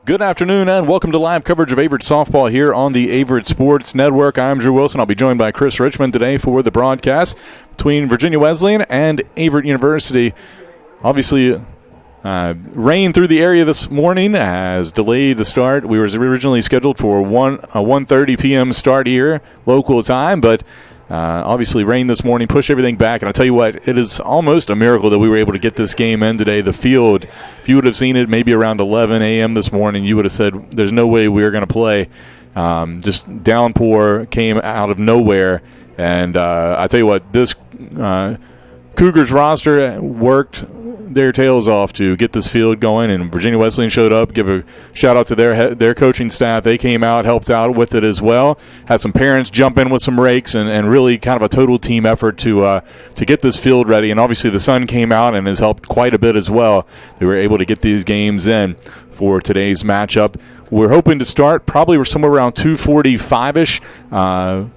Good afternoon and welcome to live coverage of Averett softball here on the Averett Sports Network. I'm Drew Wilson. I'll be joined by Chris Richmond today for the broadcast between Virginia Wesleyan and Averett University. Obviously, rain through the area this morning has delayed the start. We were originally scheduled for a 1:30 p.m. start here, local time, but obviously rain this morning pushed everything back. And I'll tell you what, it is almost a miracle that we were able to get this game in today. The field, if you would have seen it maybe around 11 a.m. this morning, you would have said there's no way we were going to play. Just downpour came out of nowhere. And I tell you what, this Cougars roster worked their tails off to get this field going, and Virginia Wesleyan showed up. Give a shout out to their coaching staff. They came out, helped out with it as well. Had some parents jump in with some rakes, and really kind of a total team effort to get this field ready. And obviously the sun came out and has helped quite a bit as well. They were able to get these games in for today's matchup. We're hoping to start probably we're somewhere around 2:45ish,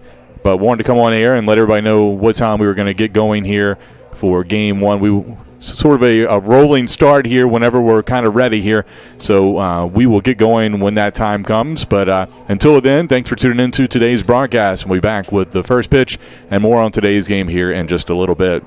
but wanted to come on air and let everybody know what time we were going to get going here for game one. We sort of a rolling start here whenever we're kind of ready here. So we will get going when that time comes. But until then, thanks for tuning in to today's broadcast. We'll be back with the first pitch and more on today's game here in just a little bit.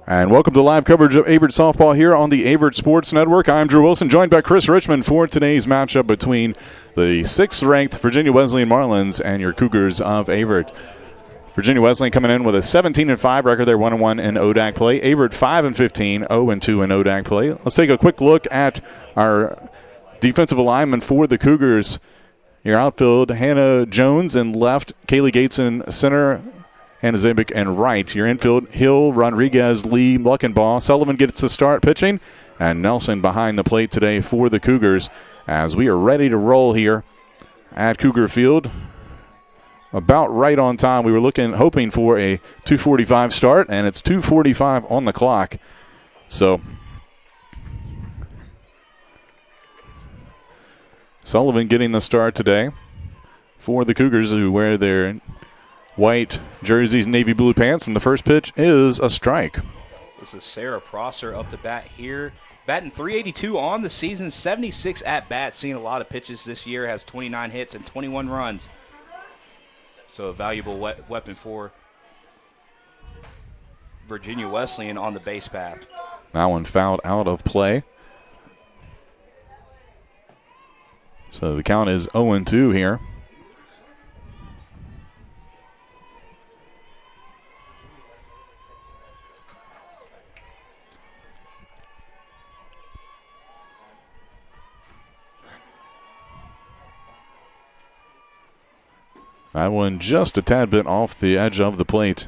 And welcome to live coverage of Averett softball here on the Averett Sports Network. I'm Drew Wilson, joined by Chris Richmond for today's matchup between the 6th-ranked Virginia Wesleyan Marlins and your Cougars of Averett. Virginia Wesleyan coming in with a 17-5 record. They're 1-1 in ODAC play. Averett 5-15, 0-2 in ODAC play. Let's take a quick look at our defensive alignment for the Cougars. Your outfield, Hannah Jones in left, Kaylee Gates in center, Hannah Zabik and right. Your infield, Hill, Rodriguez, Lee, Luckenbaugh. Sullivan gets the start pitching, and Nelson behind the plate today for the Cougars as we are ready to roll here at Cougar Field. About right on time. We were hoping for a 2:45 start, and it's 2:45 on the clock. So Sullivan getting the start today for the Cougars, who wear their white jerseys, navy blue pants, and the first pitch is a strike. This is Sarah Prosser up to bat here. Batting .382 on the season, 76 at-bats, seen a lot of pitches this year, has 29 hits and 21 runs. So a valuable weapon for Virginia Wesleyan on the base path. That one fouled out of play. So the count is 0-2 here. That one just a tad bit off the edge of the plate.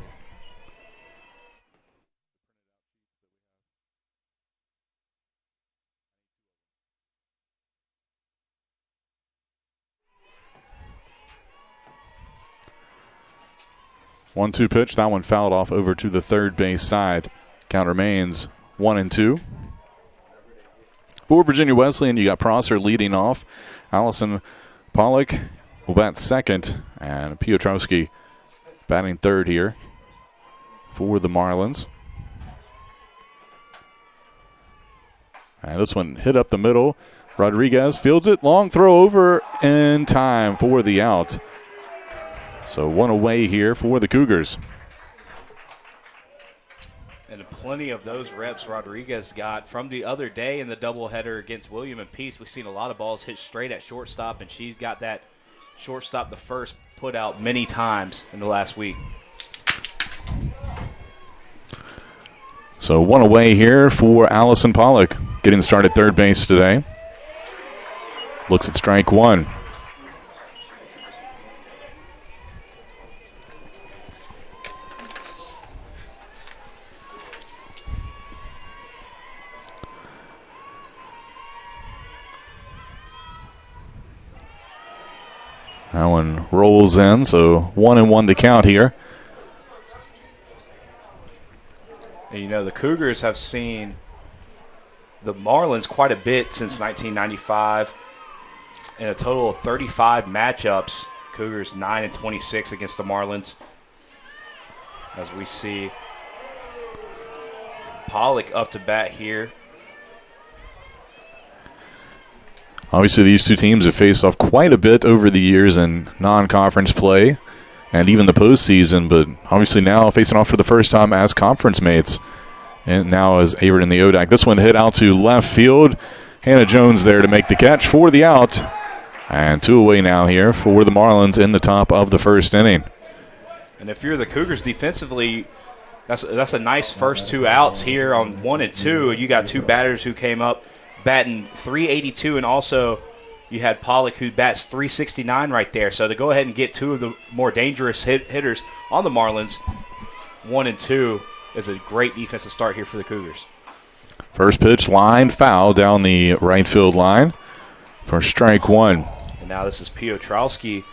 One-two pitch. That one fouled off over to the third base side. Count remains 1-2. For Virginia Wesleyan, you got Prosser leading off. Allison Pollock will bat second, and Piotrowski batting third here for the Marlins. And this one hit up the middle. Rodriguez fields it. Long throw over in time for the out. So one away here for the Cougars. And plenty of those reps Rodriguez got from the other day in the doubleheader against William and Peace. We've seen a lot of balls hit straight at shortstop, and she's got that shortstop the first put out many times in the last week. So one away here for Allison Pollock, getting started third base today. Looks at strike one. That one rolls in, so 1-1 to count here. And you know, the Cougars have seen the Marlins quite a bit since 1995. In a total of 35 matchups, Cougars 9-26 against the Marlins. As we see Pollock up to bat here. Obviously, these two teams have faced off quite a bit over the years in non-conference play and even the postseason, but obviously now facing off for the first time as conference mates, and now as Averett in the ODAC. This one hit out to left field. Hannah Jones there to make the catch for the out. And two away now here for the Marlins in the top of the first inning. And if you're the Cougars defensively, that's a nice first two outs here on 1 and 2. You got two batters who came up batting .382, and also you had Pollock who bats .369 right there. So to go ahead and get two of the more dangerous hitters on the Marlins, 1 and 2, is a great defensive start here for the Cougars. First pitch line foul down the right field line for strike one. And now this is Piotrowski,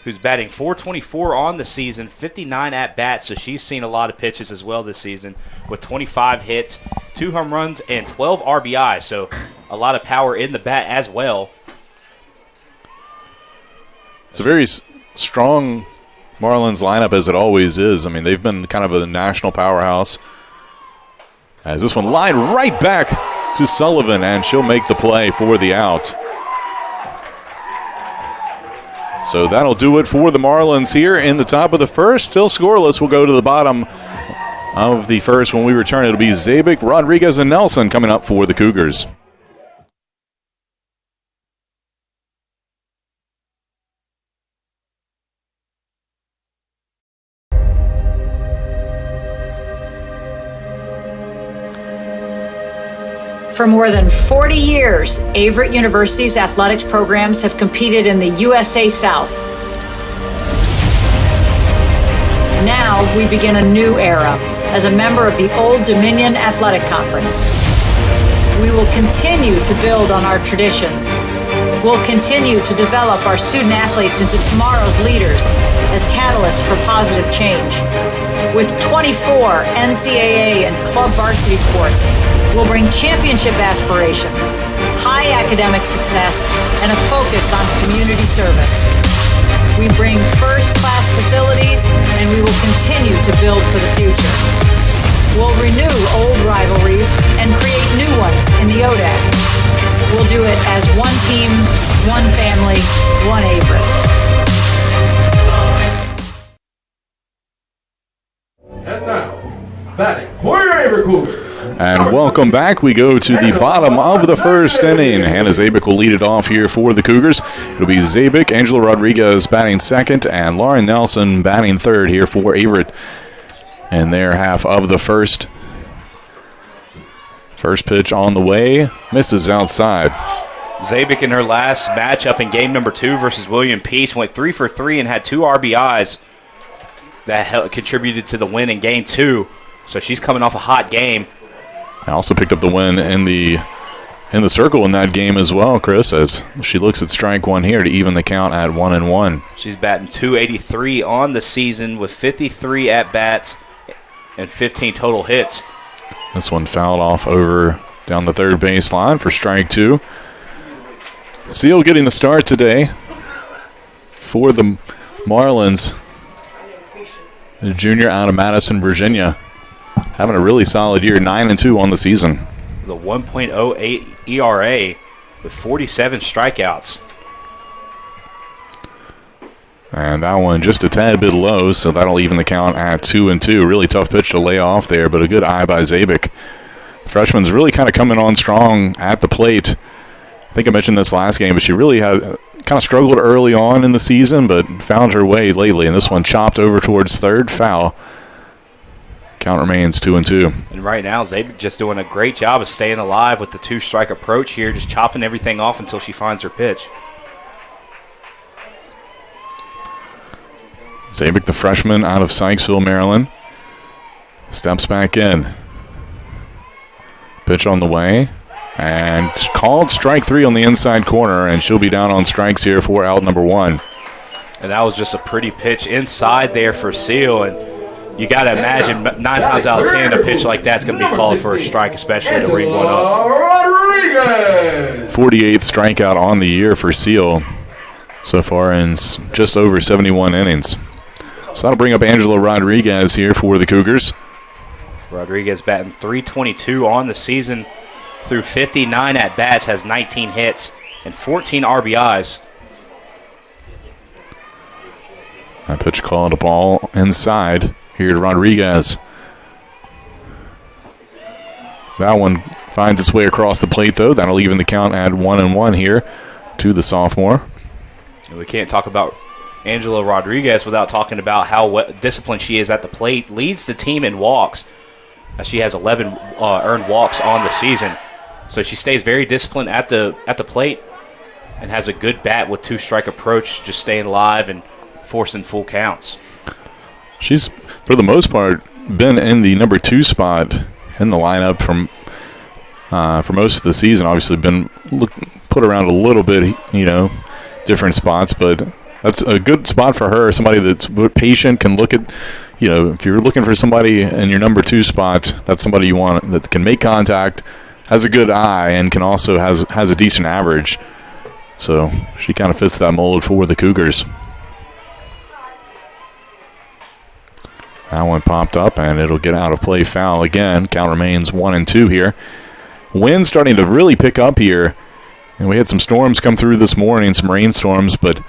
who's batting .424 on the season, 59 at-bats, so she's seen a lot of pitches as well this season with 25 hits, 2 home runs, and 12 RBIs, so a lot of power in the bat as well. It's a very strong Marlins lineup, as it always is. I mean, they've been kind of a national powerhouse. As this one lined right back to Sullivan, and she'll make the play for the out. So that'll do it for the Marlins here in the top of the first. Still scoreless. We'll go to the bottom of the first. When we return, it'll be Zabik, Rodriguez, and Nelson coming up for the Cougars. For more than 40 years, Averett University's athletics programs have competed in the USA South. Now we begin a new era as a member of the Old Dominion Athletic Conference. We will continue to build on our traditions. We'll continue to develop our student athletes into tomorrow's leaders as catalysts for positive change. With 24 NCAA and club varsity sports, we'll bring championship aspirations, high academic success, and a focus on community service. We bring first-class facilities, and we will continue to build for the future. We'll renew old rivalries and create new ones in the ODAC. We'll do it as one team, one family, one Averett. And now, batting for your Averett Cougars. And welcome back. We go to the bottom of the first inning. Hannah Zabik will lead it off here for the Cougars. It'll be Zabik, Angela Rodriguez batting second, and Lauren Nelson batting third here for Averett in their half of the first. First pitch on the way, misses outside. Zabik in her last matchup in game number 2 versus William Peace went 3 for 3 and had 2 RBIs that contributed to the win in game 2. So she's coming off a hot game. I also picked up the win in the circle in that game as well, Chris, as she looks at strike one here to even the count at 1-1. She's batting .283 on the season with 53 at-bats and 15 total hits. This one fouled off over down the third baseline for strike 2. Seal getting the start today for the Marlins. The junior out of Madison, Virginia. Having a really solid year, 9-2 on the season. The 1.08 ERA with 47 strikeouts. And that one just a tad bit low, so that'll even the count at 2-2. Really tough pitch to lay off there, but a good eye by Zabik. The freshman's really kind of coming on strong at the plate. I think I mentioned this last game, but she really had kind of struggled early on in the season, but found her way lately. And this one chopped over towards third, foul. Count remains 2-2. And right now, Zabik just doing a great job of staying alive with the 2-strike approach here, just chopping everything off until she finds her pitch. Zabik, the freshman out of Sykesville, Maryland, steps back in. Pitch on the way, and called strike 3 on the inside corner, and she'll be down on strikes here for out number 1. And that was just a pretty pitch inside there for Seal, and you got to imagine 9 times out of 10 a pitch like that's going to be called for a strike, especially to ring one up. 48th strikeout on the year for Seal so far in just over 71 innings. So that'll bring up Angela Rodriguez here for the Cougars. Rodriguez batting .322 on the season through 59 at-bats, has 19 hits and 14 RBIs. That pitch called a ball inside here to Rodriguez. That one finds its way across the plate, though. That'll even the count at 1-1 here to the sophomore. And we can't talk about Angela Rodriguez without talking about how disciplined she is at the plate. Leads the team in walks. She has 11 earned walks on the season. So she stays very disciplined at the plate and has a good bat with 2-strike approach, just staying alive and forcing full counts. She's, for the most part, been in the number 2 spot in the lineup for most of the season. Obviously been put around a little bit, different spots, but that's a good spot for her. Somebody that's patient, can look at, if you're looking for somebody in your number 2 spot, that's somebody you want that can make contact, has a good eye, and can also has a decent average. So she kind of fits that mold for the Cougars. That one popped up, and it'll get out of play, foul again. Count remains 1-2 here. Wind starting to really pick up here. And we had some storms come through this morning, some rainstorms, but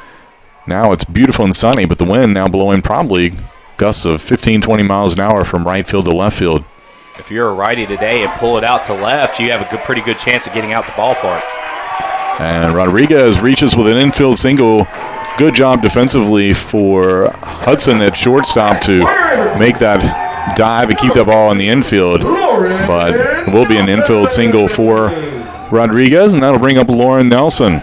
now it's beautiful and sunny, but the wind now blowing probably gusts of 15, 20 miles an hour from right field to left field. If you're a righty today and pull it out to left, you have a pretty good chance of getting out the ballpark. And Rodriguez reaches with an infield single. Good job defensively for Hudson at shortstop to make that dive and keep that ball in the infield. But it will be an infield single for Rodriguez, and that'll bring up Lauren Nelson.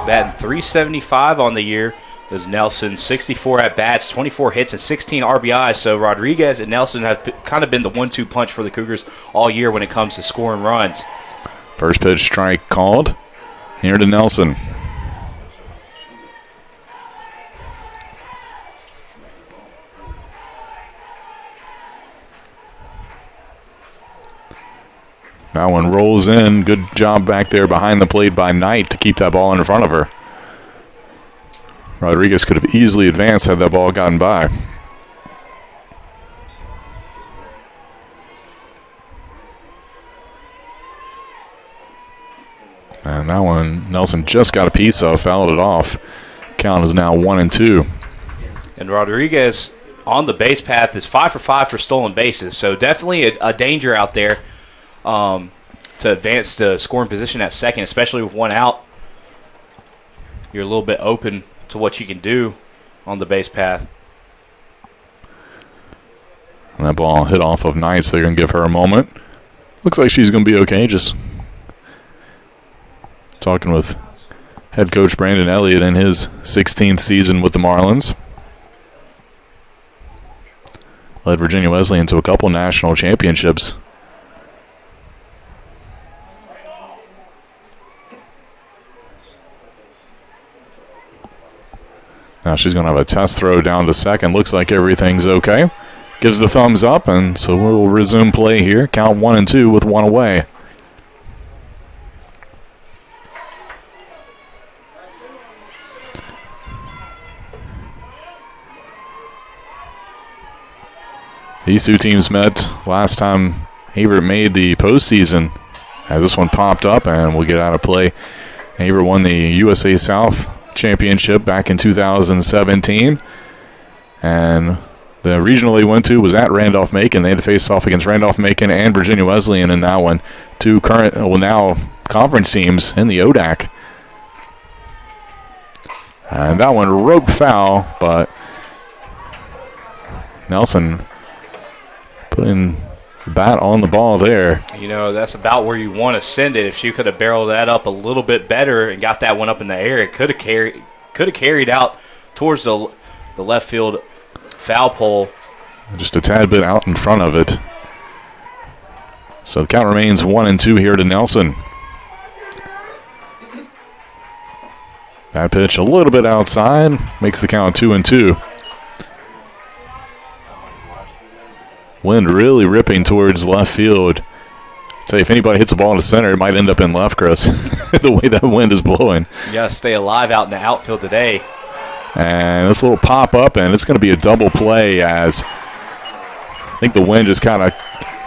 Batting .375 on the year. There's Nelson, 64 at-bats, 24 hits, and 16 RBIs. So Rodriguez and Nelson have kind of been the 1-2 punch for the Cougars all year when it comes to scoring runs. First pitch strike called. Here to Nelson. That one rolls in. Good job back there behind the plate by Knight to keep that ball in front of her. Rodriguez could have easily advanced had that ball gotten by. And that one, Nelson just got a piece of, fouled it off. Count is now 1-2. And Rodriguez on the base path is 5 for 5 for stolen bases. So definitely a danger out there to advance to scoring position at second, especially with one out. You're a little bit open to what you can do on the base path. And that ball hit off of Knight, so they're going to give her a moment. Looks like she's going to be okay. Just talking with head coach Brandon Elliott in his 16th season with the Marlins. Led Virginia Wesleyan to a couple national championships. Now she's going to have a test throw down to second. Looks like everything's okay. Gives the thumbs up, and so we'll resume play here. Count 1-2 with one away. These two teams met last time Averett made the postseason. As this one popped up, and we'll get out of play. Averett won the USA South Championship back in 2017, and the regional they went to was at Randolph-Macon. They had to face off against Randolph-Macon and Virginia Wesleyan in that one. Two current, now conference teams in the ODAC. And that one roped foul, but Nelson putting the bat on the ball there. You know, that's about where you want to send it. If she could have barreled that up a little bit better and got that one up in the air, it could have carried out towards the left field foul pole. Just a tad bit out in front of it. So the count remains 1-2 here to Nelson. That pitch a little bit outside, makes the count 2-2. Wind really ripping towards left field. Tell you, if anybody hits a ball in the center, it might end up in left, Chris, the way that wind is blowing. You got to stay alive out in the outfield today. And this little pop-up, and it's going to be a double play as I think the wind just kind of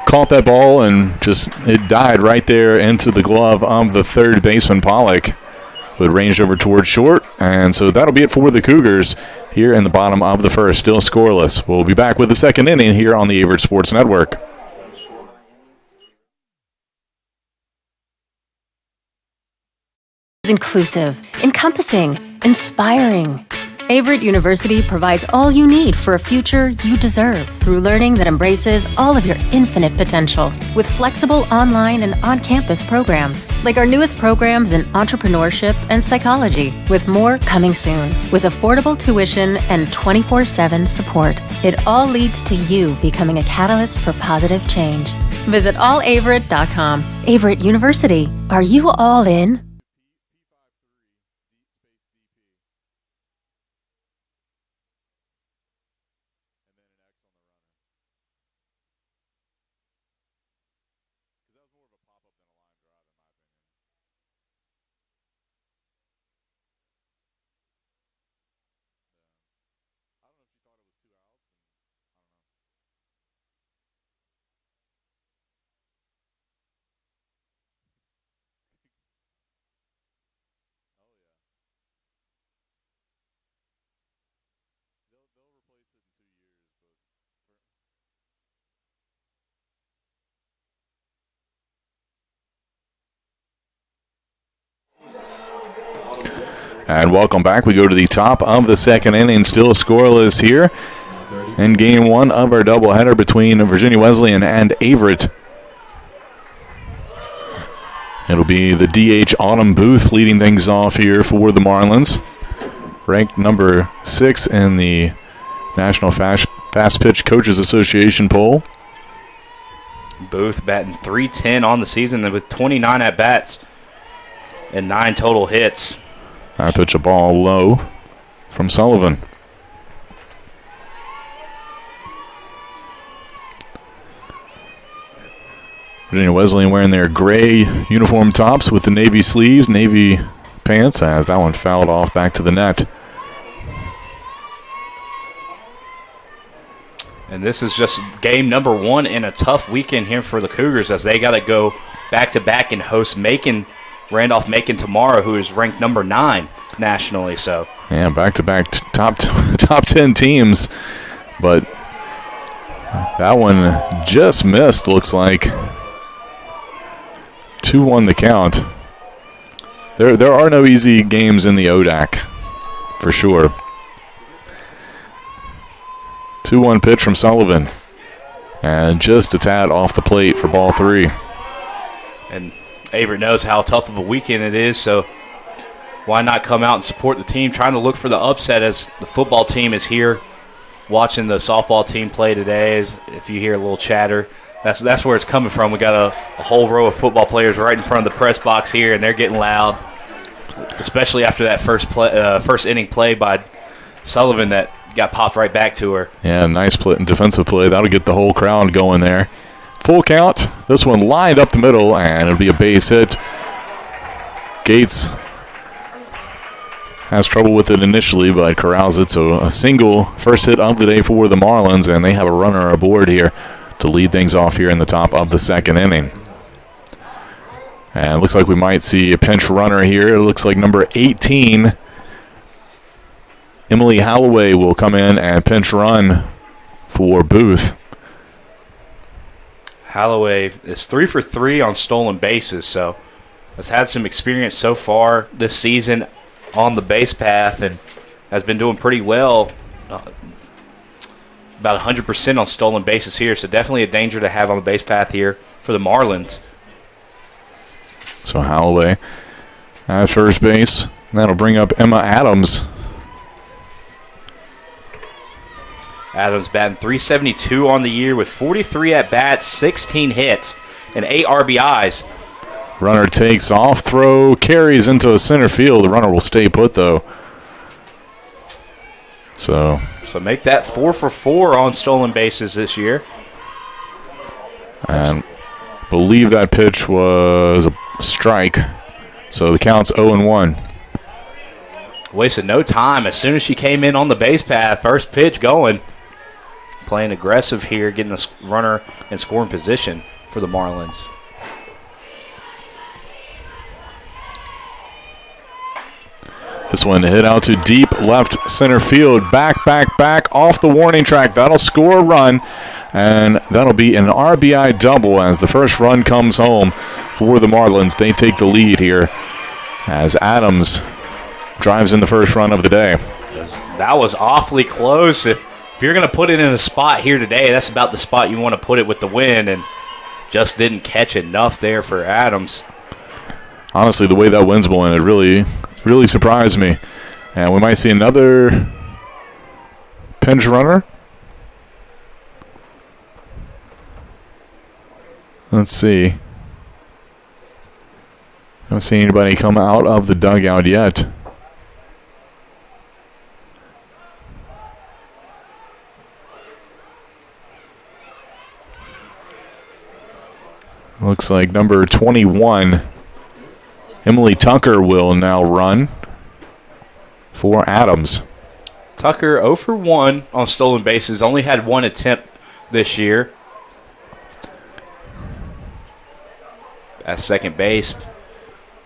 caught that ball and just it died right there into the glove of the third baseman, Pollock, who had ranged over towards short. And so that'll be it for the Cougars here in the bottom of the first, still scoreless. We'll be back with the second inning here on the Averett Sports Network. Inclusive, encompassing, inspiring. Averett University provides all you need for a future you deserve through learning that embraces all of your infinite potential with flexible online and on-campus programs like our newest programs in entrepreneurship and psychology, with more coming soon, with affordable tuition and 24/7 support. It all leads to you becoming a catalyst for positive change. Visit allaverett.com. Averett University. Are you all in? And welcome back. We go to the top of the second inning, still scoreless here in game one of our doubleheader between Virginia Wesleyan and Averett. It'll be the DH Autumn Booth leading things off here for the Marlins. Ranked number 6 in the National Fast Pitch Coaches Association poll. Booth batting .310 on the season with 29 at-bats and 9 total hits. I pitch a ball low from Sullivan. Virginia Wesleyan wearing their gray uniform tops with the navy sleeves, navy pants, as that one fouled off back to the net. And this is just game number 1 in a tough weekend here for the Cougars as they got to go back-to-back and host Randolph-Macon tomorrow, who is ranked number 9 nationally. So yeah, back-to-back top 10 teams, but that one just missed, looks like. 2-1 the count. There are no easy games in the ODAC, for sure. 2-1 pitch from Sullivan. And just a tad off the plate for ball 3. And Averett knows how tough of a weekend it is, so why not come out and support the team, trying to look for the upset as the football team is here watching the softball team play today. If you hear a little chatter, that's where it's coming from. We got a whole row of football players right in front of the press box here, and they're getting loud, especially after that first inning play by Sullivan that got popped right back to her. Yeah, nice defensive play. That'll get the whole crowd going there. Full count. This one lined up the middle, and it'll be a base hit. Gates has trouble with it initially, but corrals it. So a single first hit of the day for the Marlins, and they have a runner aboard here to lead things off here in the top of the second inning. And it looks like we might see a pinch runner here. It looks like number 18, Emily Holloway, will come in and pinch run for Booth. Holloway is 3 for 3 on stolen bases, so has had some experience so far this season on the base path and has been doing pretty well. About 100% on stolen bases here, so definitely a danger to have on the base path here for the Marlins. So Holloway at first base. That'll bring up Emma Adams. Adams batting .372 on the year with 43 at-bats, 16 hits, and 8 RBIs. Runner takes off, throw, carries into center field. The runner will stay put, though. So make that 4 for 4 on stolen bases this year. And believe that pitch was a strike. So the count's 0-1. Wasted no time. As soon as she came in on the base path, first pitch going. Playing aggressive here, getting the runner in scoring position for the Marlins. This one hit out to deep left center field. Back, off the warning track. That'll score a run, and that'll be an RBI double as the first run comes home for the Marlins. They take the lead here as Adams drives in the first run of the day. That was awfully close. If you're going to put it in a spot here today, that's about the spot you want to put it with the win, and just didn't catch enough there for Adams. Honestly, the way that wind's blowing, it really surprised me. And we might see another pinch runner. Let's see. I haven't seen anybody come out of the dugout yet. Looks like number 21, Emily Tucker, will now run for Adams. Tucker 0 for 1 on stolen bases, only had 1 attempt this year. At second base,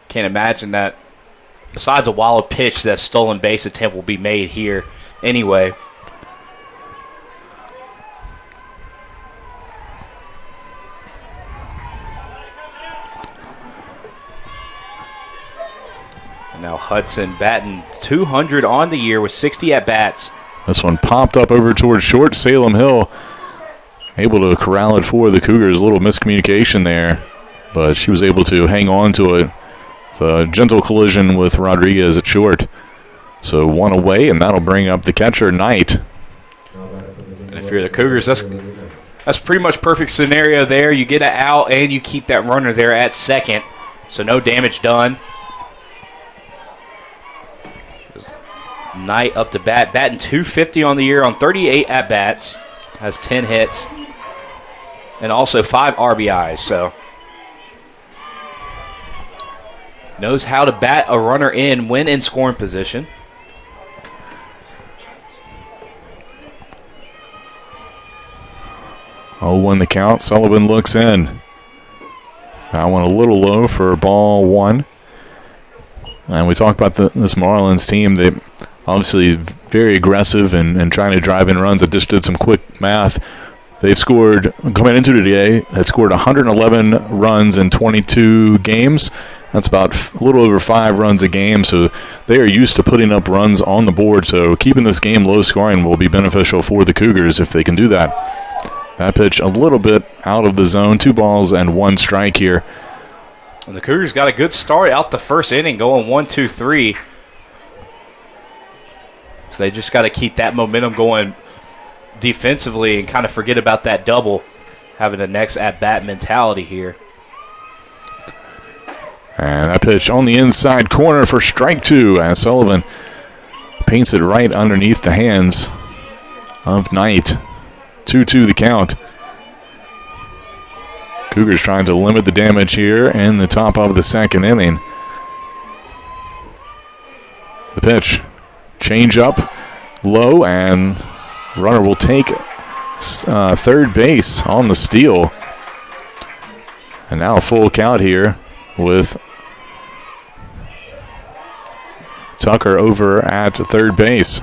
can't imagine that besides a wild pitch, that stolen base attempt will be made here anyway. And now Hudson batting .200 on the year with 60 at-bats. This one popped up over towards short. Salem Hill able to corral it for the Cougars. A little miscommunication there, but she was able to hang on to it. The gentle collision with Rodriguez at short. So one away, and that'll bring up the catcher, Knight. And if you're the Cougars, that's pretty much perfect scenario there. You get it out, and you keep that runner there at second, so no damage done. Knight up to bat, batting .250 on the year on 38 at-bats, has 10 hits, and also 5 RBIs, so knows how to bat a runner in when in scoring position. Oh, 1 the count. Sullivan looks in. That one a little low for ball 1. And we talked about this Marlins team. They obviously very aggressive and trying to drive in runs. I just did some quick math. They've scored, coming into today, had scored 111 runs in 22 games. That's about a little over 5 runs a game. So they are used to putting up runs on the board. So keeping this game low scoring will be beneficial for the Cougars if they can do that. That pitch a little bit out of the zone. 2 balls and 1 strike here. And the Cougars got a good start out the first inning, going 1-2-3. So they just got to keep that momentum going defensively and kind of forget about that double, having a next at-bat mentality here. And that pitch on the inside corner for strike 2 as Sullivan paints it right underneath the hands of Knight. 2-2 the count. Cougars trying to limit the damage here in the top of the second inning. The pitch. Change up, low, and runner will take third base on the steal. And now a full count here with Tucker over at third base.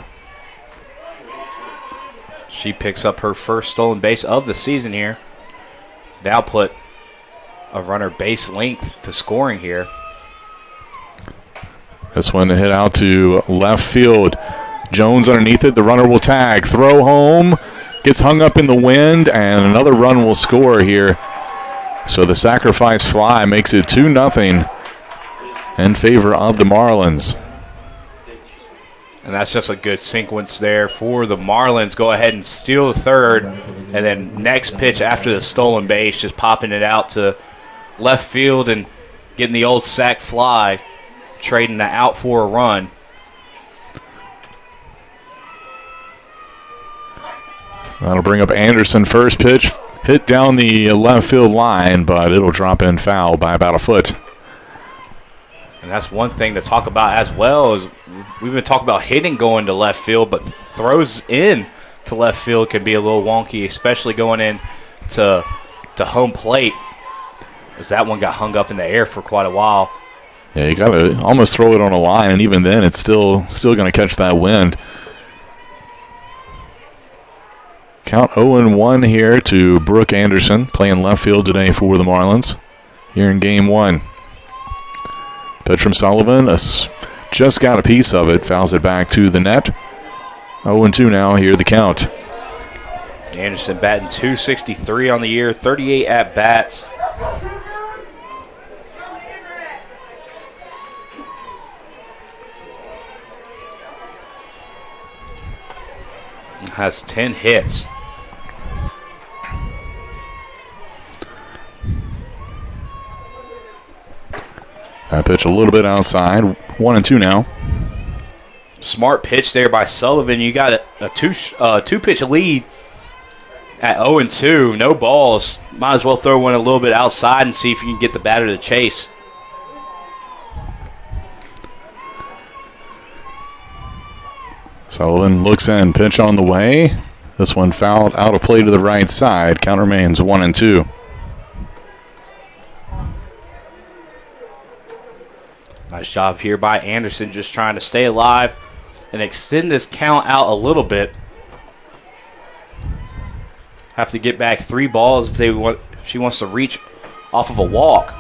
She picks up her first stolen base of the season here. Now put a runner base length to scoring here. This one hit out to left field. Jones underneath it. The runner will tag. Throw home. Gets hung up in the wind, and another run will score here. So the sacrifice fly makes it 2-0 in favor of the Marlins. And that's just a good sequence there for the Marlins. Go ahead and steal the third, and then next pitch after the stolen base, just popping it out to left field and getting the old sac fly, trading the out for a run. That'll bring up Anderson. First pitch hit down the left field line, but it'll drop in foul by about a foot. And that's one thing to talk about as well. Is we've been talking about hitting going to left field, but throws in to left field can be a little wonky, especially going in to home plate, as that one got hung up in the air for quite a while. Yeah, you got to almost throw it on a line, and even then it's still going to catch that wind. Count 0-1 here to Brooke Anderson, playing left field today for the Marlins here in Game 1. Pitch from Sullivan, just got a piece of it, fouls it back to the net. 0-2 now, here the count. Anderson batting .263 on the year, 38 at-bats. Has 10 hits. That pitch a little bit outside. 1-2 now. Smart pitch there by Sullivan. You got a two-pitch lead at 0-2. No balls. Might as well throw one a little bit outside and see if you can get the batter to chase. Sullivan looks in. Pitch on the way. This one fouled out of play to the right side. Count remains 1-2. Nice job here by Anderson, just trying to stay alive and extend this count out a little bit. Have to get back 3 balls if she wants to reach off of a walk.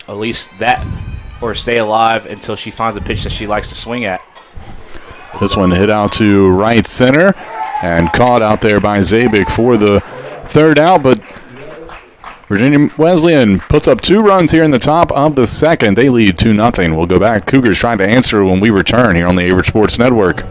At least that or stay alive until she finds a pitch that she likes to swing at. This one hit out to right center and caught out there by Zabik for the third out, but Virginia Wesleyan puts up 2 runs here in the top of the second. They lead 2-0. We'll go back. Cougars trying to answer when we return here on the Averett Sports Network.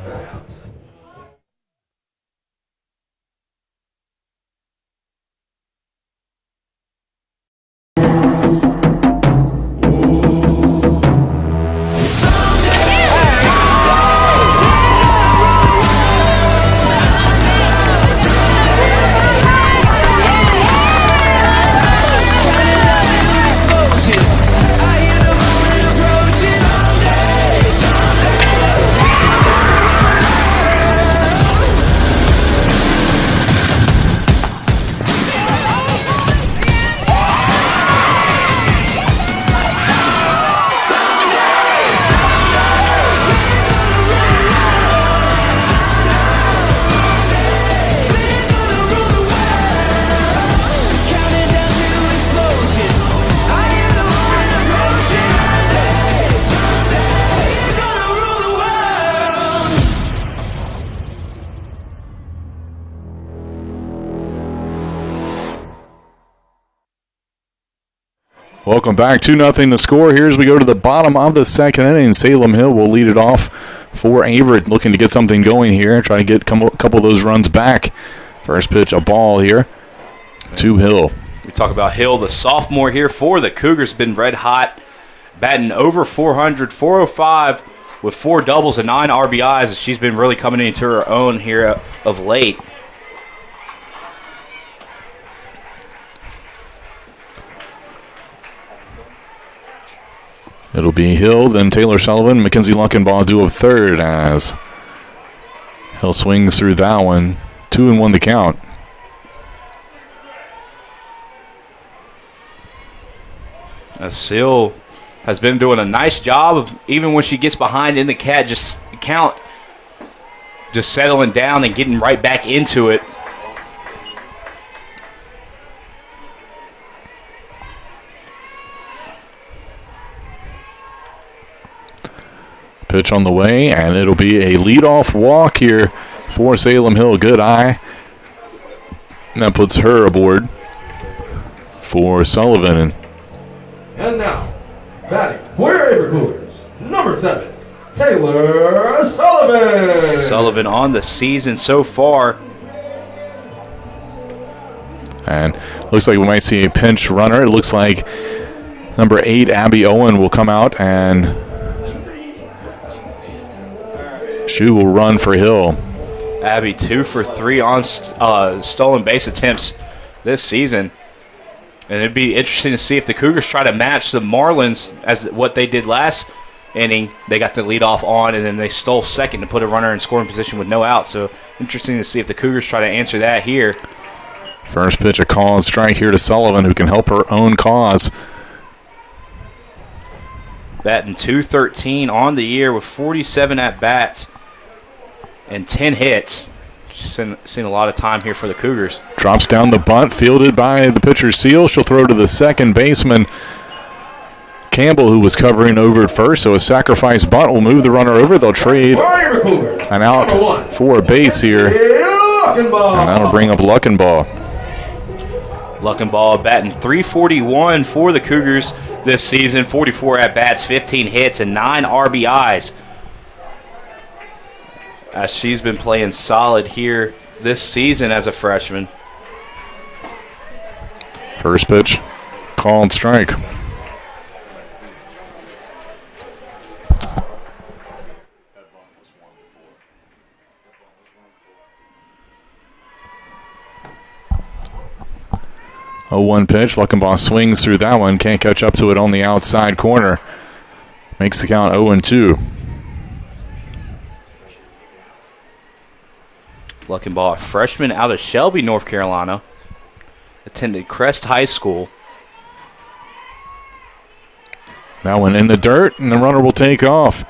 Welcome back. 2-0 the score here as we go to the bottom of the second inning. Salem Hill will lead it off for Averett, looking to get something going here, try to get a couple of those runs back. First pitch, a ball here to Hill. We talk about Hill, the sophomore here for the Cougars, been red hot, batting over 400, 405 with 4 doubles and 9 RBIs. She's been really coming into her own here of late. It'll be Hill, then Taylor Sullivan, Mackenzie Luckenbaugh do a third as Hill swings through that one. 2-1 the count. Seal has been doing a nice job of, even when she gets behind in the just settling down and getting right back into it. Pitch on the way, and it'll be a leadoff walk here for Salem Hill. Good eye. And that puts her aboard for Sullivan. And now, batting for your Averett Cougars, number 7, Taylor Sullivan. Sullivan on the season so far. And looks like we might see a pinch runner. It looks like number 8, Abby Owen, will come out, and she will run for Hill. Abby 2 for 3 on stolen base attempts this season. And it'd be interesting to see if the Cougars try to match the Marlins as what they did last inning. They got the lead off on, and then they stole second to put a runner in scoring position with no out. So interesting to see if the Cougars try to answer that here. First pitch, a call and strike here to Sullivan, who can help her own cause. Batting .213 on the year with 47 at-bats and 10 hits. Seen a lot of time here for the Cougars. Drops down the bunt, fielded by the pitcher Seal. She'll throw to the second baseman Campbell, who was covering over at first. So a sacrifice bunt will move the runner over. They'll trade an out for a base here. And that'll bring up Luckenbaugh. Luckenbaugh batting .341 for the Cougars this season. 44 at-bats, 15 hits, and 9 RBIs. As she's been playing solid here this season as a freshman. First pitch, call and strike. A 1 pitch. Luckenbaugh swings through that one. Can't catch up to it on the outside corner. Makes the count 0-2. Luckenbaugh, a freshman out of Shelby, North Carolina. Attended Crest High School. That one in the dirt, and the runner will take off.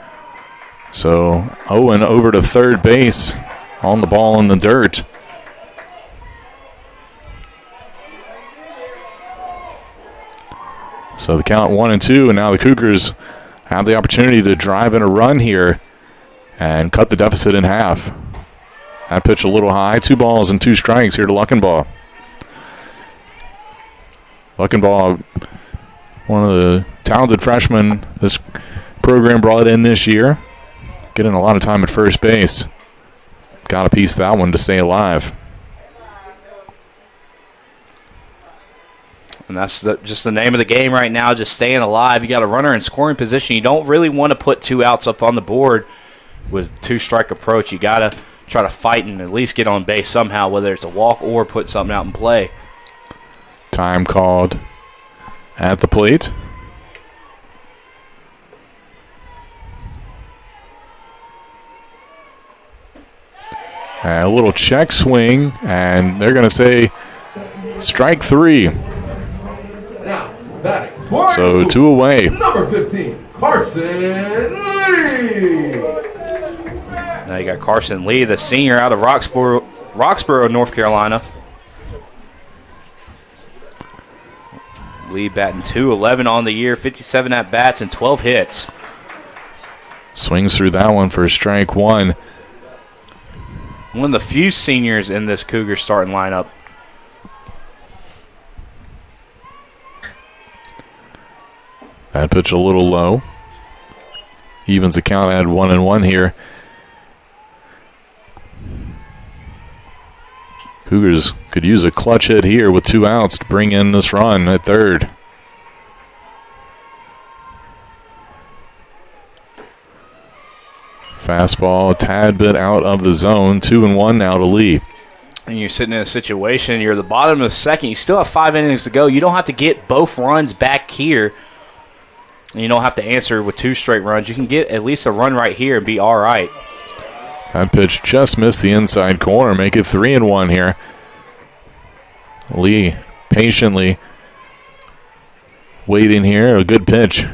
So Owen over to third base on the ball in the dirt. So the count 1-2, and now the Cougars have the opportunity to drive in a run here and cut the deficit in half. That pitch a little high. 2 balls and 2 strikes here to Luckenbaugh. Luckenbaugh, one of the talented freshmen this program brought in this year. Getting a lot of time at first base. Got to piece that one to stay alive. And that's just the name of the game right now, just staying alive. You got a runner in scoring position. You don't really want to put 2 outs up on the board with 2-strike approach. You got to try to fight and at least get on base somehow, whether it's a walk or put something out in play. Time called at the plate. And a little check swing, and they're going to say strike 3. Now, batting. So 2 away. Number 15, Carson Lee. Now you got Carson Lee, the senior out of Roxborough, North Carolina. Lee batting .211 on the year, 57 at-bats and 12 hits. Swings through that one for strike 1. One of the few seniors in this Cougar starting lineup. That pitch a little low. Evens the count at 1-1 here. Cougars could use a clutch hit here with 2 outs to bring in this run at third. Fastball a tad bit out of the zone. 2-1 now to Lee. And you're sitting in a situation, you're at the bottom of the second, you still have 5 innings to go. You don't have to get both runs back here. And you don't have to answer with 2 straight runs. You can get at least a run right here and be all right. That pitch just missed the inside corner. Make it 3-1 here. Lee patiently waiting here. A good pitch.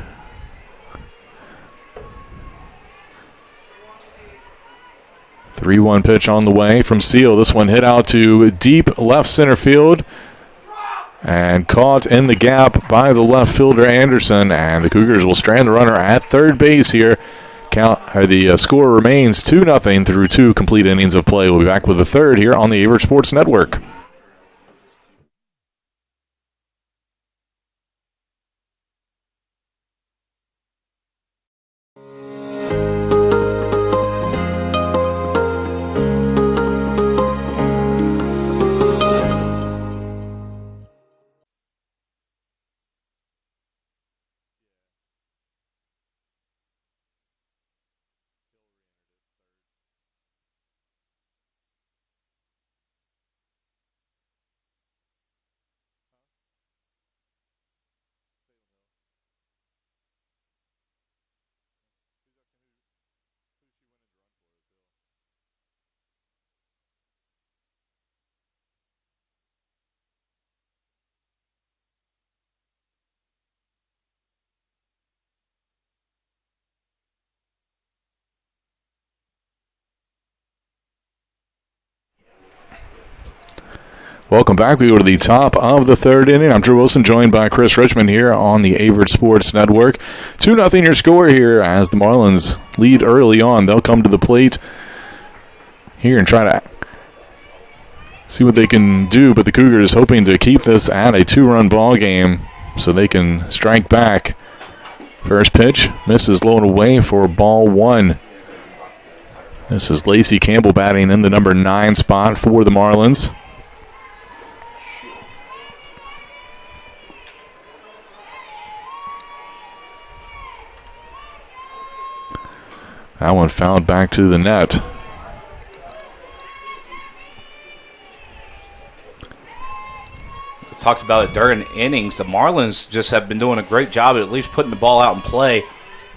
Three-one pitch on the way from Steele. This one hit out to deep left center field and caught in the gap by the left fielder Anderson. And the Cougars will strand the runner at third base here. The score remains 2-0 through 2 complete innings of play. We'll be back with the third here on the Averett Sports Network. Welcome back. We go to the top of the third inning. I'm Drew Wilson, joined by Chris Richmond here on the Averett Sports Network. 2-0 your score here as the Marlins lead early on. They'll come to the plate here and try to see what they can do, but the Cougars hoping to keep this at a 2-run ball game so they can strike back. First pitch misses low and away for ball 1. This is Lacey Campbell batting in the number 9 spot for the Marlins. That one fouled back to the net. Talked about it during innings. The Marlins just have been doing a great job at least putting the ball out in play.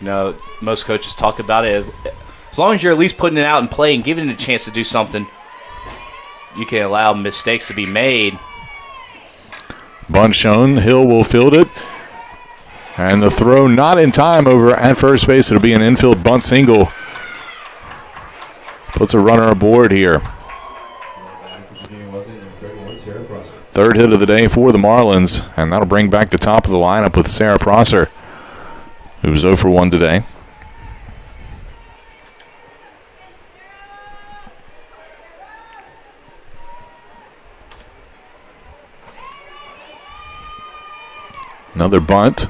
You know, most coaches talk about it as long as you're at least putting it out in play and giving it a chance to do something, you can allow mistakes to be made. Bunt shown. Hill will field it. And the throw not in time over at first base. It'll be an infield bunt single. Puts a runner aboard here. Third hit of the day for the Marlins. And that'll bring back the top of the lineup with Sarah Prosser. who was 0 for 1 today. Another bunt,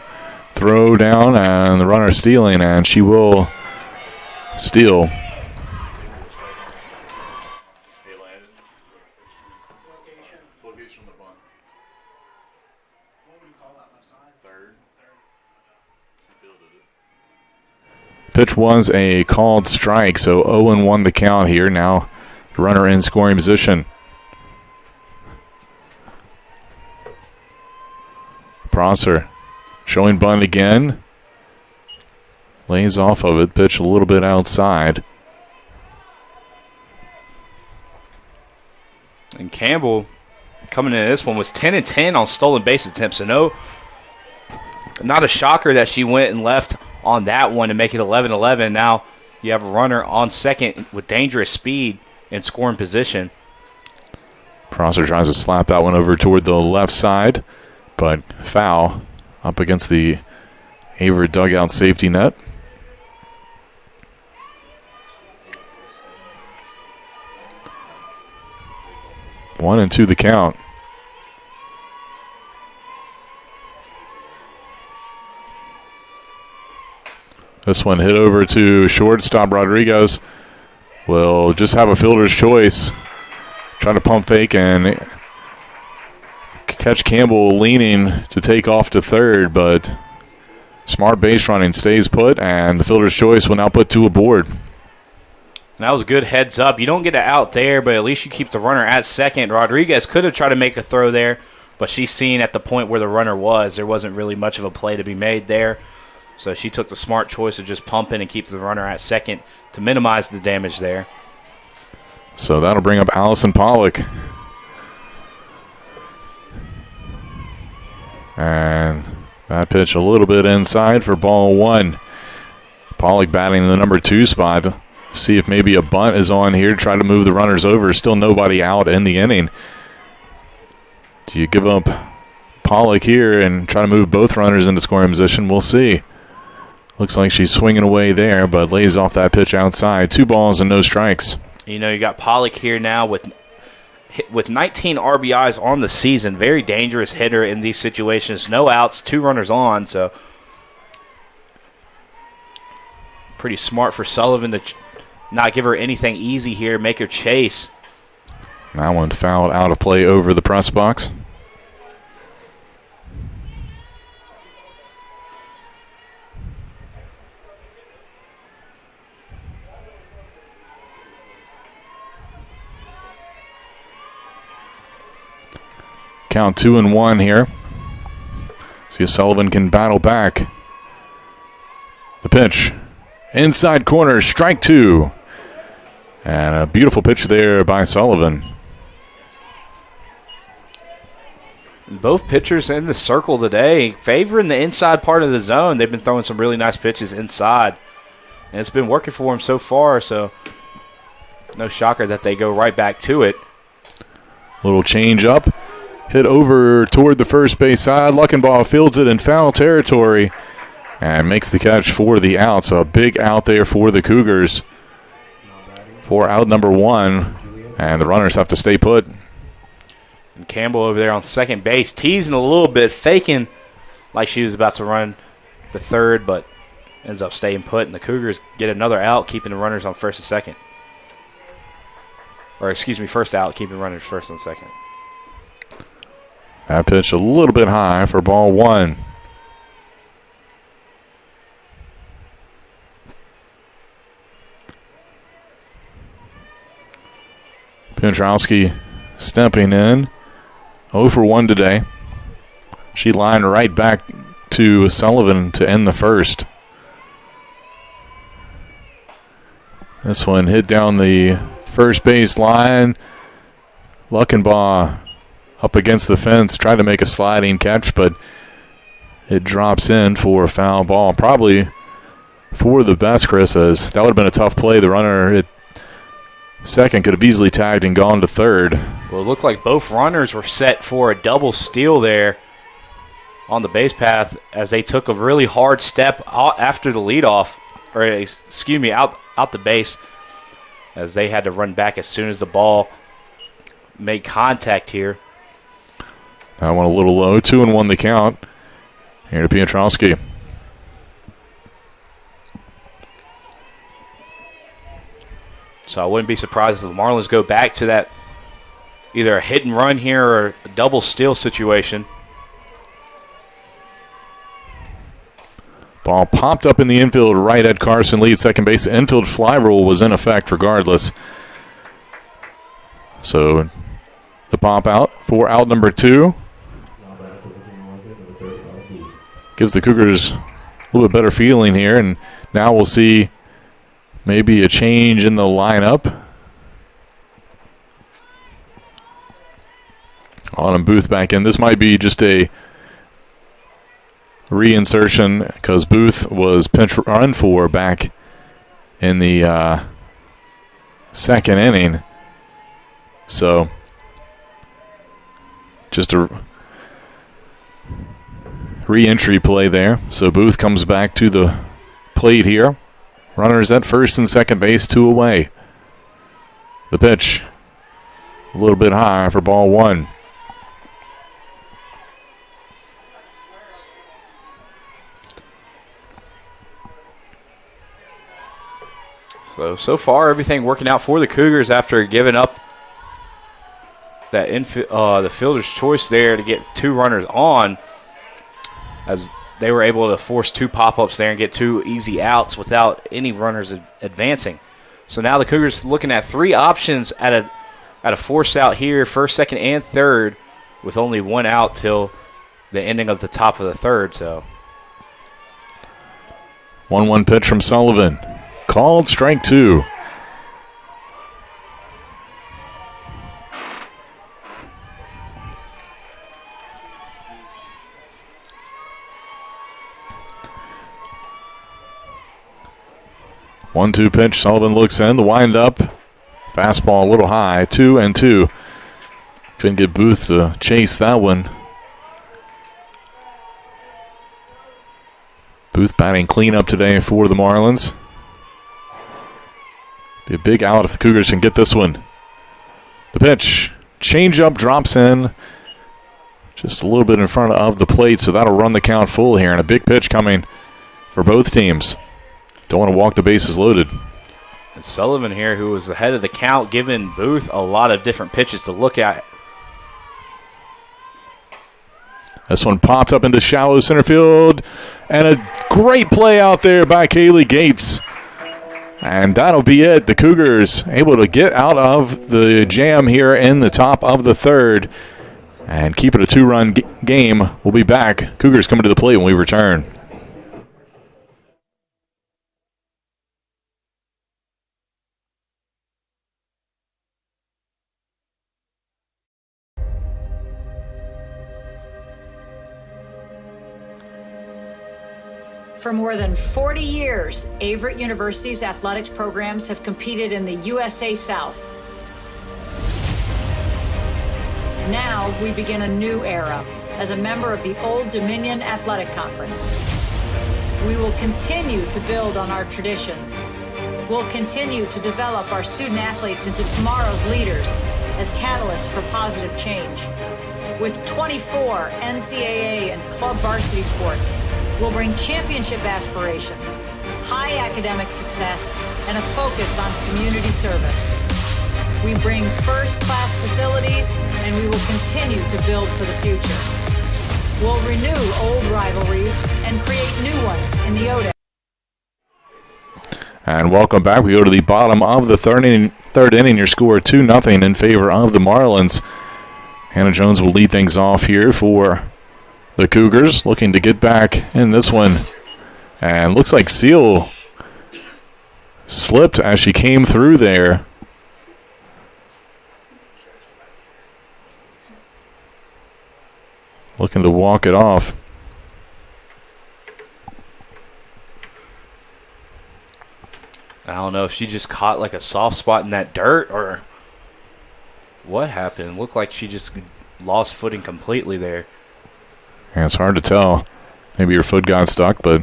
throw down, and the runner stealing, and she will steal. Pitch was a called strike, so 0-1 the count here. Now the runner in scoring position. Prosser showing bunt again. Lays off of it, pitch a little bit outside. And Campbell coming into this one was 10-10 on stolen base attempts. So not a shocker that she went and left on that one to make it 11-11. Now you have a runner on second with dangerous speed in scoring position. Prosser tries to slap that one over toward the left side, but foul up against the Averett dugout safety net. One and two the count. This one hit over to shortstop. Rodriguez will just have a fielder's choice. Try to pump fake and catch Campbell leaning to take off to third, but smart base running stays put, and the fielder's choice will now put two aboard. And that was a good heads up. You don't get it out there, but at least you keep the runner at second. Rodriguez could have tried to make a throw there, but she's seen at the point where the runner was. There wasn't really much of a play to be made there. So she took the smart choice of just pumping and keep the runner at second to minimize the damage there. So that'll bring up Allison Pollock. And that pitch a little bit inside for ball one. Pollock batting in the number 2 spot. See if maybe a bunt is on here. Try to move the runners over. Still nobody out in the inning. Do you give up Pollock here and try to move both runners into scoring position? We'll see. Looks like she's swinging away there, but lays off that pitch outside. 2 balls and no strikes. You know, you got Pollock here now with 19 RBIs on the season. Very dangerous hitter in these situations. No outs, 2 runners on, so pretty smart for Sullivan to not give her anything easy here, make her chase. That one fouled out of play over the press box. Count 2-1 here. See if Sullivan can battle back. The pitch. Inside corner, strike 2. And a beautiful pitch there by Sullivan. Both pitchers in the circle today favoring the inside part of the zone. They've been throwing some really nice pitches inside. And it's been working for them so far, so no shocker that they go right back to it. Little change up. Hit over toward the first base side. Luckenbaugh fields it in foul territory and makes the catch for the out. So a big out there for the Cougars for out number 1. And the runners have to stay put. And Campbell over there on second base, teasing a little bit, faking like she was about to run the third, but ends up staying put. And the Cougars get another out, keeping the runners on first and second. Or, excuse me, first out, keeping runners first and second. That pitch a little bit high for ball 1. Pietrowski stepping in. 0 for 1 today. She lined right back to Sullivan to end the first. This one hit down the first base line. Luckenbaugh up against the fence, tried to make a sliding catch, but it drops in for a foul ball. Probably for the best, Chris, as that would have been a tough play. The runner at second could have easily tagged and gone to third. Well, it looked like both runners were set for a double steal there on the base path as they took a really hard step out after the leadoff, or excuse me, out the base, as they had to run back as soon as the ball made contact here. That one a little low. 2-1 the count here to Piotrowski. So I wouldn't be surprised if the Marlins go back to that either a hit and run here or a double steal situation. Ball popped up in the infield right at Carson Lee at second base. The infield fly rule was in effect regardless. So the pop out for out number 2. Gives the Cougars a little bit better feeling here, and now we'll see maybe a change in the lineup. Autumn Booth back in. This might be just a reinsertion because Booth was pinch run for back in the second inning. So just a re-entry play there. So Booth comes back to the plate here. Runners at first and second base, 2 away. The pitch a little bit high for ball 1. So far everything working out for the Cougars after giving up that the fielder's choice there to get 2 runners on, as they were able to force 2 pop-ups there and get 2 easy outs without any runners advancing. So now the Cougars looking at 3 options at a force out here, first, second, and third, with only 1 out till the ending of the top of the third. So 1-1 pitch from Sullivan. Called strike 2. One-two pitch. Sullivan looks in. The wind-up. Fastball a little high. 2-2. Couldn't get Booth to chase that one. Booth batting cleanup today for the Marlins. Be a big out if the Cougars can get this one. The pitch. Change-up drops in. Just a little bit in front of the plate, so that'll run the count full here. And a big pitch coming for both teams. Don't want to walk the bases loaded. And Sullivan here, who was ahead of the count, giving Booth a lot of different pitches to look at. This one popped up into shallow center field. And a great play out there by Kaylee Gates. And that'll be it. The Cougars able to get out of the jam here in the top of the third and keep it a 2-run game. We'll be back. Cougars coming to the plate when we return. For more than 40 years, Averett University's athletics programs have competed in the USA South. Now we begin a new era as a member of the Old Dominion Athletic Conference. We will continue to build on our traditions. We'll continue to develop our student athletes into tomorrow's leaders as catalysts for positive change. With 24 NCAA and club varsity sports, we'll bring championship aspirations, high academic success, and a focus on community service. We bring first-class facilities, and we will continue to build for the future. We'll renew old rivalries and create new ones in the ODA. And welcome back. We go to the bottom of the third inning. Your score 2-0 in favor of the Marlins. Hannah Jones will lead things off here for the Cougars, looking to get back in this one. And looks like Seal slipped as she came through there. Looking to walk it off. I don't know if she just caught like a soft spot in that dirt or what happened. Looked like she just lost footing completely there. And it's hard to tell. Maybe her foot got stuck, but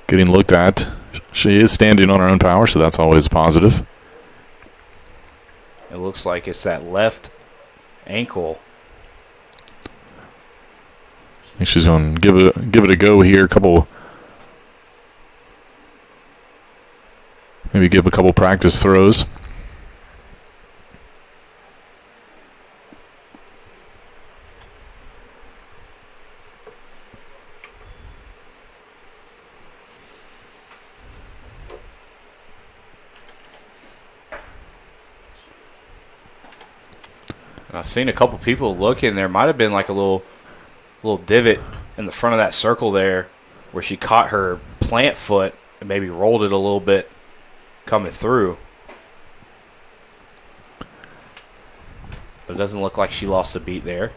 getting looked at. She is standing on her own power, so that's always a positive. It looks like it's that left ankle. I think she's going to give it a go here. Maybe give a couple practice throws. I've seen a couple people looking. There might have been like a little divot in the front of that circle there where she caught her plant foot and maybe rolled it a little bit coming through. But it doesn't look like she lost a beat there.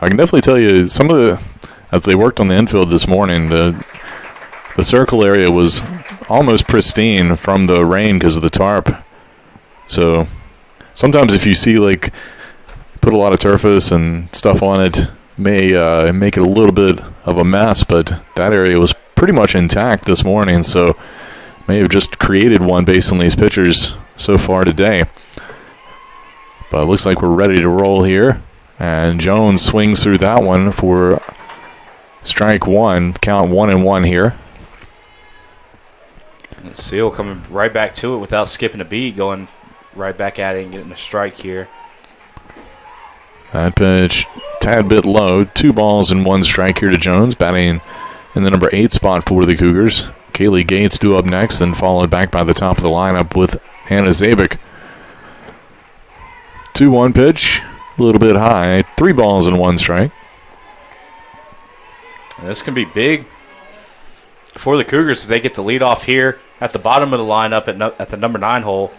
I can definitely tell you as they worked on the infield this morning, the circle area was almost pristine from the rain because of the tarp. So sometimes if you see put a lot of turfus and stuff on it, may make it a little bit of a mess, but that area was pretty much intact this morning, so may have just created one based on these pictures so far today. But it looks like we're ready to roll here, and Jones swings through that one for strike one, count 1-1 here. And Seal coming right back to it without skipping a beat, going right back at it and getting a strike here. That pitch, tad bit low. 2 balls and 1 strike here to Jones, batting in the number 8 spot for the Cougars. Kaylee Gates due up next, then followed back by the top of the lineup with Hannah Zabik. 2-1 pitch, a little bit high. 3 balls and 1 strike. And this can be big for the Cougars if they get the lead off here at the bottom of the lineup at the number 9 hole.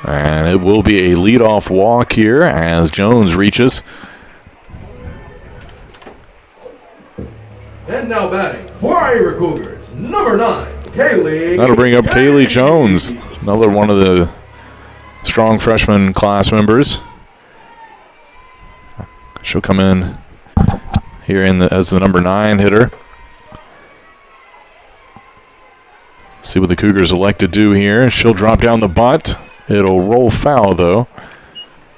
And it will be a leadoff walk here as Jones reaches. And now batting for our Averett Cougars, number 9, Kaylee. That'll bring up Kaylee Jones, another one of the strong freshman class members. She'll come in here as the number 9 hitter. See what the Cougars elect to do here. She'll drop down the bunt. It'll roll foul, though.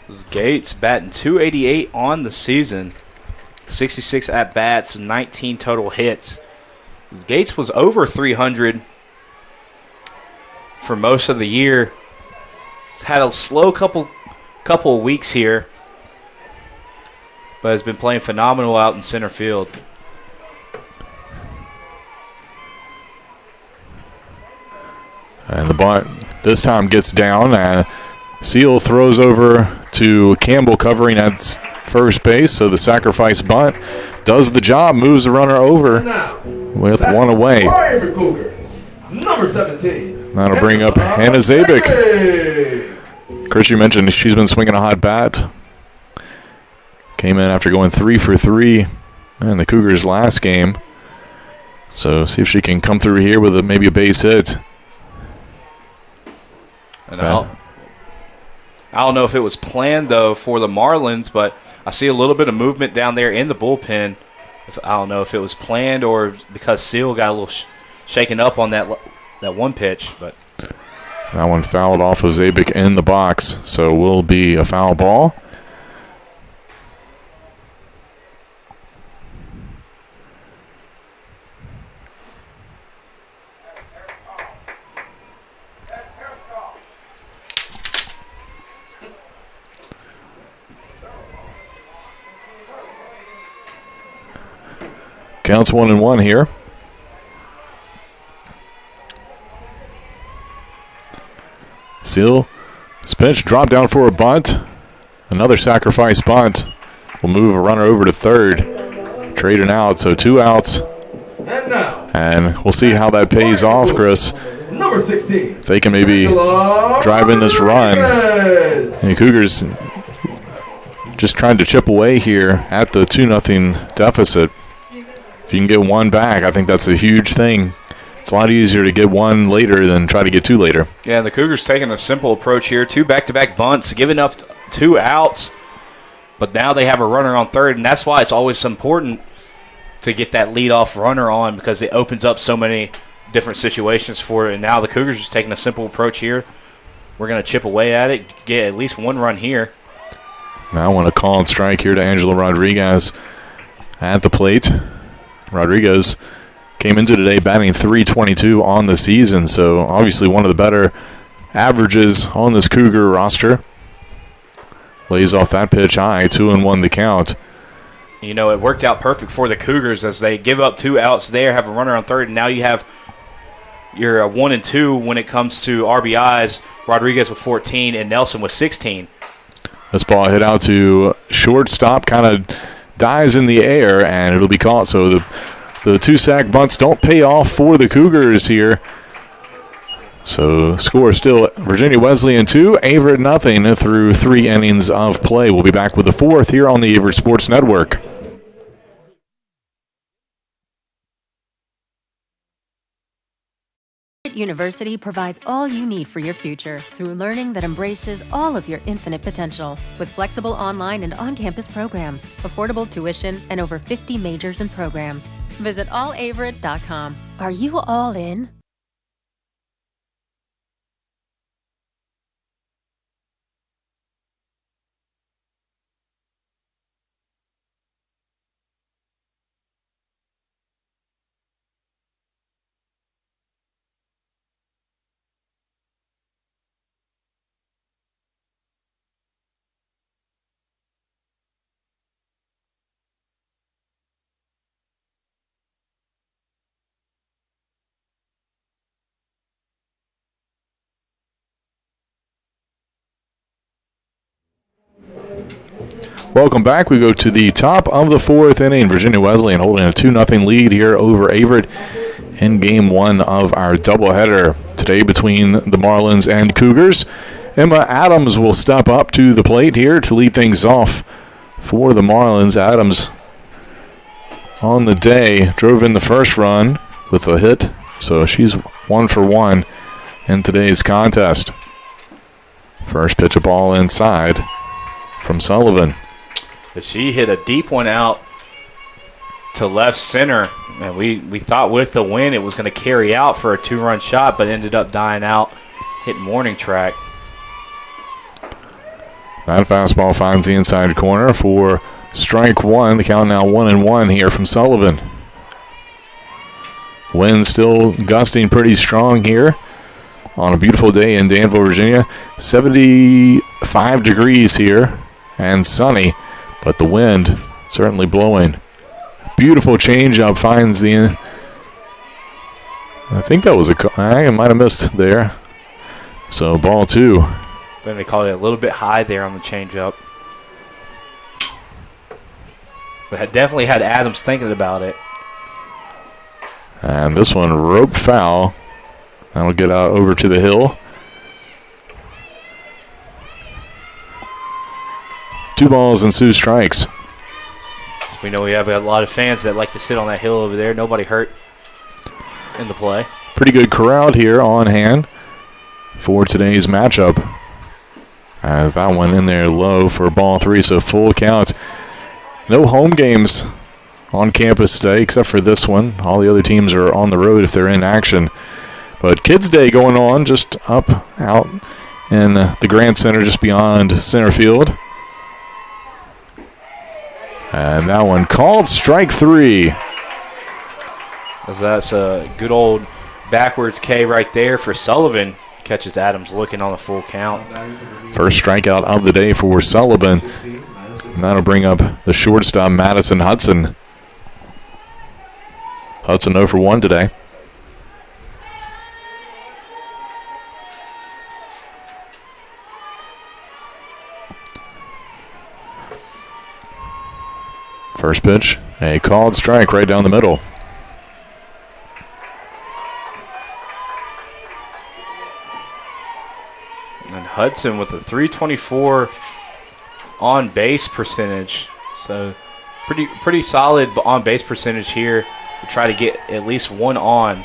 This is Gates batting .288 on the season. 66 at-bats, 19 total hits. This Gates was over 300 for most of the year. He's had a slow couple of weeks here, but has been playing phenomenal out in center field. And the bunt this time gets down. Seal throws over to Campbell covering at first base, so the sacrifice bunt does the job, moves the runner over with 1 away. Number 17. That'll bring up Hannah Zabik. Chris, you mentioned she's been swinging a hot bat. Came in after going 3 for 3 in the Cougars' last game. So see if she can come through here with maybe a base hit. And I don't know if it was planned, though, for the Marlins, but I see a little bit of movement down there in the bullpen. I don't know if it was planned or because Seal got a little shaken up on that one pitch. But that one fouled off of Zabik in the box, so will be a foul ball. Counts 1-1 here. Seal, pitch, drop down for a bunt. Another sacrifice bunt will move a runner over to third. Trading out, so 2 outs. And we'll see how that pays off, Chris. Number 16. If they can maybe drive in this run. And the Cougars just trying to chip away here at the 2-0 deficit. If you can get 1 back, I think that's a huge thing It's a lot easier to get one later than try to get two later. Yeah, the Cougars taking a simple approach here. 2 back-to-back bunts, giving up 2 outs. But now they have a runner on third, and that's why it's always important to get that leadoff runner on, because it opens up so many different situations for it. And now the Cougars just taking a simple approach here. We're going to chip away at it, get at least 1 run here. Now I want to call and strike here to Angela Rodriguez at the plate. Rodriguez came into today batting .322 on the season, so obviously one of the better averages on this Cougar roster. Lays off that pitch high, 2-1 the count. You know, it worked out perfect for the Cougars as they give up 2 outs there, have a runner on third, and now you have your 1 and 2 when it comes to RBIs. Rodriguez with 14 and Nelson with 16. This ball hit out to shortstop, kind of dies in the air, and it'll be caught. So the 2 sack bunts don't pay off for the Cougars here. So score still Virginia Wesleyan 2, Averett nothing through 3 innings of play. We'll be back with the 4th here on the Averett Sports Network. University provides all you need for your future through learning that embraces all of your infinite potential. With flexible online and on-campus programs, affordable tuition, and over 50 majors and programs. Visit allaverett.com. Are you all in? Welcome back. We go to the top of the 4th inning. Virginia Wesleyan holding a 2-0 lead here over Averett in Game 1 of our doubleheader today between the Marlins and Cougars. Emma Adams will step up to the plate here to lead things off for the Marlins. Adams on the day drove in the first run with a hit, so she's 1 for 1 in today's contest. First pitch, a ball inside from Sullivan. But she hit a deep one out to left center, and we thought with the win it was going to carry out for a 2-run shot, but ended up dying out, hitting warning track. That fastball finds the inside corner for strike 1. The count now 1-1 here from Sullivan. Wind still gusting pretty strong here on a beautiful day in Danville, Virginia. 75 degrees here and sunny, but the wind certainly blowing. Beautiful changeup finds the. I think that was I might have missed there. So ball 2. Then they called it a little bit high there on the changeup. But it definitely had Adams thinking about it. And this one roped foul. That'll get out over to the hill. 2 balls and 2 strikes. So we know we have a lot of fans that like to sit on that hill over there. Nobody hurt in the play. Pretty good crowd here on hand for today's matchup. As that one in there low for ball 3, so full count. No home games on campus today except for this one. All the other teams are on the road if they're in action. But Kids Day going on just out in the Grand Center just beyond center field. And that one called strike 3. As that's a good old backwards K right there for Sullivan. Catches Adams looking on the full count. First strikeout of the day for Sullivan. And that'll bring up the shortstop, Madison Hudson. Hudson 0 for 1 today. First pitch, a called strike right down the middle. And Hudson with a .324 on base percentage. So pretty solid on base percentage here to try to get at least one on.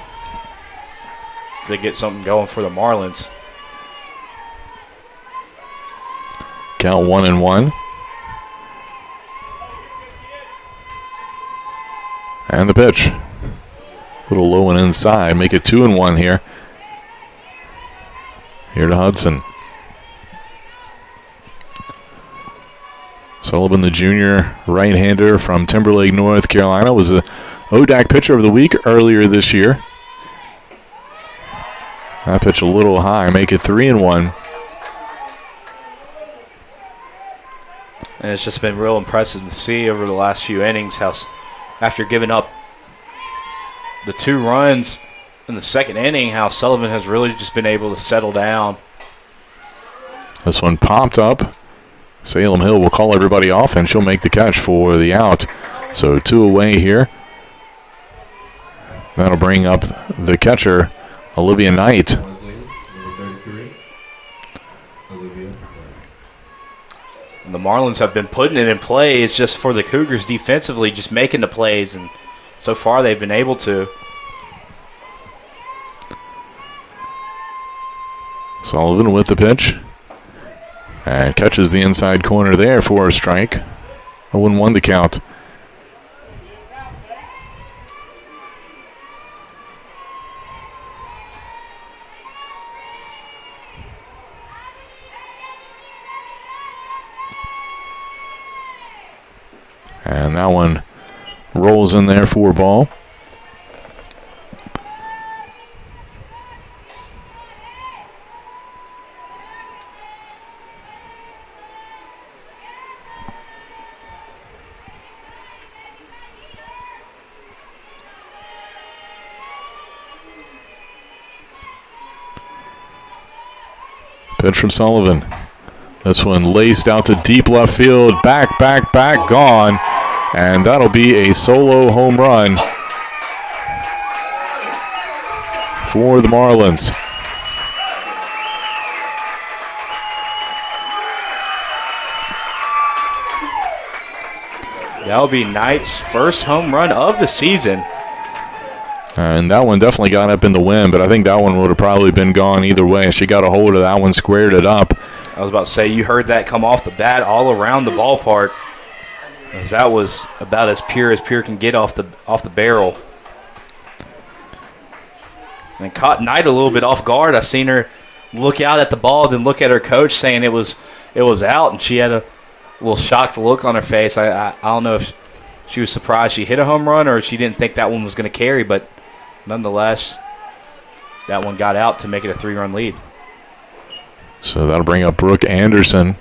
to get something going for the Marlins. Count 1-1. And the pitch. A little low and inside. Make it 2-1 here. Here to Hudson. Sullivan, the junior right-hander from Timberlake, North Carolina, was the ODAC pitcher of the week earlier this year. That pitch a little high. Make it 3-1. And it's just been real impressive to see over the last few innings how, after giving up the 2 runs in the second inning, how Sullivan has really just been able to settle down. This one popped up. Salem Hill will call everybody off, and she'll make the catch for the out. So 2 away here. That'll bring up the catcher, Olivia Knight. Wesleyan, number 33. Olivia. And the Marlins have been putting it in play. It's just for the Cougars defensively, just making the plays, and so far they've been able to. Sullivan with the pitch. And catches the inside corner there for a strike. 0-1 the count. And that one rolls in there for a ball. Pitch from Sullivan. This one laced out to deep left field. Back, gone. And that'll be a solo home run for the Marlins. That'll be Knight's first home run of the season. And that one definitely got up in the wind, but I think that one would have probably been gone either way. She got a hold of that one, squared it up. I was about to say, you heard that come off the bat all around the ballpark, as that was about as pure can get off the barrel. And caught Knight a little bit off guard. I seen her look out at the ball, then look at her coach saying it was out, and she had a little shocked look on her face. I don't know if she was surprised she hit a home run or she didn't think that one was going to carry, but nonetheless, that one got out to make it a 3-run lead. So that'll bring up Brooke Anderson.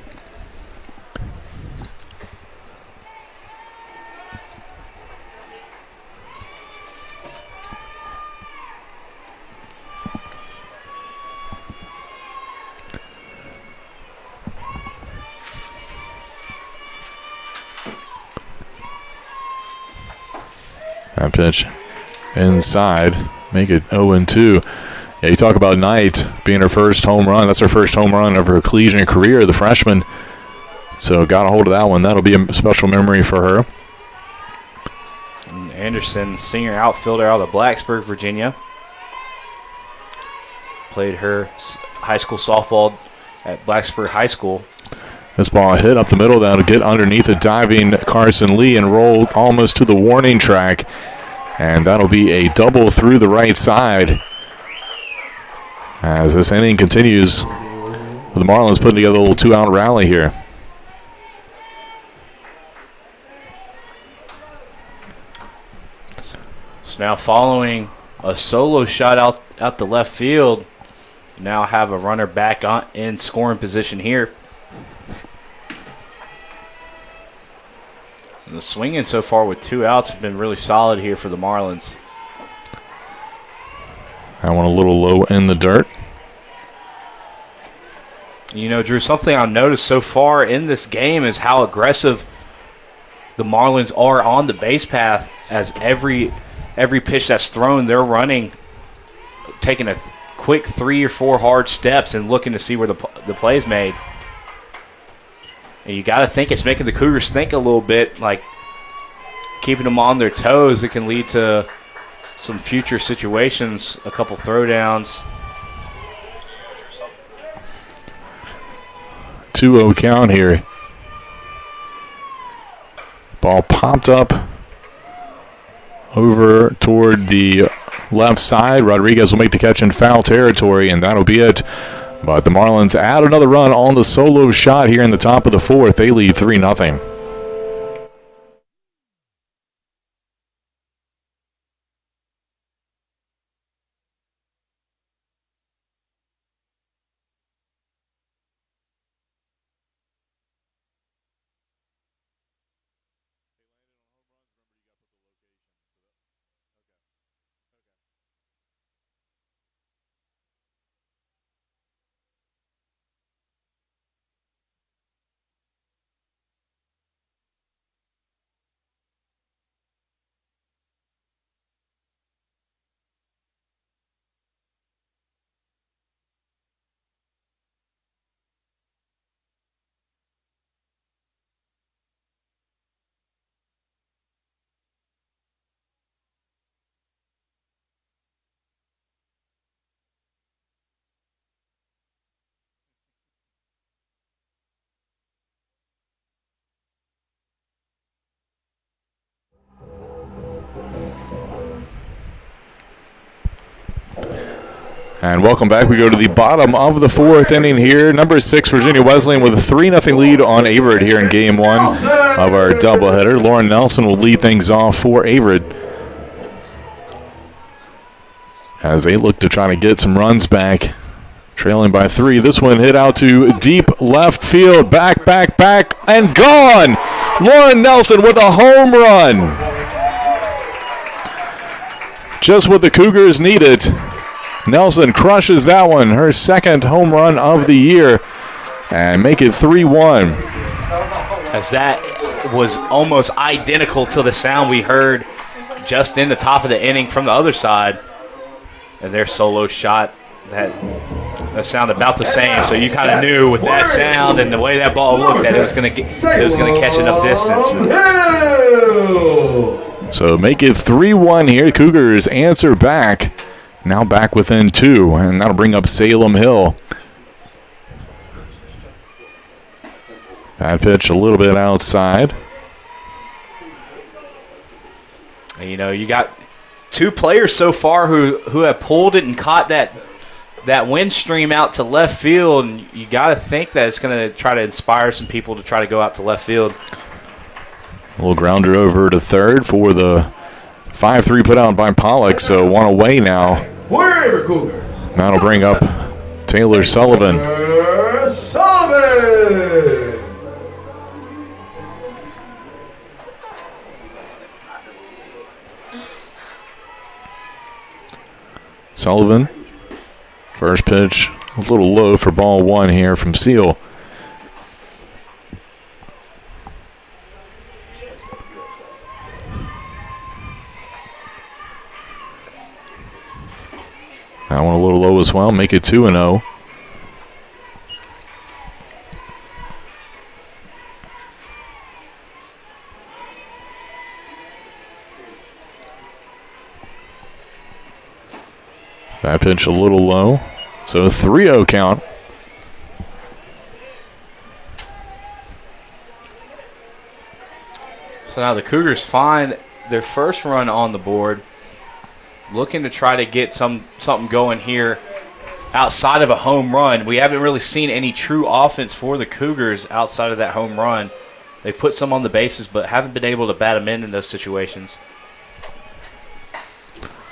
That pitch inside, make it 0-2. Yeah, you talk about Knight being her first home run. That's her first home run of her collegiate career, the freshman. So got a hold of that one. That'll be a special memory for her. And Anderson, senior outfielder out of Blacksburg, Virginia. Played her high school softball at Blacksburg High School. This ball hit up the middle. That'll get underneath a diving Carson Lee and roll almost to the warning track. And that'll be a double through the right side. As this inning continues, the Marlins putting together a little 2-out rally here. So now following a solo shot out the left field, now have a runner back in scoring position here. And the swinging so far with 2 outs has been really solid here for the Marlins. That one a little low in the dirt. You know, Drew, something I've noticed so far in this game is how aggressive the Marlins are on the base path. As every pitch that's thrown, they're running, taking a quick 3 or 4 hard steps and looking to see where the play's made. And you got to think it's making the Cougars think a little bit, like keeping them on their toes. It can lead to some future situations, a couple throwdowns. 2-0 count here. Ball popped up over toward the left side. Rodriguez will make the catch in foul territory, and that'll be it. But the Marlins add another run on the solo shot here in the top of the fourth. They lead 3-0. And welcome back. We go to the bottom of the fourth inning here. Number 6, Virginia Wesleyan with a 3-0 lead on Averett here in game 1 of our doubleheader. Lauren Nelson will lead things off for Averett as they look to try to get some runs back. Trailing by 3. This one hit out to deep left field. Back, and gone! Lauren Nelson with a home run. Just what the Cougars needed. Nelson crushes that one, her second home run of the year, and make it 3-1. As that was almost identical to the sound we heard just in the top of the inning from the other side. And their solo shot, that sounded about the same. So you kind of knew with that sound and the way that ball looked that it was going to catch enough distance. So make it 3-1 here. Cougars answer back. Now back within 2, and that'll bring up Salem Hill. Bad pitch a little bit outside. You know, you got 2 players so far who have pulled it and caught that wind stream out to left field, and you got to think that it's going to try to inspire some people to try to go out to left field. A little grounder over to third for the 5-3 put out by Pollock, so one away now. That'll bring up Taylor Sullivan. Sullivan, first pitch, a little low for ball 1 here from Seal. That one a little low as well. Make it 2-0. That pitch a little low. So 3-0 count. So now the Cougars find their first run on the board. Looking to try to get something going here outside of a home run. We haven't really seen any true offense for the Cougars outside of that home run. They put some on the bases, but haven't been able to bat them in those situations.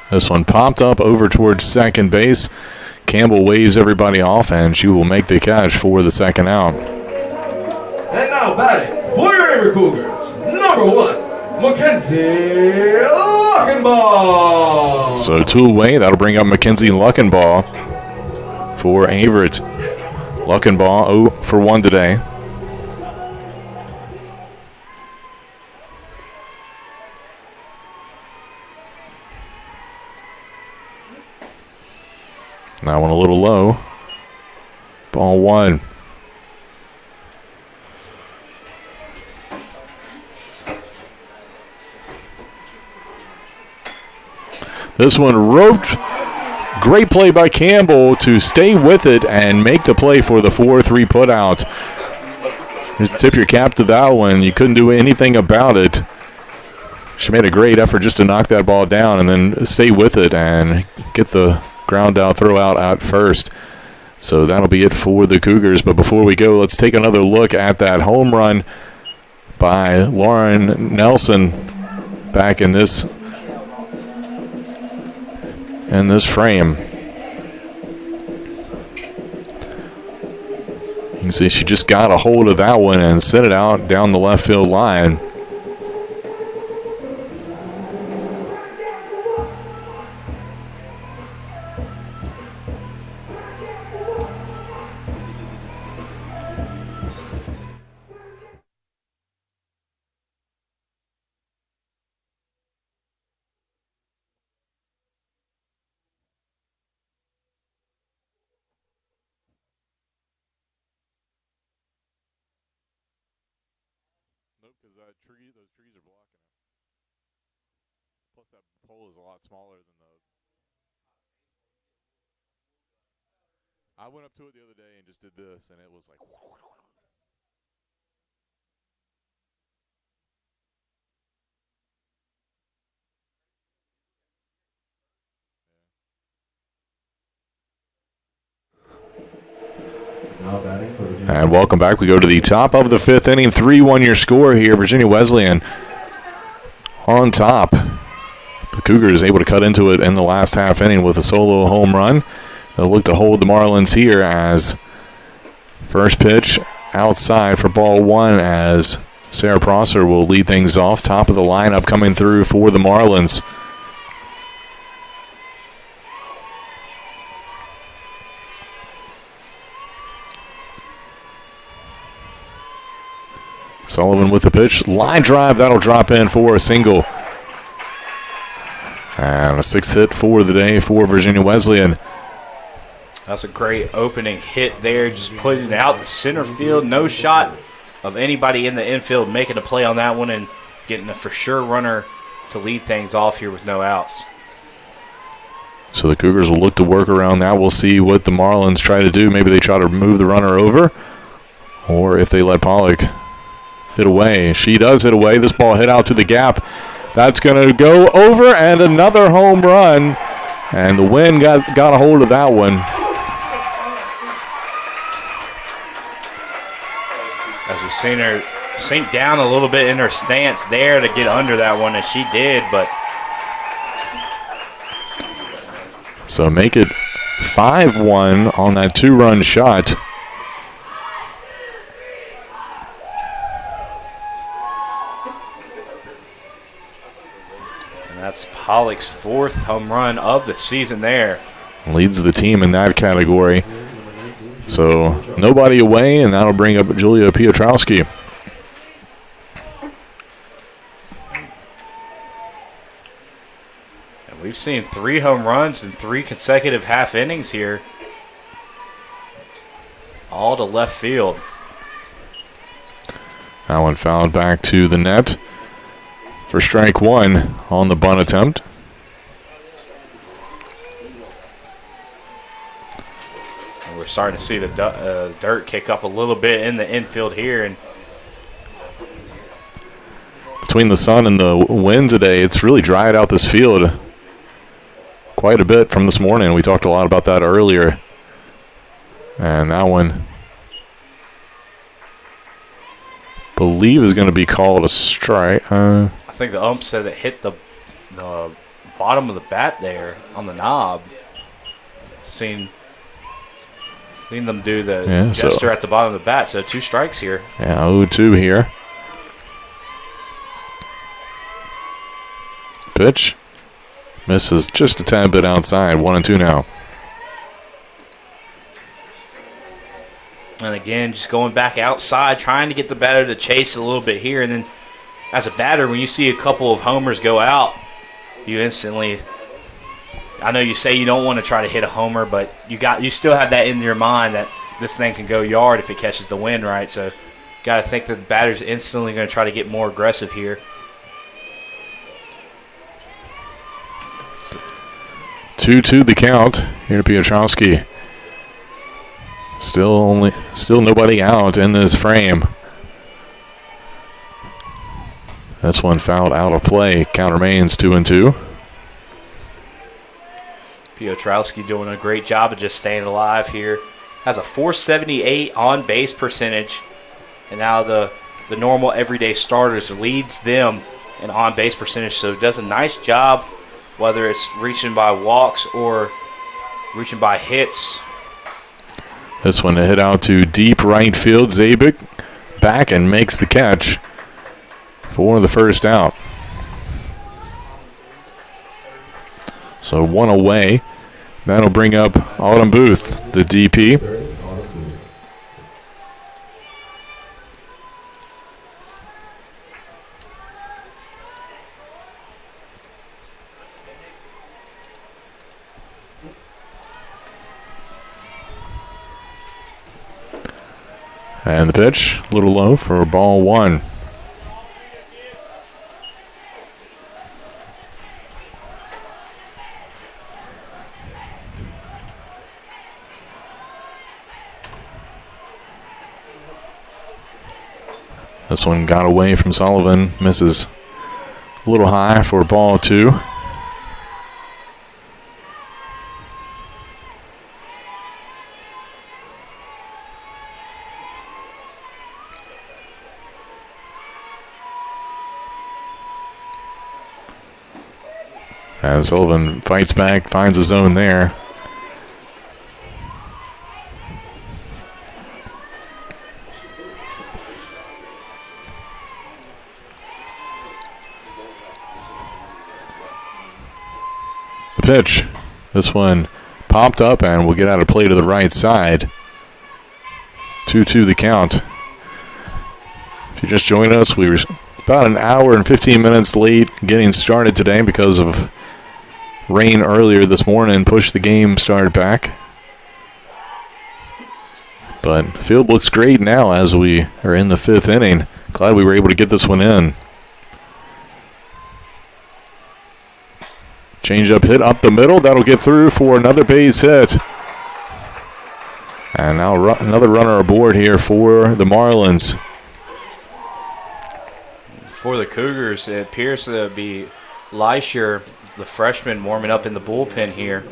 This one popped up over towards second base. Campbell waves everybody off, and she will make the catch for the second out. And now batting for your Averett Cougars, number 1, Mackenzie Luckenbaugh. So 2 away. That'll bring up Mackenzie Luckenbaugh for Averett. Luckenbaugh 0 for 1 today. That one a little low. Ball 1. This one roped. Great play by Campbell to stay with it and make the play for the 4-3 putout. Tip your cap to that one. You couldn't do anything about it. She made a great effort just to knock that ball down and then stay with it and get the ground out, throw out at first. So that'll be it for the Cougars. But before we go, let's take another look at that home run by Lauren Nelson back in this frame. You can see she just got a hold of that one and sent it out down the left field line. Because those trees are blocking it. Plus that pole is a lot smaller than the... I went up to it the other day and just did this, and it was like... And welcome back. We go to the top of the fifth inning. 3-1 your score here. Virginia Wesleyan on top. The Cougars able to cut into it in the last half inning with a solo home run. They'll look to hold the Marlins here as first pitch outside for ball one as Sarah Prosser will lead things off. Top of the lineup coming through for the Marlins. Sullivan with the pitch. Line drive. That'll drop in for a single. And a sixth hit for the day for Virginia Wesleyan. That's a great opening hit there. Just putting it out the center field. No shot of anybody in the infield making a play on that one and getting a for sure runner to lead things off here with no outs. So the Cougars will look to work around that. We'll see what the Marlins try to do. Maybe they try to move the runner over, or if they let Pollock hit away. She does hit away. This ball hit out to the gap. That's going to go over, and another home run. And the wind got a hold of that one. As we've seen her sink down a little bit in her stance there to get under that one, and she did, but. So make it 5-1 on that two-run shot. That's Pollock's fourth home run of the season there. Leads the team in that category. So nobody away, and that'll bring up Julia Piotrowski. And we've seen 3 home runs in 3 consecutive half innings here. All to left field. That one fouled back to the net for strike one on the bunt attempt. And we're starting to see the dirt kick up a little bit in the infield here. And between the sun and the wind today, it's really dried out this field quite a bit from this morning. We talked a lot about that earlier. And that one, I believe, is going to be called a strike. I think the ump said it hit the bottom of the bat there on the knob. Seen them do the gesture at the bottom of the bat, so 2 strikes here. Yeah, 0-2 here. Pitch misses just a tad bit outside. 1-2 now. And again, just going back outside, trying to get the batter to chase a little bit here. And then as a batter, when you see a couple of homers go out, you instantly, I know you say you don't want to try to hit a homer, but you still have that in your mind that this thing can go yard if it catches the wind, right? So got to think that the batter's instantly going to try to get more aggressive here. 2-2 the count here to Piotrowski. Still nobody out in this frame. This one fouled out of play. Count remains 2-2. Piotrowski doing a great job of just staying alive here. Has a .478 on base percentage, and now the normal everyday starters leads them in on base percentage. So does a nice job, whether it's reaching by walks or reaching by hits. This one hit out to deep right field. Zabik back and makes the catch for the first out. So one away. That'll bring up Autumn Booth, the DP. And the pitch, a little low for ball one. This one got away from Sullivan, misses a little high for ball two. As Sullivan fights back, finds a zone there. The pitch. This one popped up and will get out of play to the right side. 2-2 the count. If you just joined us, we were about an hour and 15 minutes late getting started today because of rain earlier this morning, pushed the game start back. But the field looks great now as we are in the fifth inning. Glad we were able to get this one in. Change up hit up the middle. That'll get through for another base hit. And now another runner aboard here for the Marlins. For the Cougars, it appears to be Leisher, the freshman, warming up in the bullpen here.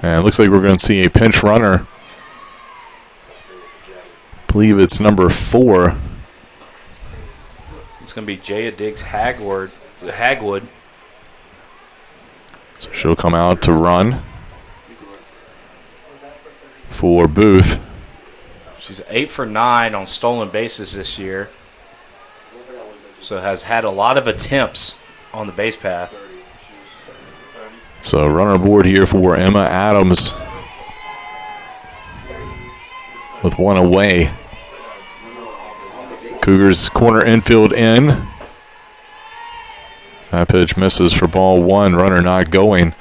And it looks like we're going to see a pinch runner. I believe it's number 4. It's going to be Jaya Diggs Hagwood. So she'll come out to run for Booth. She's 8 for 9 on stolen bases this year. So has had a lot of attempts on the base path. So runner aboard here for Emma Adams with one away. Cougars corner infield in. That pitch misses for ball one. Runner not going.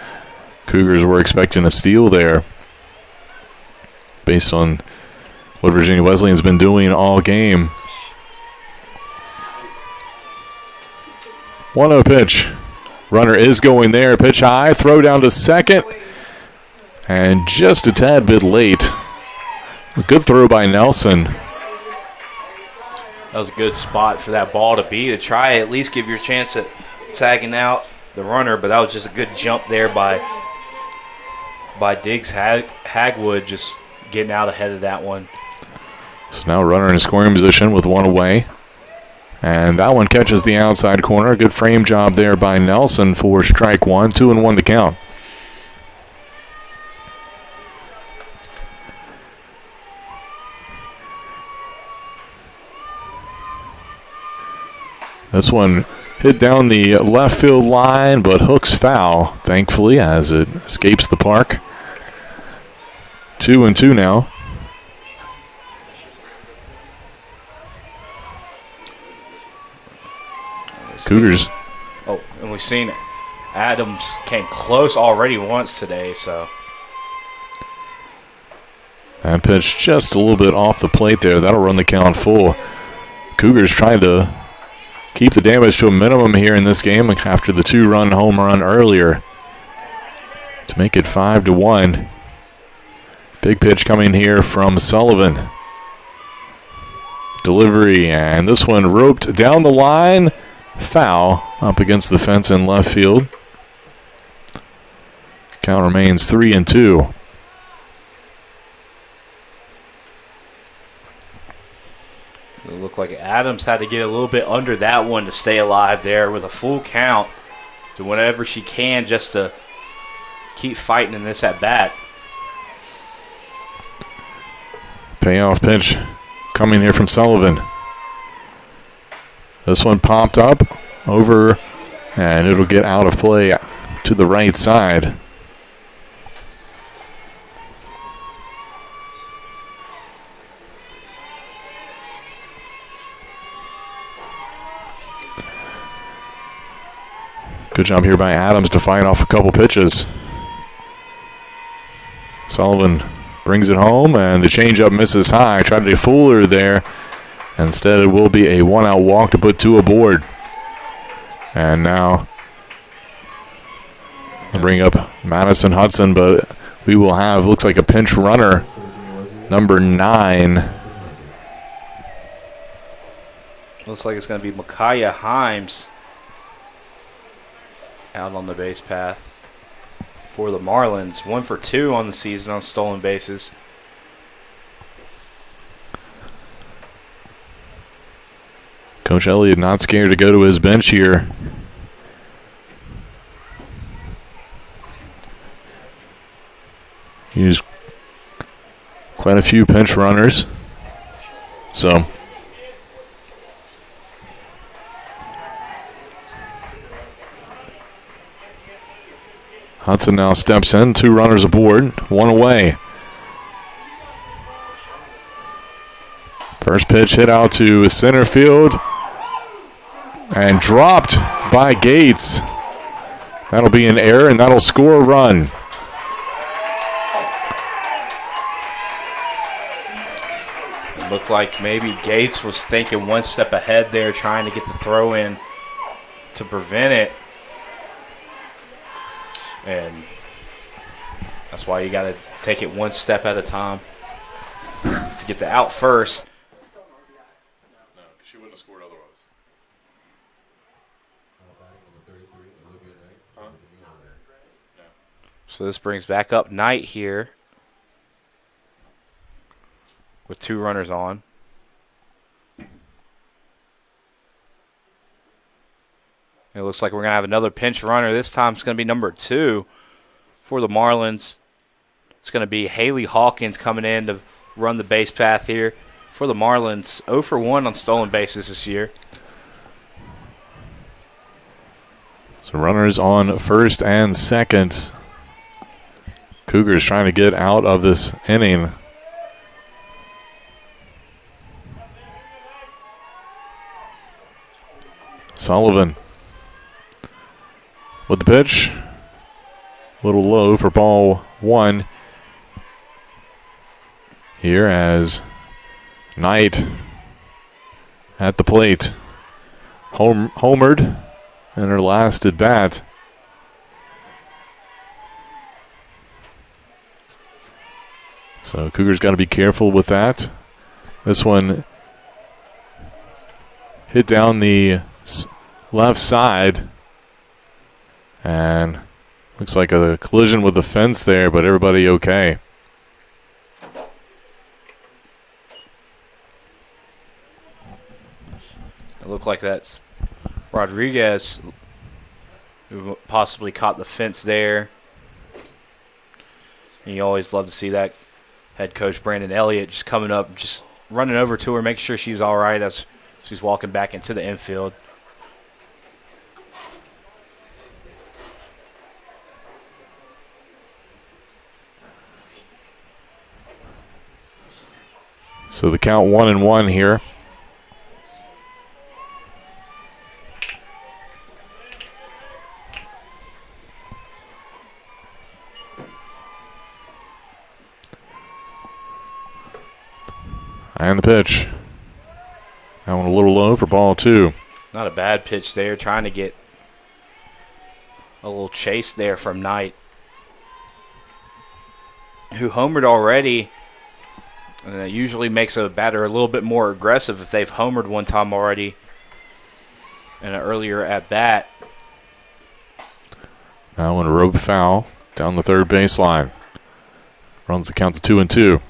Cougars were expecting a steal there based on what Virginia Wesleyan's been doing all game. 1-0 pitch. Runner is going there. Pitch high. Throw down to second. And just a tad bit late. A good throw by Nelson. That was a good spot for that ball to be, to try at least give your chance at tagging out the runner, but that was just a good jump there by Diggs Hagwood, just getting out ahead of that one. So now runner in scoring position with one away. And that one catches the outside corner. Good frame job there by Nelson for strike one. 2-1 the count. This one hit down the left field line, but hooks foul, thankfully, as it escapes the park. 2-2 now. Cougars. Oh, and we've seen Adams came close already once today, so. That pitch just a little bit off the plate there. That'll run the count full. Cougars trying to keep the damage to a minimum here in this game after the 2-run home run earlier to make it 5-1. Big pitch coming here from Sullivan. Delivery, and this one roped down the line. Foul up against the fence in left field. Count remains 3-2. It looked like Adams had to get a little bit under that one to stay alive there with a full count. Do whatever she can just to keep fighting in this at bat. Payoff pitch coming here from Sullivan. This one popped up over, and it'll get out of play to the right side. Good job here by Adams to fight off a couple pitches. Sullivan brings it home, and the changeup misses high. Tried to fool her there. Instead, it will be a 1-out walk to put 2 aboard. And now we'll bring up Madison Hudson, but we will have, looks like a pinch runner, number 9. Looks like it's going to be Micaiah Himes out on the base path for the Marlins. 1 for 2 on the season on stolen bases. Coach Elliott not scared to go to his bench here. He used quite a few pinch runners. So Hudson now steps in, 2 runners aboard, 1 away. First pitch hit out to center field and dropped by Gates. That'll be an error, and that'll score a run. It looked like maybe Gates was thinking 1 step ahead there, trying to get the throw in to prevent it. And that's why you got to take it 1 step at a time to get the out first. No, she wouldn't have scored otherwise. So this brings back up Knight here with 2 runners on. It looks like we're going to have another pinch runner. This time it's going to be number 2 for the Marlins. It's going to be Haley Hawkins coming in to run the base path here for the Marlins. 0 for 1 on stolen bases this year. So runners on first and second. Cougars trying to get out of this inning. Sullivan with the pitch. A little low for ball 1 here as Knight at the plate. Homered in her last at bat. So Cougars got to be careful with that. This one hit down the left side. And looks like a collision with the fence there, but everybody okay. It looked like that's Rodriguez who possibly caught the fence there. And you always love to see that. Head coach Brandon Elliott just coming up, just running over to her, making sure she's all right as she's walking back into the infield. So the count 1-1 here. And the pitch. That one a little low for ball 2. Not a bad pitch there, trying to get a little chase there from Knight, who homered already. And that usually makes a batter a little bit more aggressive if they've homered one time already in an earlier at bat. That one a rope foul down the third baseline. Runs the count to 2-2.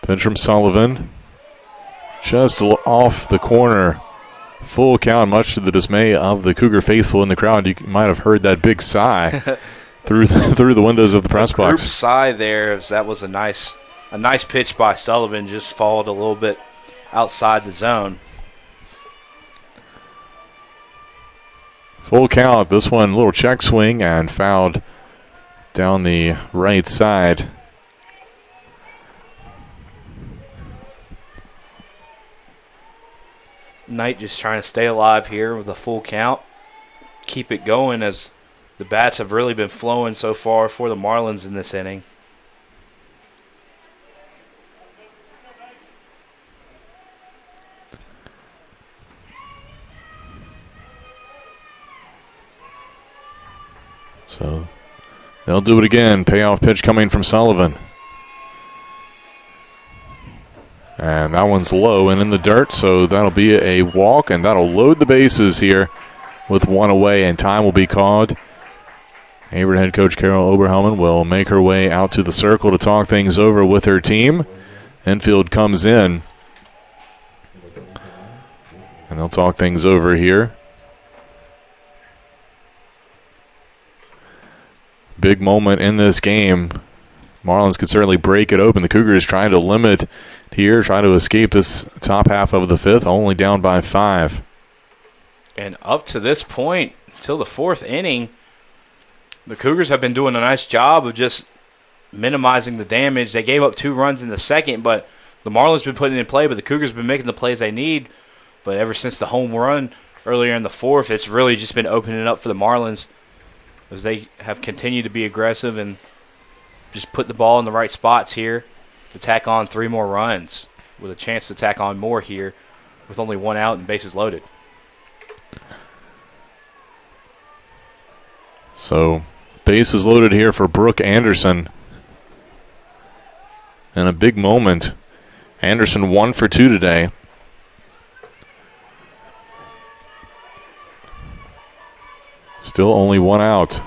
Pitch from Sullivan. Just off the corner. Full count, much to the dismay of the Cougar faithful in the crowd. You might have heard that big sigh through the windows of the press box. Group sigh there, as that was a nice pitch by Sullivan. Just followed a little bit outside the zone. Full count. This one, a little check swing and fouled down the right side. Knight just trying to stay alive here with a full count. Keep it going, as the bats have really been flowing so far for the Marlins in this inning. So they'll do it again. Payoff pitch coming from Sullivan. And that one's low and in the dirt, so that'll be a walk, and that'll load the bases here with one away, and time will be called. Averett head coach Carol Oberhelman will make her way out to the circle to talk things over with her team. Infield comes in, and they'll talk things over here. Big moment in this game. Marlins could certainly break it open. The Cougars trying to limit here, trying to escape this top half of the fifth, only down by 5. And up to this point, until the 4th inning, the Cougars have been doing a nice job of just minimizing the damage. They gave up 2 runs in the second, but the Marlins been putting it in play, but the Cougars have been making the plays they need. But ever since the home run earlier in the 4th, it's really just been opening up for the Marlins, as they have continued to be aggressive and just put the ball in the right spots here to tack on 3 more runs, with a chance to tack on more here with only 1 out and bases loaded. So bases loaded here for Brooke Anderson. And a big moment. Anderson 1 for 2 today. Still only 1 out.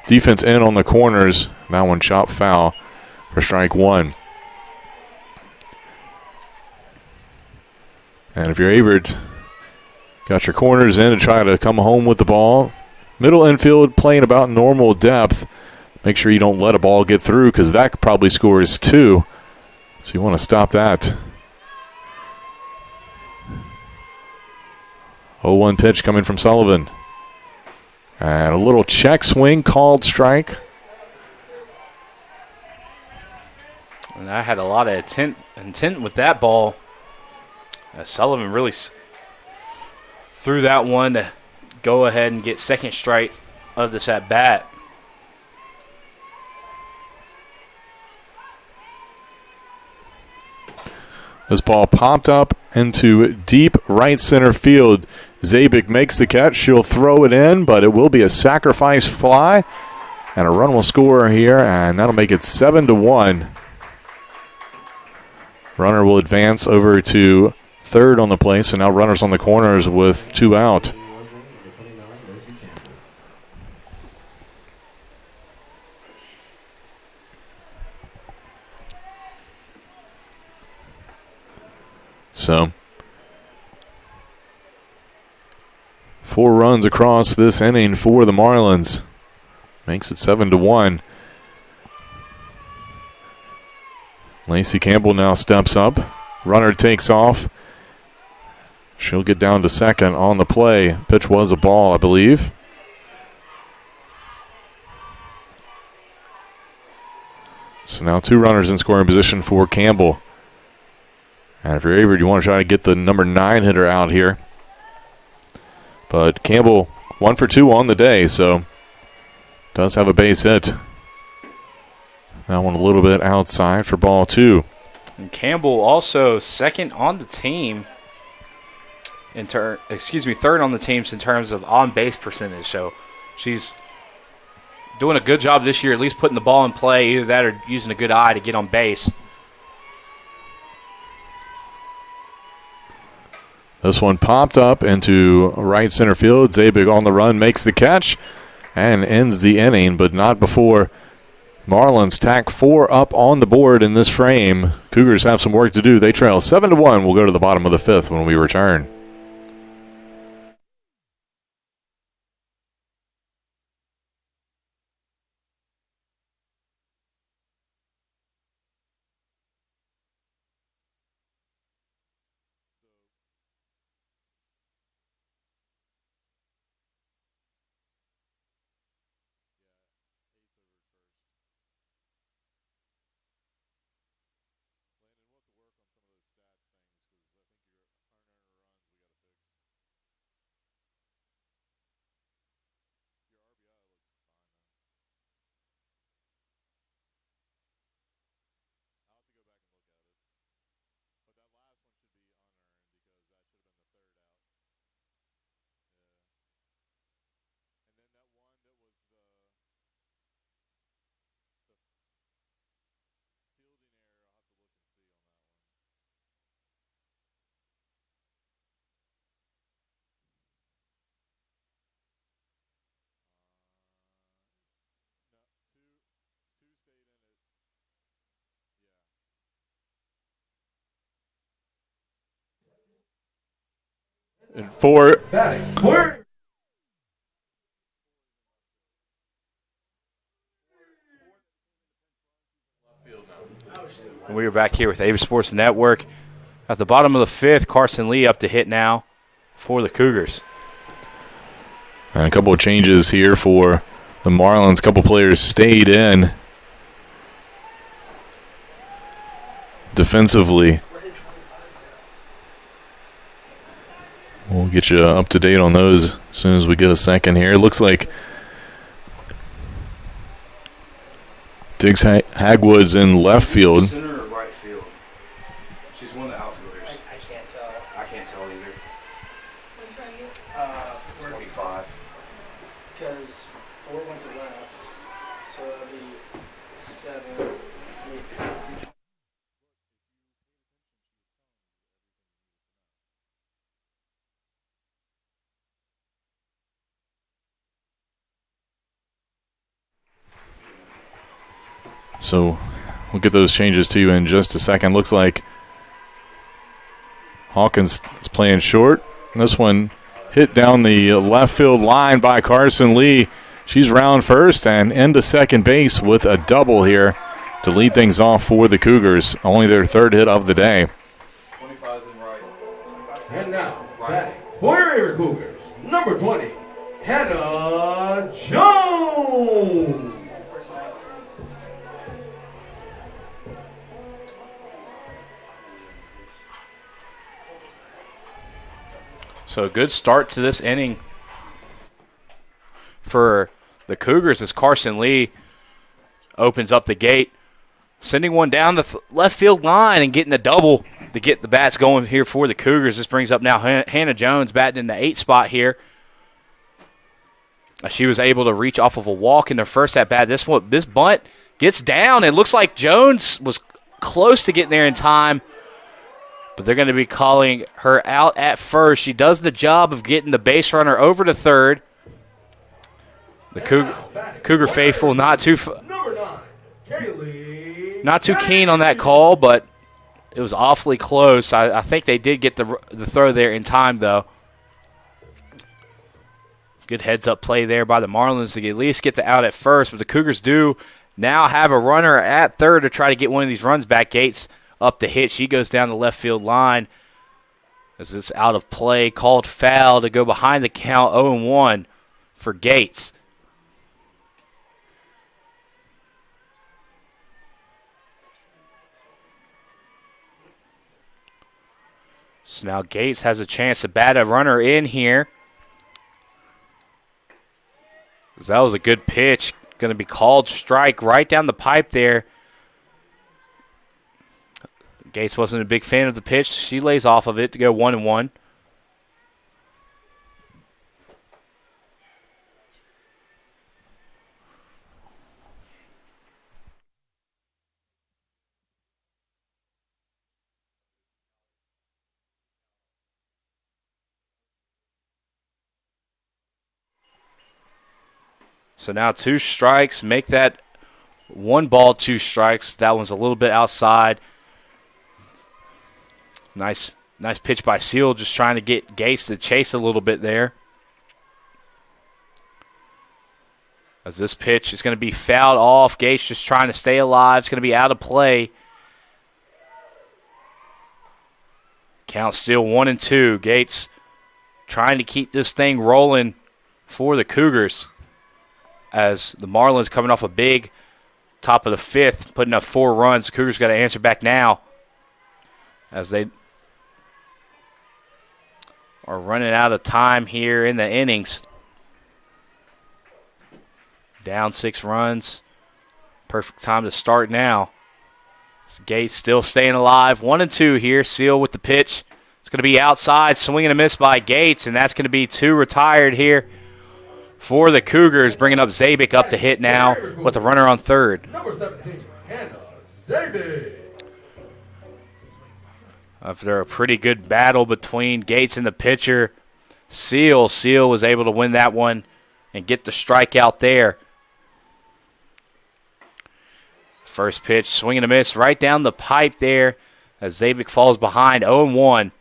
Defense in on the corners. That one chopped foul for strike 1. And if you're Averett, got your corners in to try to come home with the ball. Middle infield playing about normal depth. Make sure you don't let a ball get through, because that probably scores 2. So you want to stop that. 0-1 pitch coming from Sullivan. And a little check swing called strike. And I had a lot of intent with that ball. Sullivan really threw that one to go ahead and get second strike of this at bat. This ball popped up into deep right center field. Zabik makes the catch. She'll throw it in, but it will be a sacrifice fly. And a run will score here, and that'll make it 7-1. Runner will advance over to third on the play, so now runners on the corners with 2 out. So 4 runs across this inning for the Marlins. Makes it 7-1. Lacey Campbell now steps up. Runner takes off. She'll get down to second on the play. Pitch was a ball, I believe. So now 2 runners in scoring position for Campbell. And if you're Averett, you want to try to get the number 9 hitter out here. But Campbell 1 for 2 on the day, so does have a base hit. That one a little bit outside for ball 2. And Campbell also second on the team third on the team in terms of on-base percentage. So she's doing a good job this year, at least putting the ball in play, either that or using a good eye to get on base. This one popped up into right center field. Zabig on the run, makes the catch, and ends the inning, but not before Marlins tack 4 up on the board in this frame. Cougars have some work to do. They trail 7-1. We'll go to the bottom of the 5th when we return. And 4. We are back here with Averett Sports Network. At the bottom of the 5th, Carson Lee up to hit now for the Cougars. And a couple of changes here for the Marlins. A couple players stayed in defensively. We'll get you up to date on those as soon as we get a second here. It looks like Diggs Hagwood's in left field. Center or right field? She's one of the outfielders. I can't tell. I can't tell either. What are you trying to get? 25. Because 4 went to left, so that'll be 7, 8. So we'll get those changes to you in just a second. Looks like Hawkins is playing short. This one hit down the left field line by Carson Lee. She's round first and into second base with a double here to lead things off for the Cougars. Only their 3rd hit of the day. 25's in right. And now, batting for your Averett Cougars, number 20, Hannah Jones. So a good start to this inning for the Cougars as Carson Lee opens up the gate, sending one down the left field line and getting a double to get the bats going here for the Cougars. This brings up now Hannah Jones batting in the 8th spot here. She was able to reach off of a walk in their first at bat. This bunt gets down. It looks like Jones was close to getting there in time, but they're going to be calling her out at first. She does the job of getting the base runner over to third. The Cougar faithful not too keen on that call, but it was awfully close. I think they did get the throw there in time, though. Good heads-up play there by the Marlins to at least get the out at first, but the Cougars do now have a runner at third to try to get one of these runs back. Gates up to hit. She goes down the left field line as it's out of play. Called foul to go behind the count. 0-1 for Gates. So now Gates has a chance to bat a runner in here. That was a good pitch. Going to be called strike right down the pipe there. Gates wasn't a big fan of the pitch. She lays off of it to go 1-1. So now 2 strikes, make that 1 ball, 2 strikes. That one's a little bit outside. Nice pitch by Seal, just trying to get Gates to chase a little bit there. As this pitch is going to be fouled off. Gates just trying to stay alive. It's going to be out of play. Count still 1-2. Gates trying to keep this thing rolling for the Cougars. As the Marlins coming off a big top of the 5th, putting up 4 runs. The Cougars got to answer back now as they are running out of time here in the innings. Down 6 runs. Perfect time to start now. Gates still staying alive. 1-2 here. Seal with the pitch. It's going to be outside. Swing and a miss by Gates, and that's going to be 2 retired here for the Cougars, bringing up Zabik up to hit now with the runner on third. Number 17, Hannah Zabik. After a pretty good battle between Gates and the pitcher, Seal was able to win that one and get the strikeout there. First pitch, swing and a miss right down the pipe there as Zabik falls behind 0-1.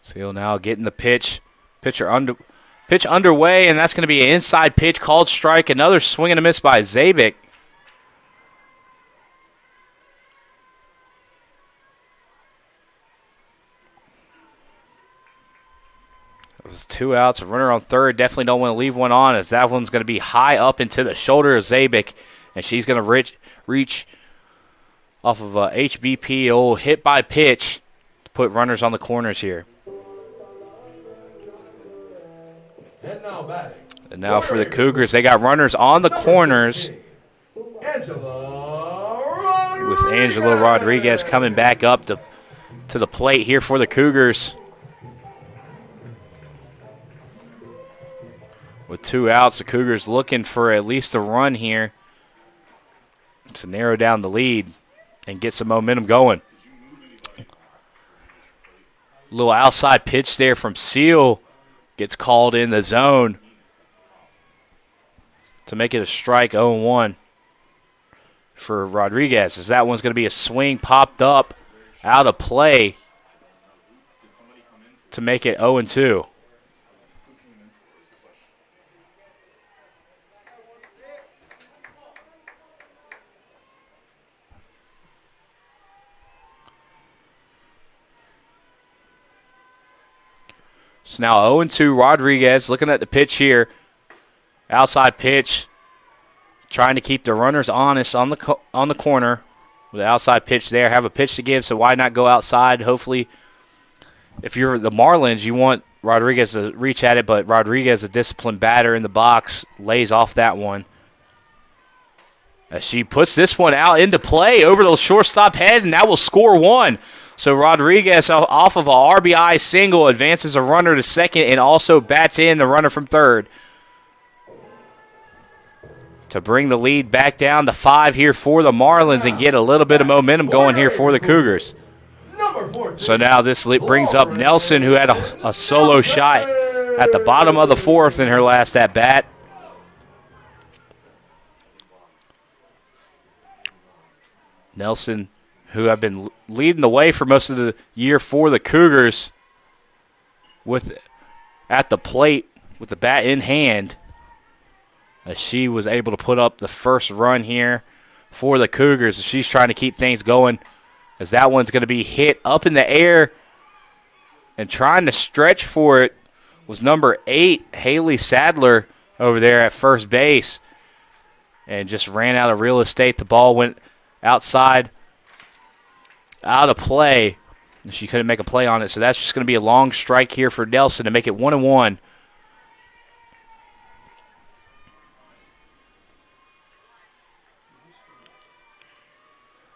Seal now getting the pitch. Pitch underway, and that's going to be an inside pitch called strike. Another swing and a miss by Zabik. Those 2 outs, a runner on third. Definitely don't want to leave one on, as that one's going to be high up into the shoulder of Zabik, and she's going to reach off of a HBP, old hit by pitch, to put runners on the corners here. And now for the Cougars, they got runners on the corners with Angela Rodriguez coming back up to the plate here for the Cougars. With 2 outs, the Cougars looking for at least a run here to narrow down the lead and get some momentum going. Little outside pitch there from Seal. Gets called in the zone to make it a strike. 0-1 for Rodriguez, as that one's going to be a swing popped up out of play to make it 0-2. So now 0-2, Rodriguez looking at the pitch here. Outside pitch, trying to keep the runners honest on the corner with the outside pitch there. Have a pitch to give, so why not go outside? Hopefully, if you're the Marlins, you want Rodriguez to reach at it, but Rodriguez, a disciplined batter in the box, lays off that one. As she puts this one out into play over the shortstop head, and that will score 1. So Rodriguez, off of a RBI single, advances a runner to second and also bats in the runner from third to bring the lead back down to 5 here for the Marlins and get a little bit of momentum going here for the Cougars. So now this brings up Nelson, who had a solo shot at the bottom of the 4th in her last at-bat. Nelson, who have been leading the way for most of the year for the Cougars, at the plate with the bat in hand, as she was able to put up the first run here for the Cougars. She's trying to keep things going, as that one's going to be hit up in the air, and trying to stretch for it was number 8, Haley Sadler, over there at first base. and just ran out of real estate. The ball went outside, out of play. She couldn't make a play on it, so that's just going to be a long strike here for Nelson to make it 1-1.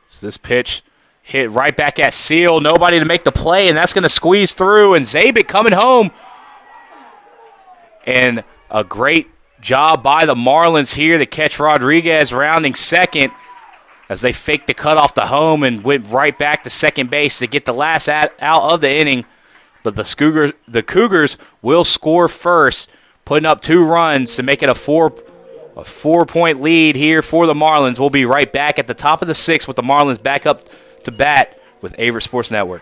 So this pitch hit right back at Seal. Nobody to make the play, and that's going to squeeze through. And Zabik coming home. And a great job by the Marlins here to catch Rodriguez rounding second as they faked the cut off the home and went right back to second base to get the last out of the inning. But the Cougars will score first, putting up 2 runs to make it a 4-point lead here for the Marlins. We'll be right back at the top of the 6th with the Marlins back up to bat with Averett Sports Network.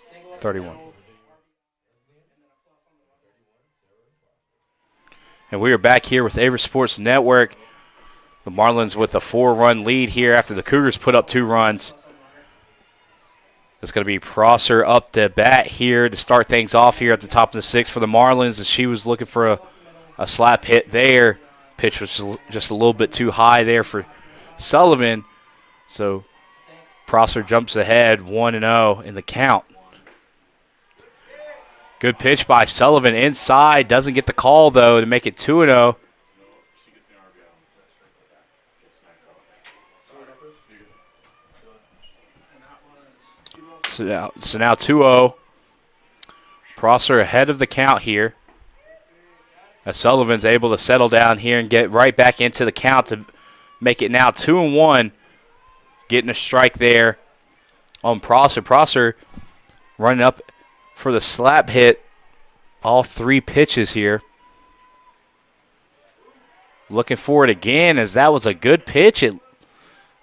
Single 31. And we are back here with Averett Sports Network. The Marlins with a 4-run lead here after the Cougars put up 2 runs. It's going to be Prosser up to bat here to start things off here at the top of the 6th for the Marlins as she was looking for a slap hit there. Pitch was just a little bit too high there for Sullivan. So Prosser jumps ahead 1-0 in the count. Good pitch by Sullivan inside. Doesn't get the call, though, to make it 2-0. So now 2-0. Prosser ahead of the count here. As Sullivan's able to settle down here and get right back into the count to make it now 2-1. Getting a strike there on Prosser. Prosser running up for the slap hit all 3 pitches here. Looking for it again as that was a good pitch. It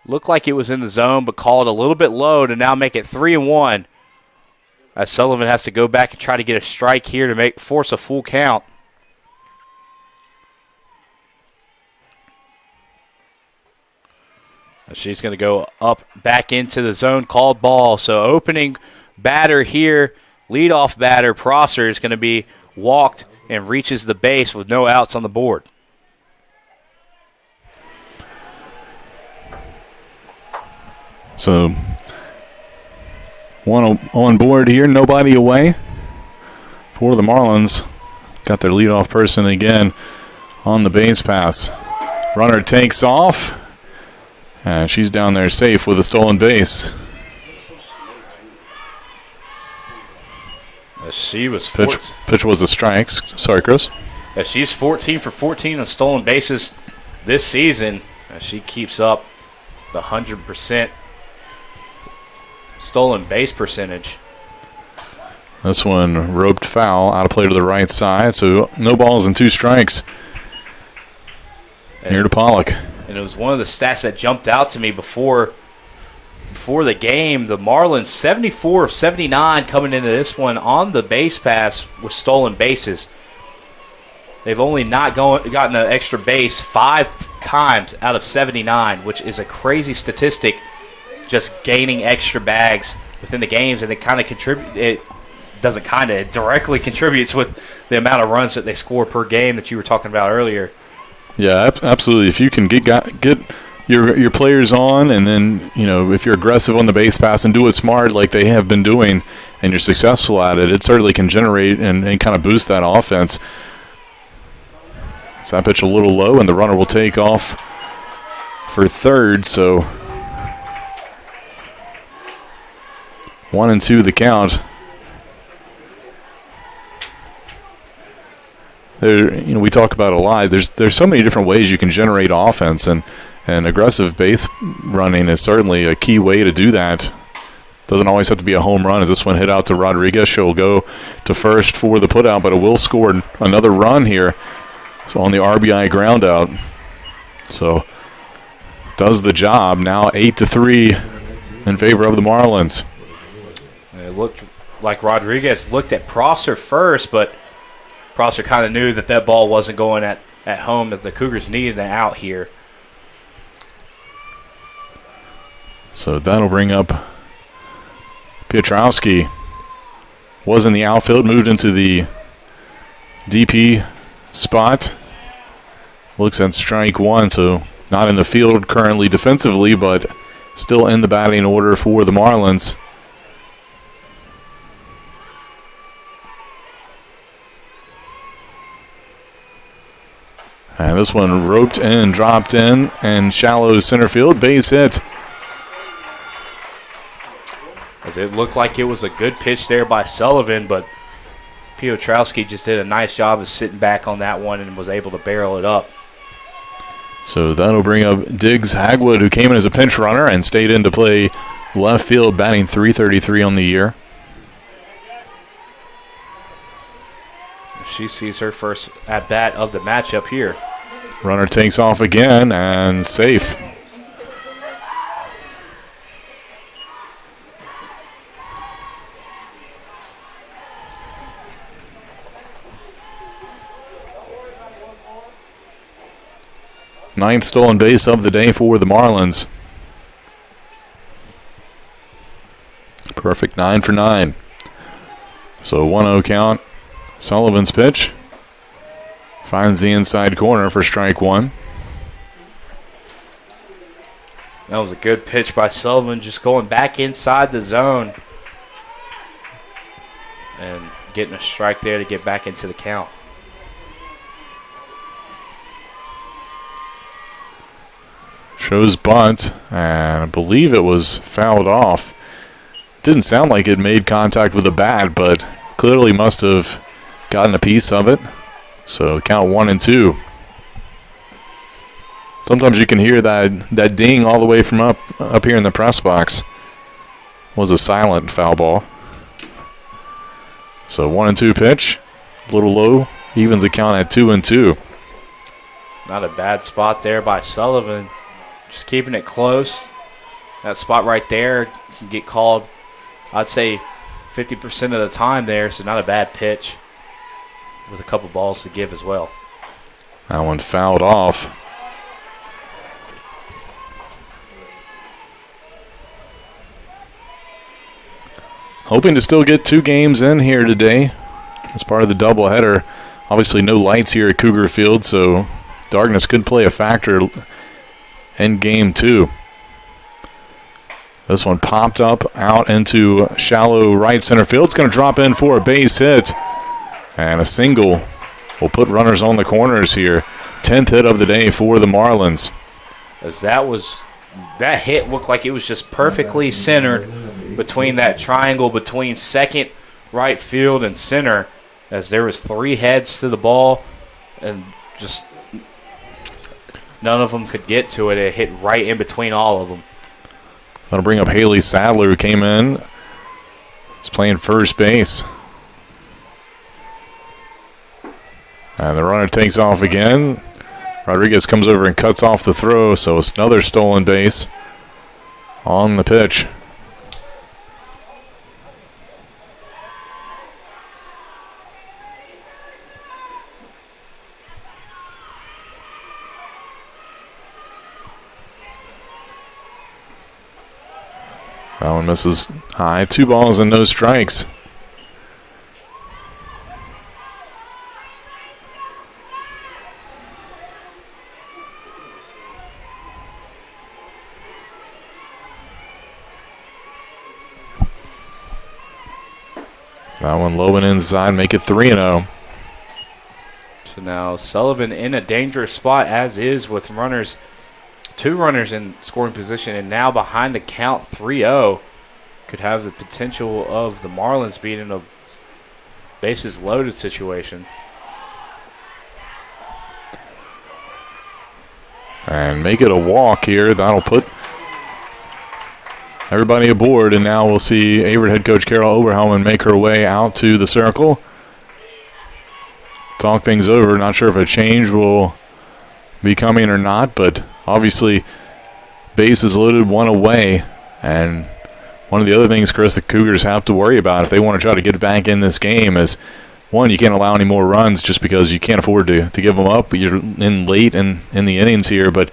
looked like it was in the zone but called a little bit low to now make it 3-1. As Sullivan has to go back and try to get a strike here to force a full count. She's going to go up back into the zone, called ball. So opening batter here, leadoff batter Prosser is going to be walked and reaches the base with no outs on the board. So one on board here, nobody away for the Marlins. Got their leadoff person again on the base pass. Runner takes off, and she's down there safe with a stolen base. She was pitch was a strike. Sorry, Chris. She's 14 for 14 on stolen bases this season. She keeps up the 100% stolen base percentage. This one roped foul, out of play to the right side, so no balls and 2 strikes. Here to Pollock. And it was one of the stats that jumped out to me before the game. The Marlins 74 of 79 coming into this one on the base pass with stolen bases. They've only not gotten an extra base 5 times out of 79, which is a crazy statistic, just gaining extra bags within the games, and it kind of doesn't kind of directly contributes with the amount of runs that they score per game that you were talking about earlier. Yeah, absolutely. If you can get your players on, and then if you're aggressive on the base pass and do it smart like they have been doing, and you're successful at it, it certainly can generate and kind of boost that offense. So that pitch a little low, and the runner will take off for third. So 1-2 the count. We talk about a lot. There's so many different ways you can generate offense, and aggressive base running is certainly a key way to do that. Doesn't always have to be a home run. As this one hit out to Rodriguez, she'll go to first for the putout, but it will score another run here. So on the RBI ground out. So does the job. Now 8-3 in favor of the Marlins. It looked like Rodriguez looked at Prosser first, but Prosser kind of knew that ball wasn't going at home, that the Cougars needed an out here. So that'll bring up Piotrowski. Was in the outfield, moved into the DP spot. Looks at strike one, so not in the field currently defensively, but still in the batting order for the Marlins. And this one roped in, dropped in, and shallow center field, base hit. As it looked like it was a good pitch there by Sullivan, but Piotrowski just did a nice job of sitting back on that one and was able to barrel it up. So that'll bring up Diggs Hagwood, who came in as a pinch runner and stayed in to play left field, batting .333 on the year. She sees her first at-bat of the matchup here. Runner takes off again and safe. Ninth stolen base of the day for the Marlins. Perfect 9 for 9. So 1-0 count. Sullivan's pitch. Finds the inside corner for strike one. That was a good pitch by Sullivan, just going back inside the zone and getting a strike there to get back into the count. Shows bunt, and I believe it was fouled off. Didn't sound like it made contact with the bat, but clearly must have gotten a piece of it. So count 1-2. Sometimes you can hear that ding all the way from up here in the press box. Was a silent foul ball. So 1-2 pitch, a little low, evens the count at 2-2. Not a bad spot there by Sullivan. Just keeping it close. That spot right there can get called, I'd say, 50% of the time there, so not a bad pitch with a couple balls to give as well. That one fouled off. Hoping to still get 2 games in here today as part of the doubleheader. Obviously no lights here at Cougar Field, so darkness could play a factor in game 2. This one popped up out into shallow right center field. It's going to drop in for a base hit. And a single will put runners on the corners here. 10th hit of the day for the Marlins. As that hit looked like it was just perfectly centered between that triangle between second, right field, and center, as there was 3 heads to the ball and just none of them could get to it. It hit right in between all of them. That'll bring up Haley Sadler, who came in. He's playing first base. And the runner takes off again. Rodriguez comes over and cuts off the throw, so it's another stolen base on the pitch. That one misses high. 2 balls and no strikes. That one low and inside, make it 3-0. So now Sullivan in a dangerous spot, as is with two runners in scoring position, and now behind the count 3-0. Could have the potential of the Marlins being in a bases loaded situation. And make it a walk here. That'll put everybody aboard, and now we'll see Averett head coach Carol Oberhelman make her way out to the circle. Talk things over. Not sure if a change will be coming or not, but obviously bases loaded, one away. And one of the other things, Chris, the Cougars have to worry about if they want to try to get back in this game is, one, you can't allow any more runs just because you can't afford to give them up. You're in late in the innings here. But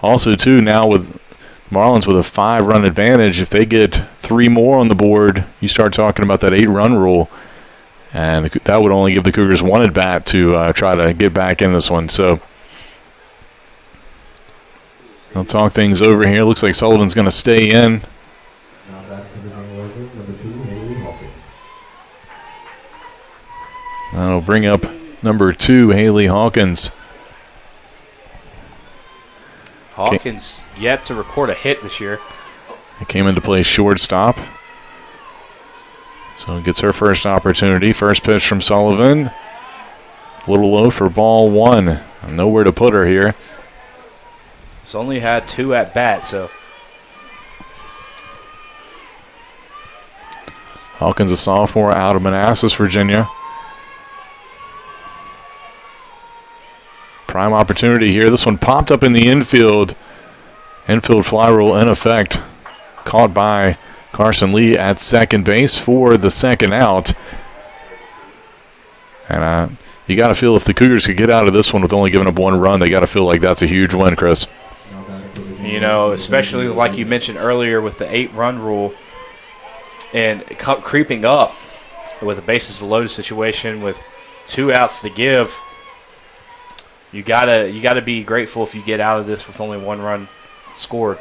also, too, now with Marlins with a 5-run advantage, if they get 3 more on the board, you start talking about that 8-run rule. And that would only give the Cougars 1 at-bat to try to get back in this one. So I'll talk things over here. Looks like Sullivan's going to stay in. Now back to the number 2, Haley Hawkins. That'll bring up number 2, Haley Hawkins. Hawkins yet to record a hit this year. He came into play shortstop. So gets her first opportunity. First pitch from Sullivan. A little low for ball 1. Nowhere to put her here. He's only had 2 at-bats, so. Hawkins, a sophomore out of Manassas, Virginia. Prime opportunity here. This one popped up in the infield. Infield fly rule in effect. Caught by Carson Lee at second base for the second out. And you got to feel if the Cougars could get out of this one with only giving up 1 run, they got to feel like that's a huge win, Chris. You know, especially like you mentioned earlier with the 8-run rule and creeping up with a bases loaded situation with 2 outs to give. You gotta be grateful if you get out of this with only 1 run scored.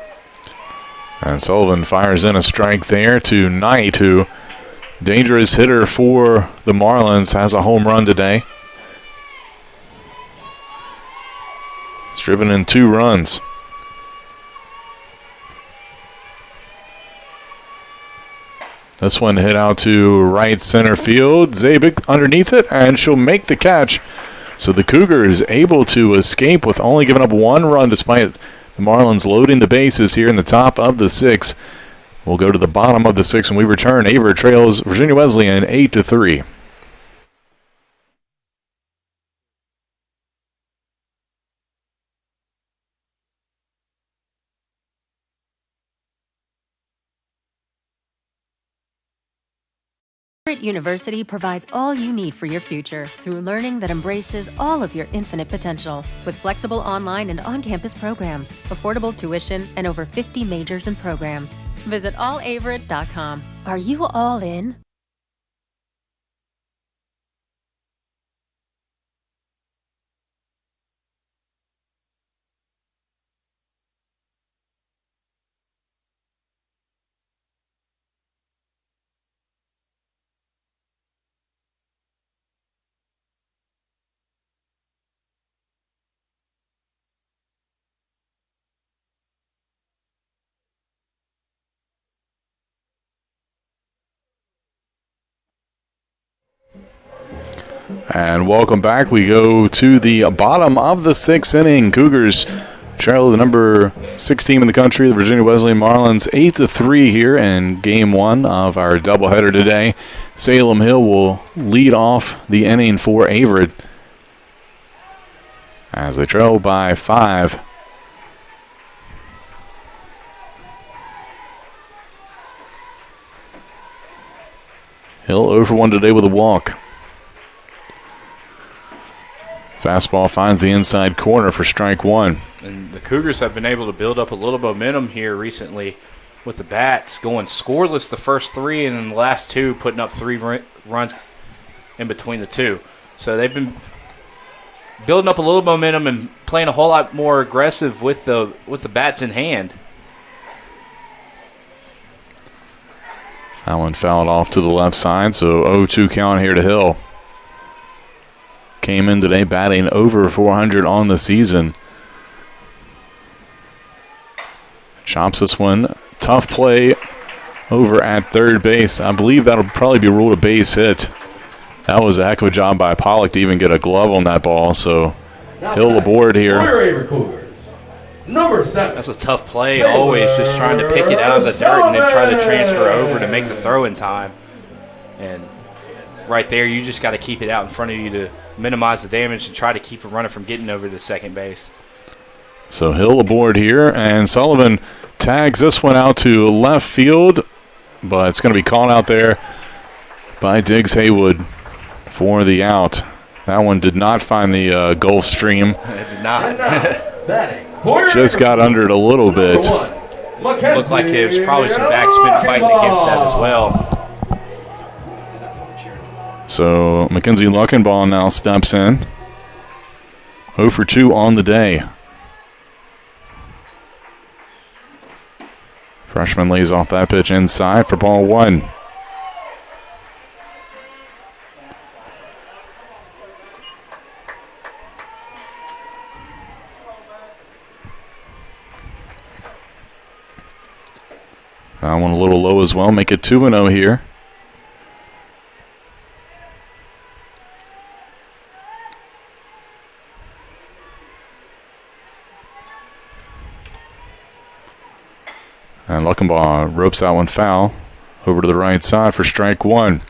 And Sullivan fires in a strike there to Knight, who, dangerous hitter for the Marlins, has a home run today. He's driven in 2 runs. This one hit out to right center field. Zabik underneath it, and she'll make the catch. So the Cougars able to escape with only giving up 1 run despite the Marlins loading the bases here in the top of the 6th. We'll go to the bottom of the 6th when we return. Averett trails Virginia Wesleyan 8-3. Averett University provides all you need for your future through learning that embraces all of your infinite potential. With flexible online and on-campus programs, affordable tuition, and over 50 majors and programs. Visit allaverett.com. Are you all in? And welcome back. We go to the bottom of the 6th inning. Cougars trail the number 6 team in the country, the Virginia Wesleyan Marlins, 8-3 here in Game 1 of our doubleheader today. Salem Hill will lead off the inning for Averett as they trail by 5. Hill 0 for 1 today with a walk. Fastball finds the inside corner for strike 1. And the Cougars have been able to build up a little momentum here recently with the bats, going scoreless the first 3, and then the last 2 putting up 3 runs in between the 2. So they've been building up a little momentum and playing a whole lot more aggressive with the bats in hand. That one fouled off to the left side, so 0-2 count here to Hill. Came in today batting over 400 on the season. Chops this one. Tough play over at third base. I believe that'll probably be ruled a base hit. That was a heck of a job by Pollock to even get a glove on that ball, so Hill aboard here. Number 7. That's a tough play, always just trying to pick it out of the dirt and then try to transfer over to make the throw in time. And right there, you just got to keep it out in front of you to minimize the damage and try to keep a runner from getting over to second base. So Hill aboard here, and Sullivan tags this one out to left field, but it's going to be called out there by Diggs Haywood for the out. That one did not find the Gulf Stream. It did not. Just got under it a little bit. Looked like it was probably some backspin fighting against that as well. So Mackenzie Luckenball now steps in. 0 for 2 on the day. Freshman lays off that pitch inside for ball 1. That one a little low as well. Make it 2-0 here. And Luckenbaugh ropes that one foul over to the right side for strike 1.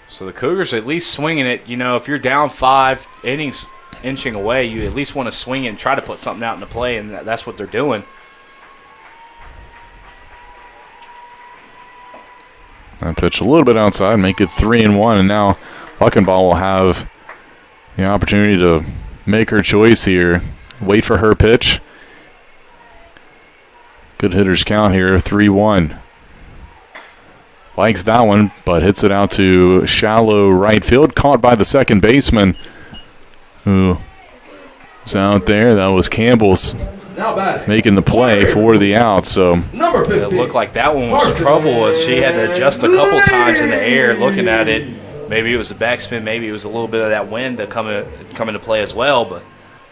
So the Cougars at least swinging it. You know, if you're down 5 innings inching away, you at least want to swing it and try to put something out into play, and that's what they're doing. That pitch a little bit outside, make it 3-1, and now Luckenbaugh will have the opportunity to make her choice here. Wait for her pitch. Good hitters count here, 3-1. Likes that one, but hits it out to shallow right field. Caught by the second baseman, who was out there. That was Campbell's making the play for the out. So it looked like that one was trouble as she had to adjust a couple times in the air looking at it. Maybe it was the backspin, maybe it was a little bit of that wind to come into play as well. But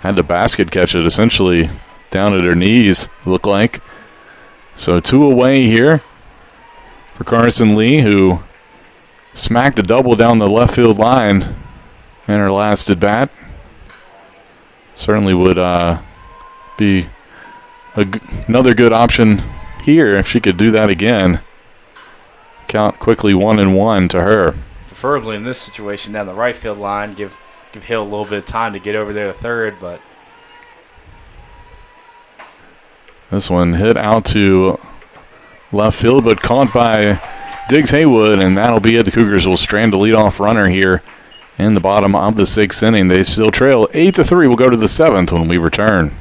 had to basket catch it essentially down at her knees, looked like. So 2 away here for Carson Lee, who smacked a double down the left field line in her last at bat. Certainly would be another good option here if she could do that again. Count quickly 1-1 to her. Preferably in this situation down the right field line, give Hill a little bit of time to get over there to third, but this one hit out to left field, but caught by Diggs Haywood, and that'll be it. The Cougars will strand a leadoff runner here in the bottom of the 6th inning. They still trail 8-3. We'll go to the 7th when we return.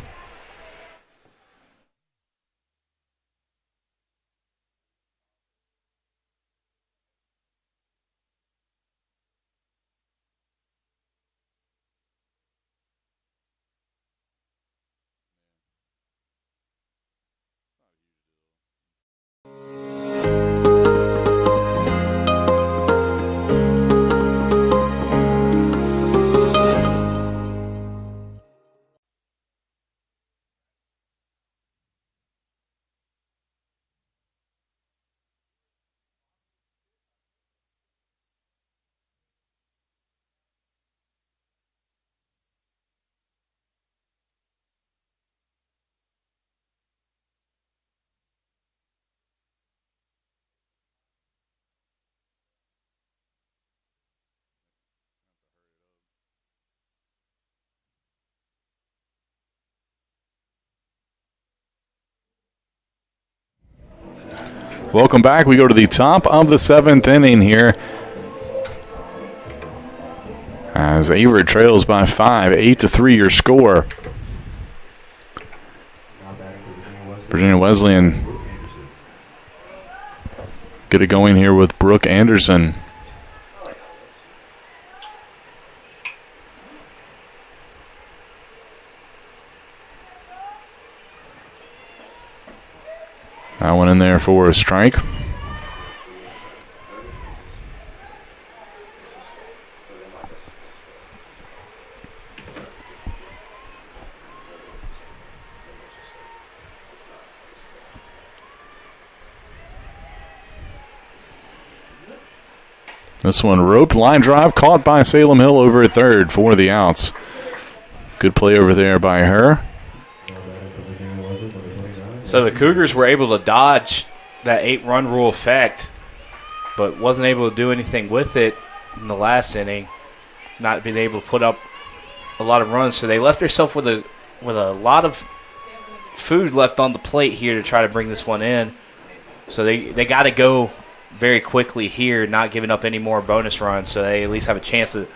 Welcome back. We go to the top of the 7th inning here as Averett trails by 5, 8-3 your score. Virginia Wesleyan get it going here with Brooke Anderson. That one in there for a strike. This one roped, line drive, caught by Salem Hill over at third for the outs. Good play over there by her. So the Cougars were able to dodge that 8-run rule effect, but wasn't able to do anything with it in the last inning, not being able to put up a lot of runs. So they left themselves with a lot of food left on the plate here to try to bring this one in. So they got to go very quickly here, not giving up any more bonus runs, so they at least have a chance of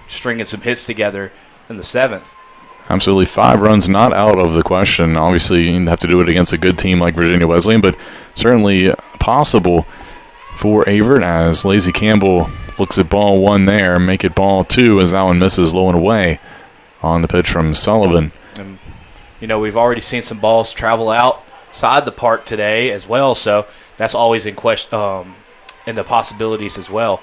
stringing some hits together in the 7th. Absolutely, 5 runs not out of the question. Obviously, you have to do it against a good team like Virginia Wesleyan, but certainly possible for Averett as Lazy Campbell looks at ball 1 there, make it ball 2 as that one misses low and away on the pitch from Sullivan. And, we've already seen some balls travel outside the park today as well, so that's always in question, in the possibilities as well.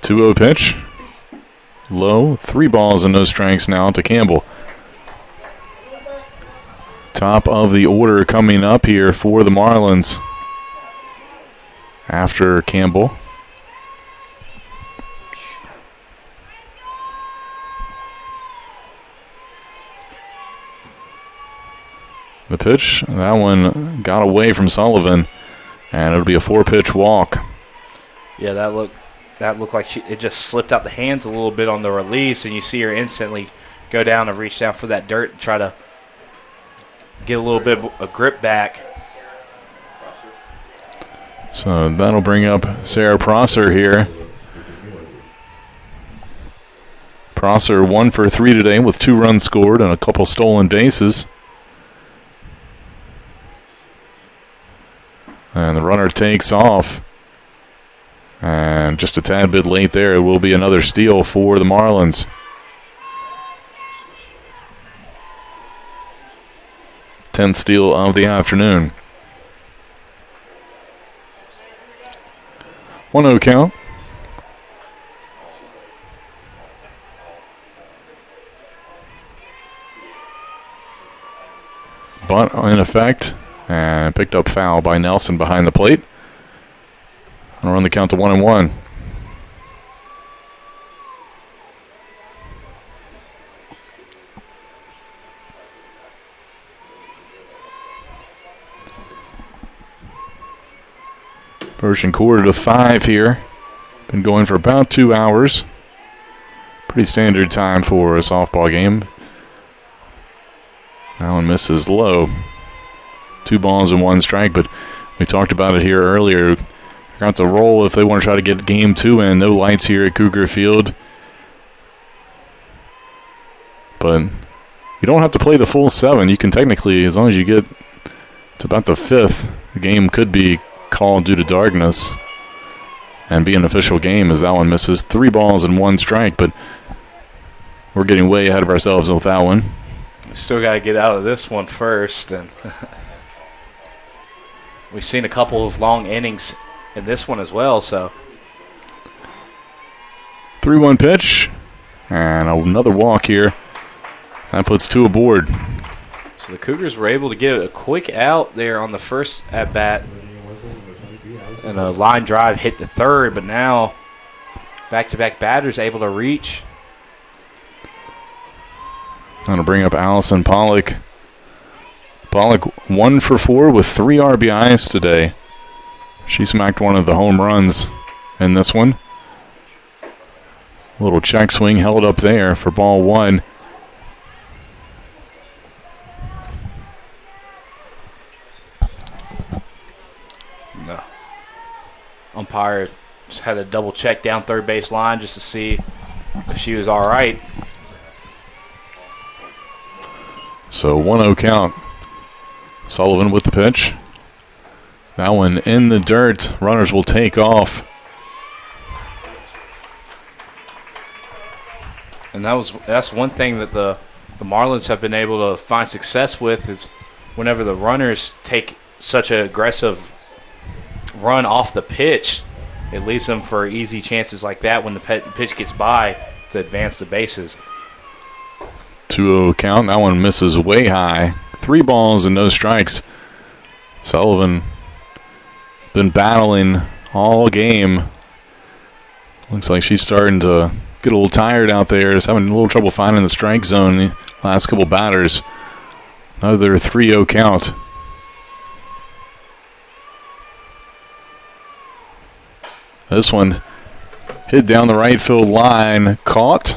Two-0 pitch. Low. 3 balls and no strikes now to Campbell. Top of the order coming up here for the Marlins after Campbell. The pitch, that one got away from Sullivan, and it'll be a 4-pitch walk. Yeah, that looked like it just slipped out the hands a little bit on the release, and you see her instantly go down and reach down for that dirt and try to get a little bit of grip back. So that'll bring up Sarah Prosser here. Prosser 1 for 3 today with 2 runs scored and a couple stolen bases. And the runner takes off. And just a tad bit late there, it will be another steal for the Marlins. Tenth steal of the afternoon. 1-0 count. Bunt in effect. And picked up foul by Nelson behind the plate. And run the count to 1-1. Persian quarter to 5 here. Been going for about 2 hours. Pretty standard time for a softball game. That one misses low. 2 balls and 1 strike, but we talked about it here earlier. They're going to roll if they want to try to get game 2 in. No lights here at Cougar Field. But you don't have to play the full 7. You can technically, as long as you get to about the 5th, the game could be called due to darkness and be an official game as that one misses 3 balls and 1 strike. But we're getting way ahead of ourselves with that one. We still got to get out of this one first. And we've seen a couple of long innings in this one as well. So 3-1 pitch and another walk here. That puts 2 aboard. So the Cougars were able to get a quick out there on the first at bat, and a line drive hit to third. But now back-to-back batters able to reach. I'm going to bring up Allison Pollock. Pollock 1 for 4 with 3 RBIs today. She smacked one of the home runs in this one. Little check swing held up there for ball 1. No. Umpire just had a double check down third base line just to see if she was all right. So 1-0 count. Sullivan with the pitch. That one in the dirt. Runners will take off. And that's one thing that the Marlins have been able to find success with is whenever the runners take such an aggressive run off the pitch, it leaves them for easy chances like that when the pitch gets by to advance the bases. 2-0 count. That one misses way high. 3 balls and no strikes. Sullivan been battling all game. Looks like she's starting to get a little tired out there. Is having a little trouble finding the strike zone the last couple batters. Another 3-0 count. This one hit down the right field line. Caught.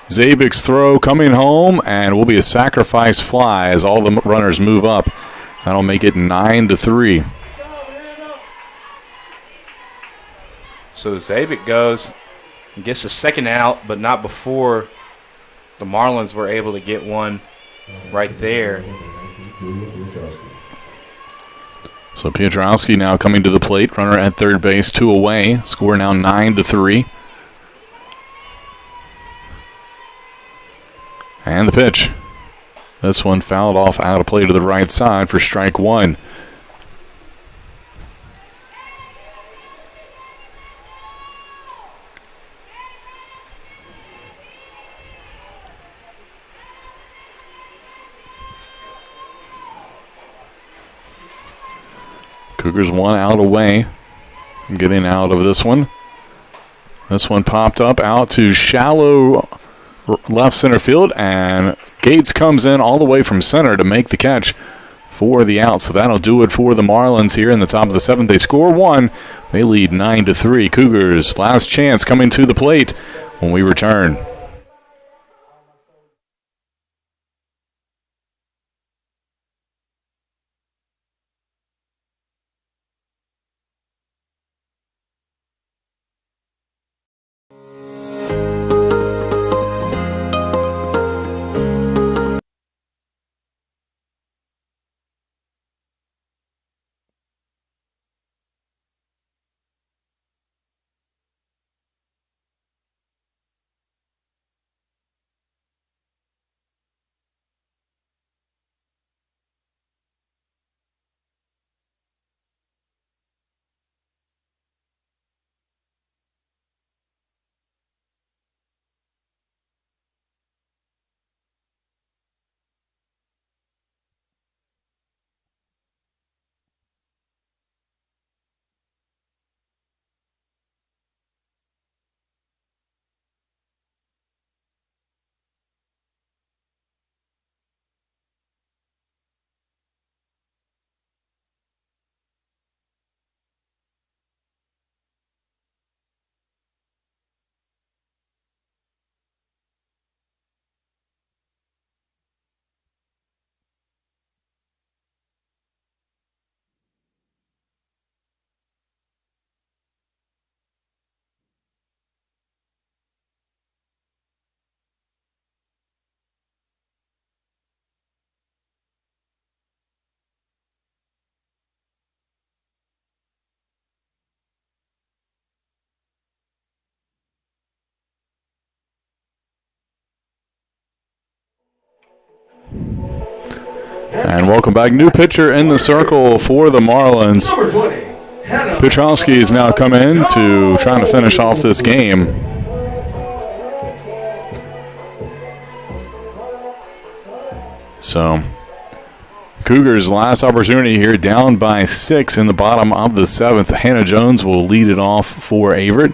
Zabik's throw coming home, and will be a sacrifice fly as all the runners move up. That'll make it 9-3. So Zabik goes and gets the second out, but not before the Marlins were able to get one right there. So Piotrowski now coming to the plate. Runner at third base, 2 away. Score now 9-3. And the pitch. This one fouled off out of play to the right side for strike 1. Cougars 1 out away. Getting out of this one. This one popped up out to shallow left center field, and Gates comes in all the way from center to make the catch for the out. So that'll do it for the Marlins here in the top of the 7th. They score 1. They lead 9-3. Cougars last chance coming to the plate when we return. And welcome back. New pitcher in the circle for the Marlins. Number 20, Hannah. Piotrowski has now come in to trying to finish off this game. So, Cougars' last opportunity here, down by 6 in the bottom of the 7th. Hannah Jones will lead it off for Averett.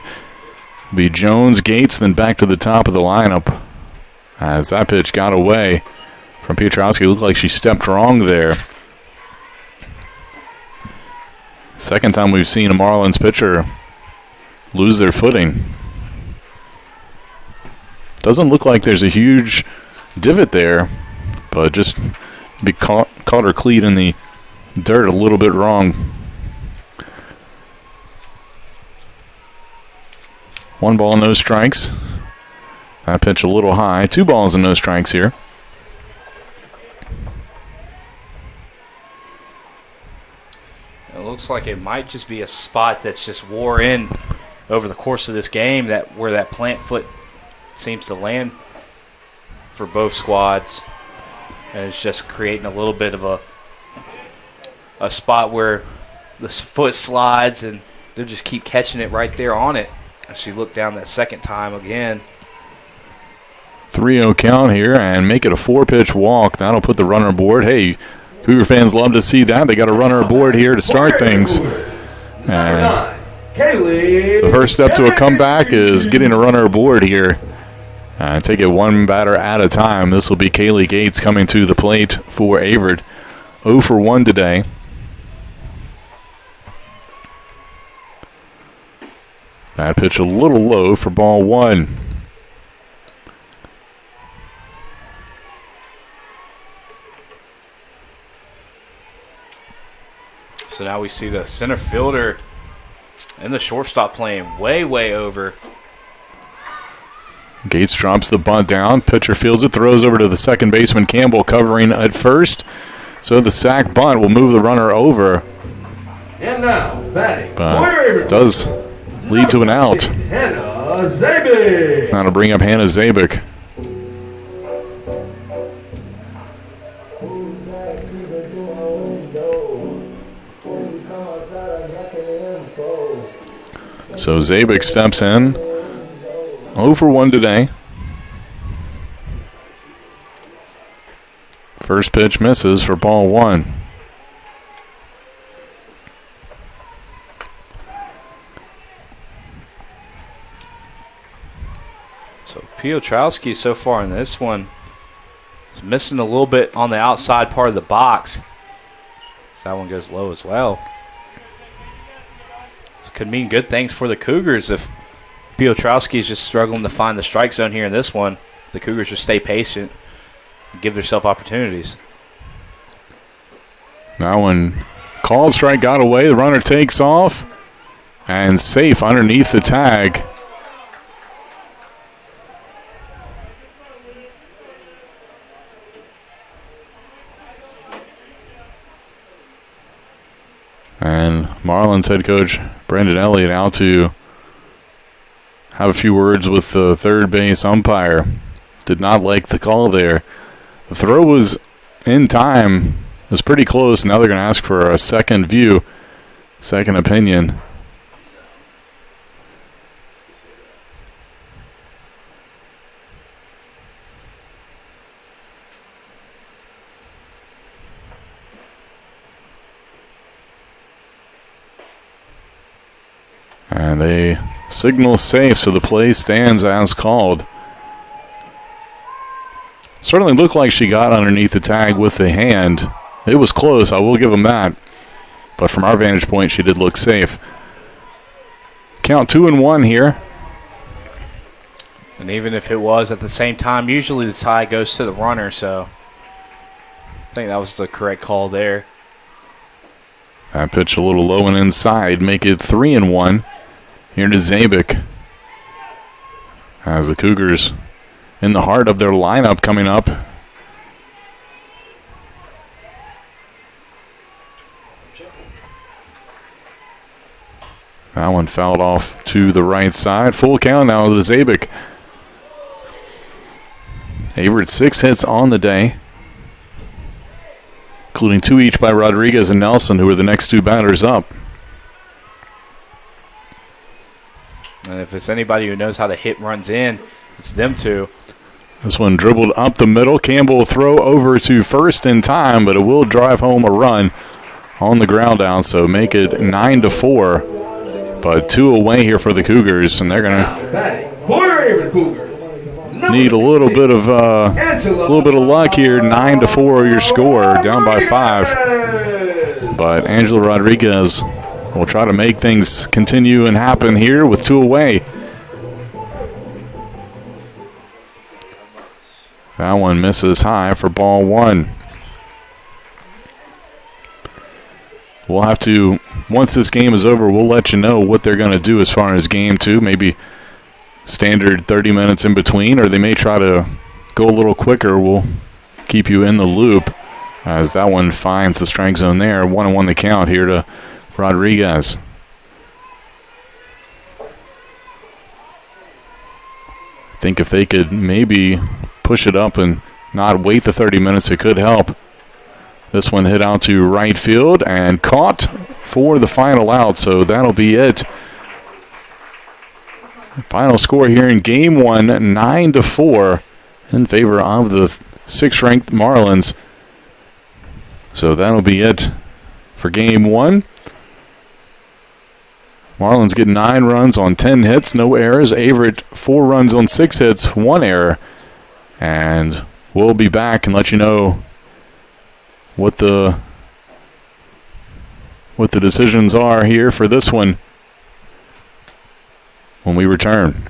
It'll be Jones, Gates, then back to the top of the lineup as that pitch got away from Piotrowski. Looked like she stepped wrong there. Second time we've seen a Marlins pitcher lose their footing. Doesn't look like there's a huge divot there, but just caught her cleat in the dirt a little bit wrong. 1 ball, no strikes. That pitch a little high. 2 balls and no strikes here. It looks like it might just be a spot that's just wore in over the course of this game, that where that plant foot seems to land for both squads. And it's just creating a little bit of a spot where the foot slides and they'll just keep catching it right there on it. And she looked down that second time again. 3-0 count here and make it a 4-pitch walk. That'll put the runner aboard. Hey, Cougar fans love to see that. They got a runner aboard here to start things. And the first step to a comeback is getting a runner aboard here. Take it one batter at a time. This will be Kaylee Gates coming to the plate for Averett. 0 for 1 today. That pitch a little low for ball 1. So now we see the center fielder and the shortstop playing way over. Gates drops the bunt down. Pitcher fields it, throws over to the second baseman Campbell covering at first. So the sac bunt will move the runner over. And now, batting. But does lead to an out. Hannah Zabik. That'll bring up Hannah Zabik. So Zabik steps in. 0 for 1 today. First pitch misses for ball 1. So Piotrowski so far in this one is missing a little bit on the outside part of the box. So that one goes low as well. This could mean good things for the Cougars if Piotrowski is just struggling to find the strike zone here in this one. If the Cougars just stay patient and give themselves opportunities. That one called strike, got away. The runner takes off and safe underneath the tag. And Marlins head coach Brendan Elliott out to have a few words with the third base umpire. Did not like the call there. The throw was in time. It was pretty close. Now they're going to ask for a second view, second opinion. And they signal safe, so the play stands as called. Certainly looked like she got underneath the tag with the hand. It was close, I will give them that. But from our vantage point, she did look safe. Count 2-1 here. And even if it was at the same time, usually the tie goes to the runner, so I think that was the correct call there. That pitch a little low and inside, make it 3-1. Here to Zabik. As the Cougars in the heart of their lineup coming up. That one fouled off to the right side. Full count now to Zabik. Averett 6 hits on the day, including 2 each by Rodriguez and Nelson, who are the next 2 batters up. And if it's anybody who knows how to hit runs in, it's them two. This one dribbled up the middle. Campbell will throw over to first in time, but it will drive home a run on the ground out, so make it 9-4. But 2 away here for the Cougars, and they're going to need a little bit of luck here. 9-4 your score, down by 5. But Angela Rodriguez will try to make things continue and happen here with 2 away. That one misses high for ball 1. We'll have to, once this game is over, we'll let you know what they're going to do as far as game 2. Maybe standard 30 minutes in between, or they may try to go a little quicker. We'll keep you in the loop as that one finds the strike zone there. 1-1 the count here to Rodriguez. I think if they could maybe push it up and not wait the 30 minutes. It could help. This one hit out to right field and caught for the final out, so that'll be it. Final score here in Game 1, 9-4 in favor of the 6th-ranked Marlins. So that'll be it for Game 1. Marlins get 9 runs on 10 hits, no errors. Averett 4 runs on 6 hits, 1 error. And we'll be back and let you know what the decisions are here for this one when we return.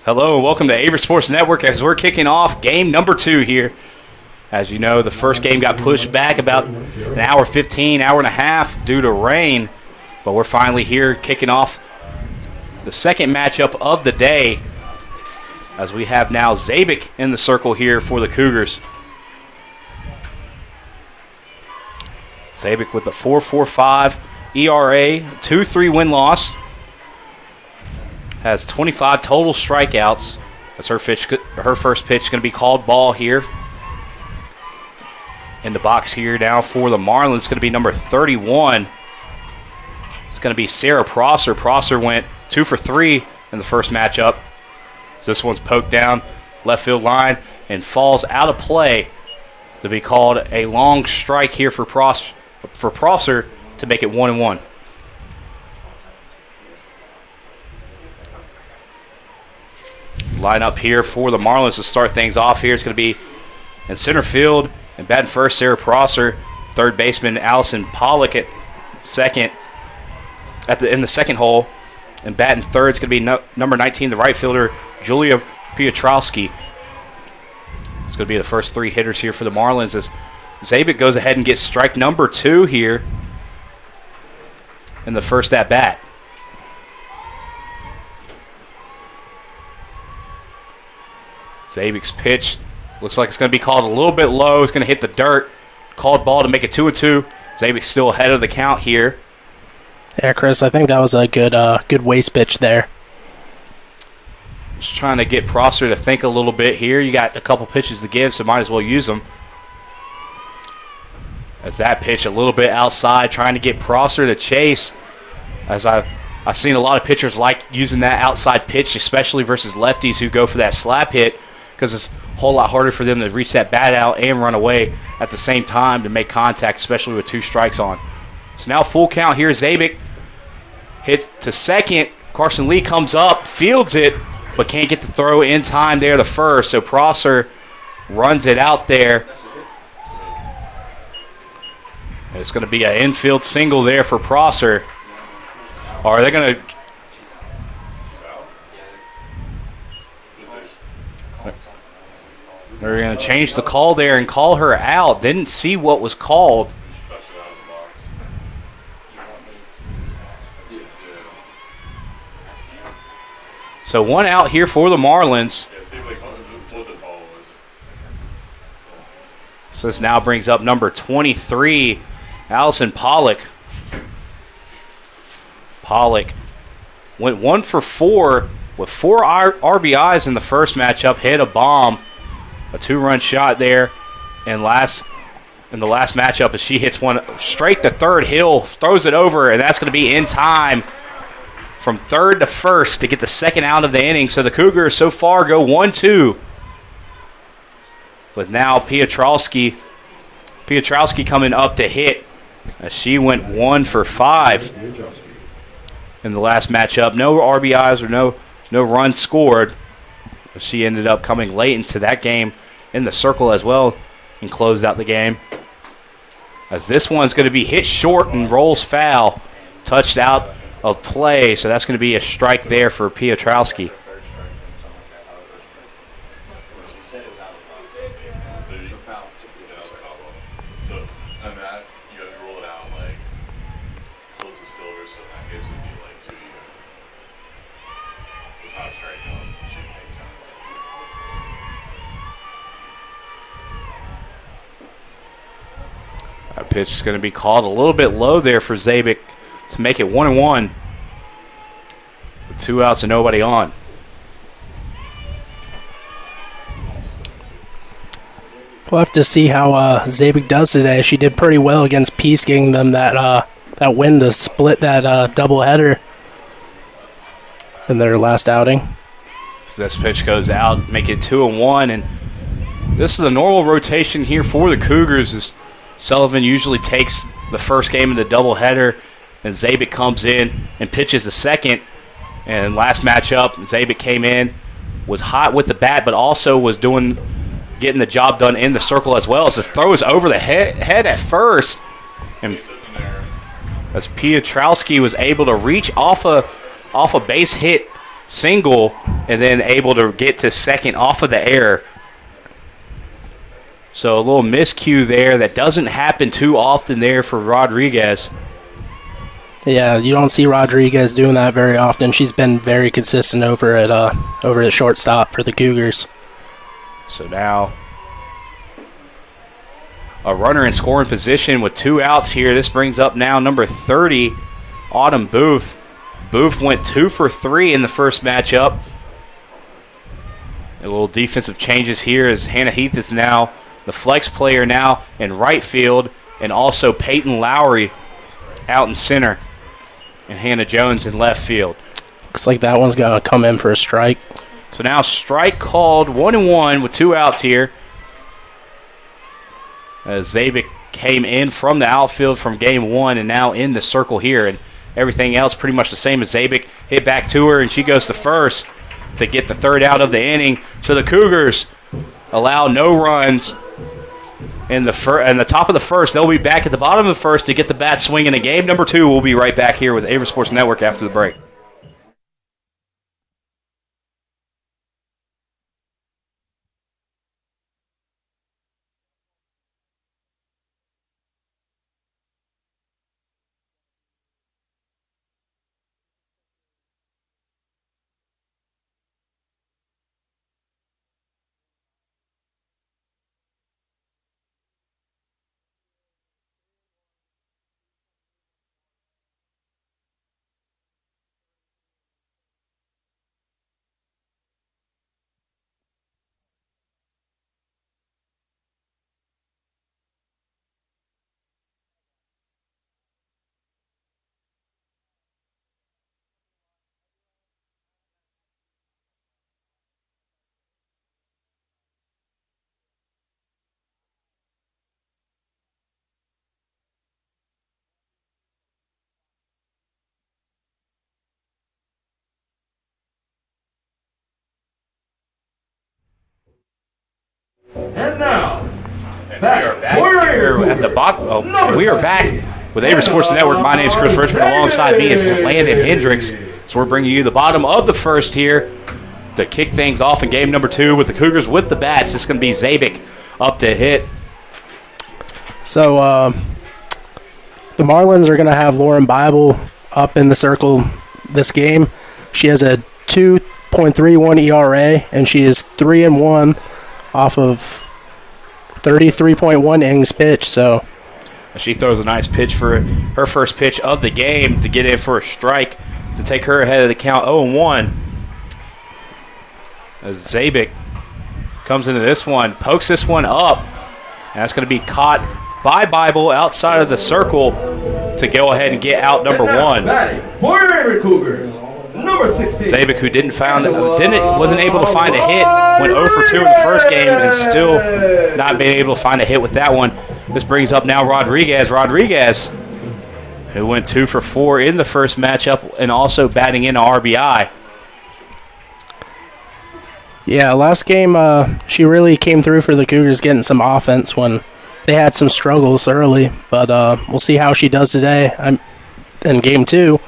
Hello and welcome to Averett Sports Network as we're kicking off game number 2 here. As you know, the first game got pushed back about an hour 15, hour and a half due to rain. But we're finally here kicking off the second matchup of the day as we have now Zabik in the circle here for the Cougars. Zabik with the 4.45 ERA, 2.3 win-loss. Has 25 total strikeouts. That's her first pitch going to be called ball here. In the box here now for the Marlins, it's going to be number 31. It's going to be Sarah Prosser. Prosser went 2 for 3 in the first matchup. So this one's poked down left field line and falls out of play to be called a long strike here for Prosser to make it 1-1. Line up here for the Marlins to start things off here. It's going to be in center field and batting first, Sarah Prosser. Third baseman, Allison Pollock at second. In the second hole, and batting third, it's going to be number 19, the right fielder, Julia Piotrowski. It's going to be the first 3 hitters here for the Marlins as Zabik goes ahead and gets strike number 2 here in the first at bat. Zabik's pitch looks like it's going to be called a little bit low. It's going to hit the dirt. Called ball to make it 2-2. Zabik's still ahead of the count here. Yeah, Chris, I think that was a good waste pitch there. Just trying to get Prosser to think a little bit here. You got a couple pitches to give, so might as well use them. As that pitch a little bit outside, trying to get Prosser to chase. As I've seen a lot of pitchers like using that outside pitch, especially versus lefties who go for that slap hit, because it's a whole lot harder for them to reach that bat out and run away at the same time to make contact, especially with 2 strikes on. So now full count here. Zabik hits to second. Carson Lee comes up, fields it, but can't get the throw in time there to first. So Prosser runs it out there. And it's going to be an infield single there for Prosser. Or are they going to... They're going to change the call there and call her out. Didn't see what was called. So 1 out here for the Marlins. So this now brings up number 23, Allison Pollock. Pollock went 1 for 4 with 4 RBIs in the first matchup, hit a bomb. A 2-run shot there in the last matchup as she hits one straight to third. Hill throws it over, and that's going to be in time from third to first to get the second out of the inning. So the Cougars so far go 1-2. With now Piotrowski coming up to hit as she went 1 for 5 in the last matchup. No RBIs or no runs scored. She ended up coming late into that game in the circle as well and closed out the game. As this one's going to be hit short and rolls foul, touched out of play. So that's going to be a strike there for Piotrowski. That pitch is going to be called a little bit low there for Zabik to make it 1-1. With 2 outs and nobody on. We'll have to see how Zabik does today. She did pretty well against Peace, getting them that win to split that doubleheader in their last outing. So this pitch goes out, make it 2-1, and this is a normal rotation here for the Cougars. As Sullivan usually takes the first game of the doubleheader, and Zabik comes in and pitches the second. And last matchup, Zabik came in, was hot with the bat, but also was getting the job done in the circle as well. As the throw is over the head at first, and as Piotrowski was able to reach off a base hit single and then able to get to second off of the air. So a little miscue there that doesn't happen too often there for Rodriguez. Yeah, you don't see Rodriguez doing that very often. She's been very consistent over at shortstop for the Cougars. So now a runner in scoring position with 2 outs here. This brings up now number 30, Autumn Booth. Booth went 2 for 3 in the first matchup. A little defensive changes here as Hannah Heath is now the flex player now in right field, and also Peyton Lowry out in center, and Hannah Jones in left field. Looks like that one's going to come in for a strike. So now strike called, 1-1 with 2 outs here. As Zabik came in from the outfield from game 1 and now in the circle here, and everything else pretty much the same as Zabik. Hit back to her, and she goes to first to get the 3rd out of the inning. So the Cougars allow no runs in the top of the first. They'll be back at the bottom of the first to get the bat swinging in game number 2. We'll be right back here with Averett Sports Network after the break. And now, We are back here at the bottom. We are back with Averett Sports Network. My name is Chris Richmond. Alongside me is Landon Hendricks. So we're bringing you the bottom of the first here to kick things off in game number 2 with the Cougars with the bats. This is going to be Zabik up to hit. So the Marlins are going to have Lauren Bible up in the circle this game. She has a 2.31 ERA, and she is 3-1 off of 33.1 innings pitched. So she throws a nice pitch for her first pitch of the game to get in for a strike to take her ahead of the count 0-1. As Zabik comes into this one, pokes this one up, and that's going to be caught by Bible outside of the circle to go ahead and get out number 1. For your Averett Cougars, number 16. Zabik, who wasn't able to find a hit, went 0 for 2 in the first game and still not being able to find a hit with that one. This brings up now Rodriguez. Rodriguez, who went 2 for 4 in the first matchup and also batting in a RBI. yeah, last game she really came through for the Cougars, getting some offense when they had some struggles early. But we'll see how she does today. In game 2.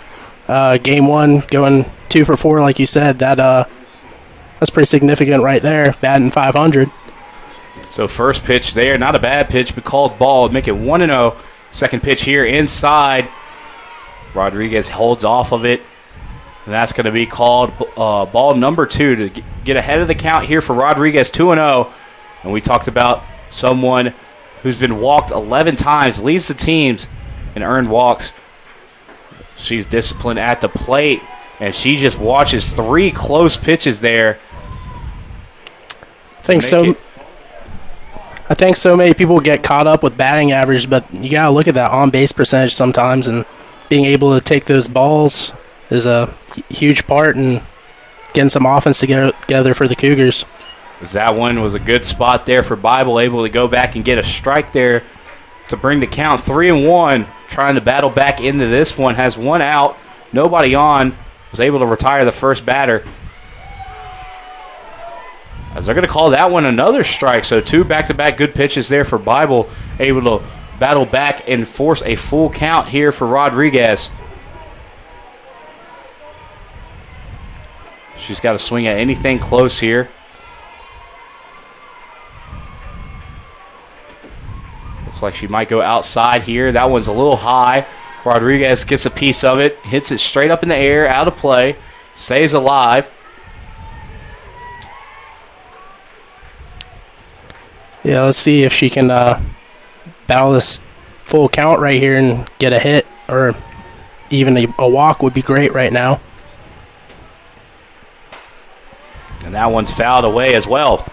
Game 1 going 2 for 4, like you said. That's pretty significant right there, batting .500. So first pitch there, not a bad pitch, but called ball, make it 1-0. Second pitch here inside. Rodriguez holds off of it, and that's going to be called ball number 2 to get ahead of the count here for Rodriguez, 2-0. And we talked about someone who's been walked 11 times, leads the teams in earned walks. She's disciplined at the plate, and she just watches 3 close pitches there. I think so many people get caught up with batting average, but you got to look at that on-base percentage sometimes, and being able to take those balls is a huge part in getting some offense together for the Cougars. That one was a good spot there for Bible, able to go back and get a strike there to bring the count 3-1. Trying to battle back into this one, has 1 out, nobody on, was able to retire the first batter. As they're going to call that one another strike, so 2 back-to-back good pitches there for Bible, able to battle back and force a full count here for Rodriguez. She's got to swing at anything close here. Looks like she might go outside here. That one's a little high. Rodriguez gets a piece of it, hits it straight up in the air, out of play, stays alive. Yeah, let's see if she can battle this full count right here and get a hit, or even a walk would be great right now. And that one's fouled away as well.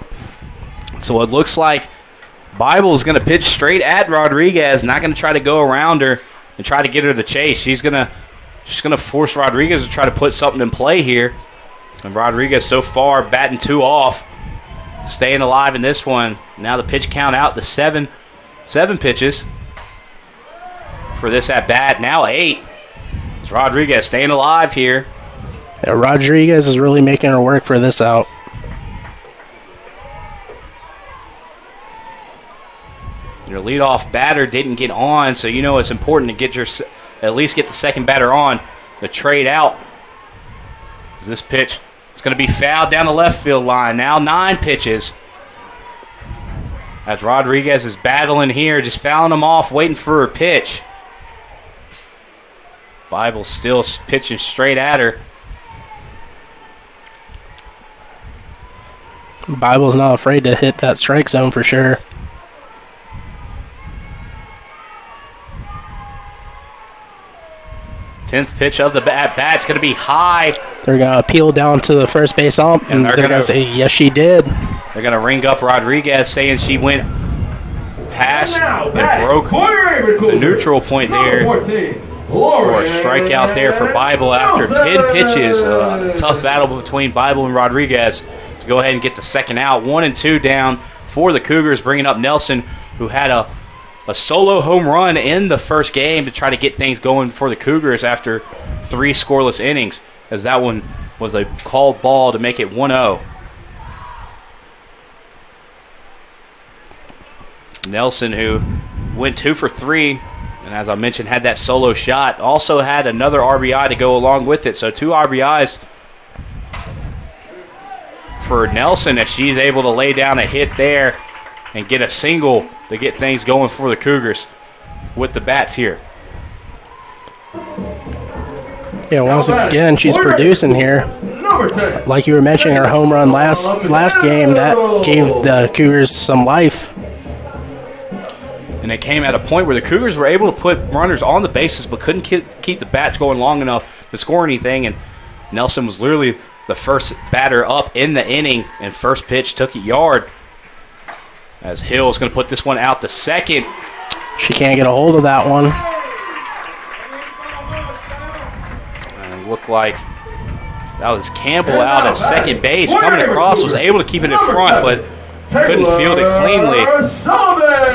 So it looks like Bible is going to pitch straight at Rodriguez, not going to try to go around her and try to get her to chase. She's gonna force Rodriguez to try to put something in play here. And Rodriguez so far batting 2 off, staying alive in this one. Now the pitch count out to seven pitches for this at bat. Now 8. It's Rodriguez staying alive here. Yeah, Rodriguez is really making her work for this out. Your leadoff batter didn't get on, so you know it's important to get at least get the second batter on. The trade out. This pitch is going to be fouled down the left field line. Now 9 pitches. As Rodriguez is battling here, just fouling him off, waiting for a pitch. Bible still pitching straight at her. Bible's not afraid to hit that strike zone for sure. Tenth pitch of the bat's going to be high. They're going to appeal down to the first base ump, and they're going to say, yes, she did. They're going to ring up Rodriguez, saying she went past and broke the neutral point there for a strikeout there for Bible after 10 pitches. Tough battle between Bible and Rodriguez to go ahead and get the second out. 1 and 2 down for the Cougars, bringing up Nelson, who had a solo home run in the first game to try to get things going for the Cougars after 3 scoreless innings, as that one was a called ball to make it 1-0. Nelson, who went 2 for 3, and as I mentioned, had that solo shot, also had another RBI to go along with it. So 2 RBIs for Nelson, if she's able to lay down a hit there and get a single to get things going for the Cougars with the bats here. Yeah, once again, she's producing here. Like you were mentioning, her home run last game, that gave the Cougars some life. And it came at a point where the Cougars were able to put runners on the bases but couldn't keep the bats going long enough to score anything. And Nelson was literally the first batter up in the inning, and first pitch took a yard. As Hill's going to put this one out to second. She can't get a hold of that one. And it looked like that was Campbell out at second base. Coming across, was able to keep it in front, but couldn't field it cleanly.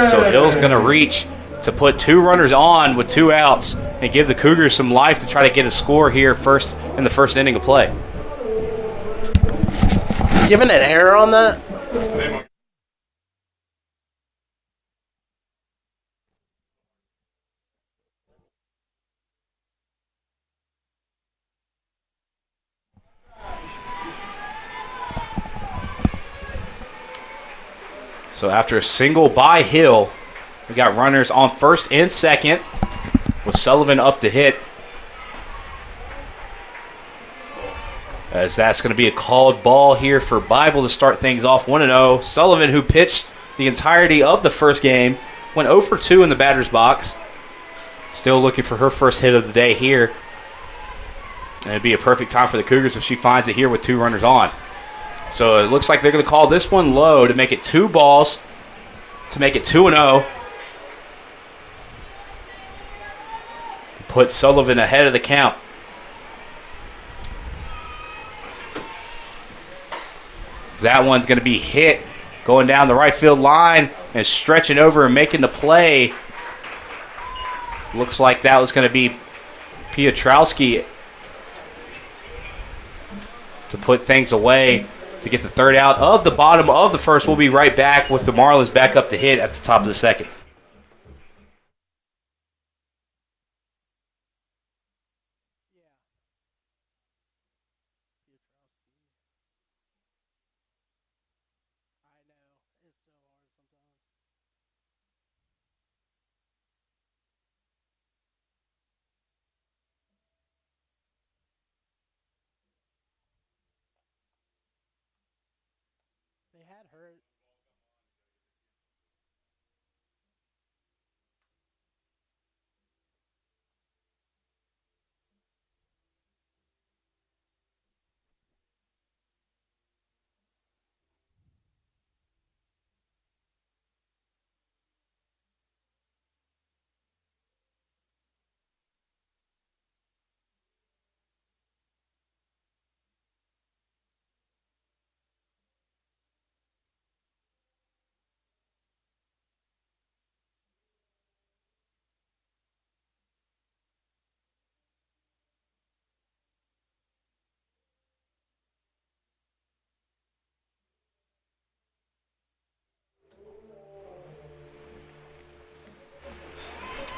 So Hill's going to reach to put 2 runners on with 2 outs and give the Cougars some life to try to get a score here first in the first inning of play. Given an error on that? So after a single by Hill, we got runners on first and second with Sullivan up to hit. As that's going to be a called ball here for Bible to start things off 1-0. Sullivan, who pitched the entirety of the first game, went 0 for 2 in the batter's box. Still looking for her first hit of the day here. And it'd be a perfect time for the Cougars if she finds it here with 2 runners on. So it looks like they're going to call this one low to make it 2 balls, to make it 2-0. Put Sullivan ahead of the count. That one's going to be hit going down the right field line and stretching over and making the play. Looks like that was going to be Piotrowski to put things away to get the third out of the bottom of the first. We'll be right back with the Marlins back up to hit at the top of the second.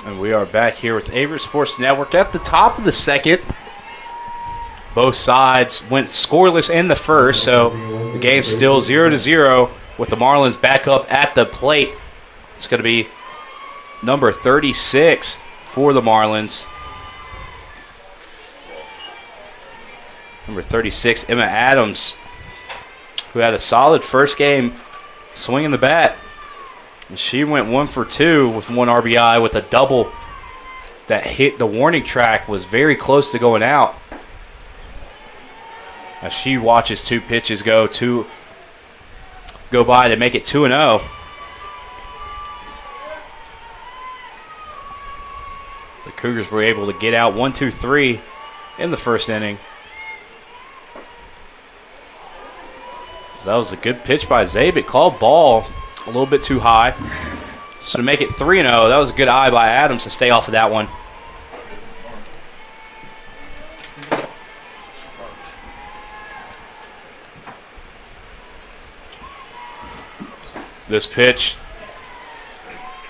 And we are back here with Averett Sports Network at the top of the second. Both sides went scoreless in the first, so the game's still 0-0 with the Marlins back up at the plate. It's going to be number 36 for the Marlins. Number 36, Emma Adams, who had a solid first game swinging the bat. She went 1 for 2 with 1 RBI with a double that hit the warning track, was very close to going out. As she watches 2 pitches go by to make it 2-0. The Cougars were able to get out 1-2-3 in the first inning. So that was a good pitch by Zabit. Called ball. A little bit too high. So to make it 3-0, that was a good eye by Adams to stay off of that one. This pitch,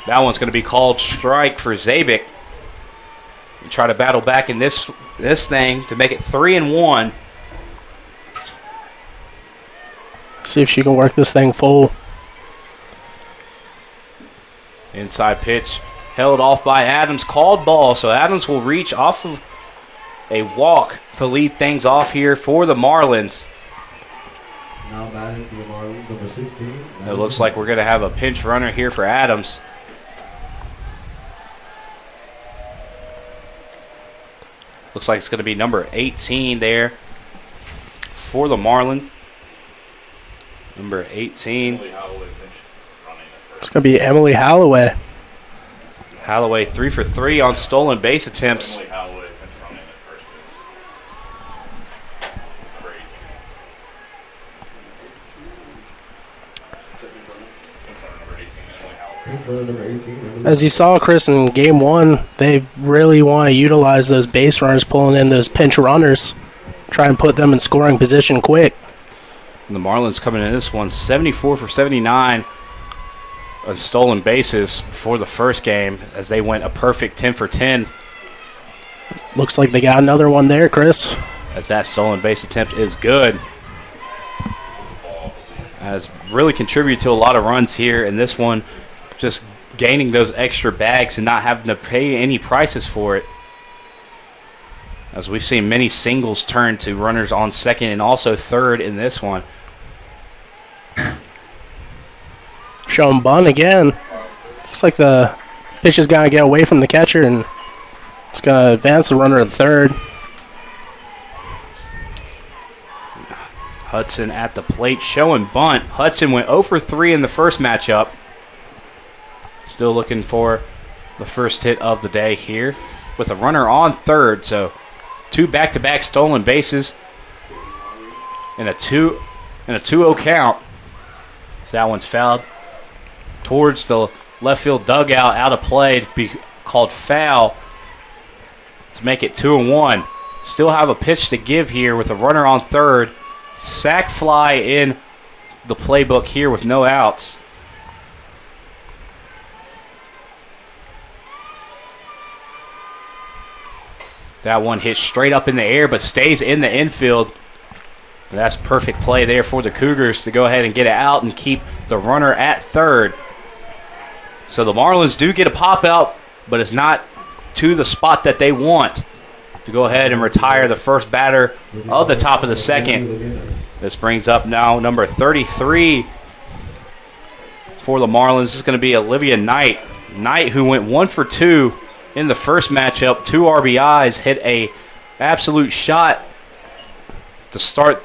that one's going to be called strike for Zabik. Try to battle back in this thing to make it 3-1. See if she can work this thing full. Inside pitch held off by Adams, called ball, so Adams will reach off of a walk to lead things off here for the Marlins. Now batting for the Marlins, number 16. It looks like we're going to have a pinch runner here for Adams. Looks like it's going to be number 18 there for the Marlins. Number 18. It's going to be Emily Holloway. Holloway 3 for 3 on stolen base attempts. As you saw, Chris, in Game 1, they really want to utilize those base runners, pulling in those pinch runners, try and put them in scoring position quick. And the Marlins coming in this one 74 for 79 on stolen bases for the first game, as they went a perfect 10 for 10. Looks like they got another one there, Chris. As that stolen base attempt is good. Has really contributed to a lot of runs here in this one. Just gaining those extra bags and not having to pay any prices for it. As we've seen many singles turn to runners on second and also third in this one. Showing bunt again. Looks like the pitch is going to get away from the catcher and it's going to advance the runner to third. Hudson at the plate showing bunt. Hudson went 0 for 3 in the first matchup. Still looking for the first hit of the day here with a runner on third. So 2 back-to-back stolen bases and a 2-0 count. So that one's fouled towards the left field dugout, out of play, to be called foul to make it 2-1. Still have a pitch to give here with a runner on third. Sac fly in the playbook here with no outs. That one hits straight up in the air but stays in the infield. And that's perfect play there for the Cougars to go ahead and get it out and keep the runner at third. So the Marlins do get a pop out, but it's not to the spot that they want to go ahead and retire the first batter of the top of the second. This brings up now number 33, for the Marlins is going to be Olivia Knight. Knight, who went 1 for 2 in the first matchup, 2 RBIs, hit a absolute shot to start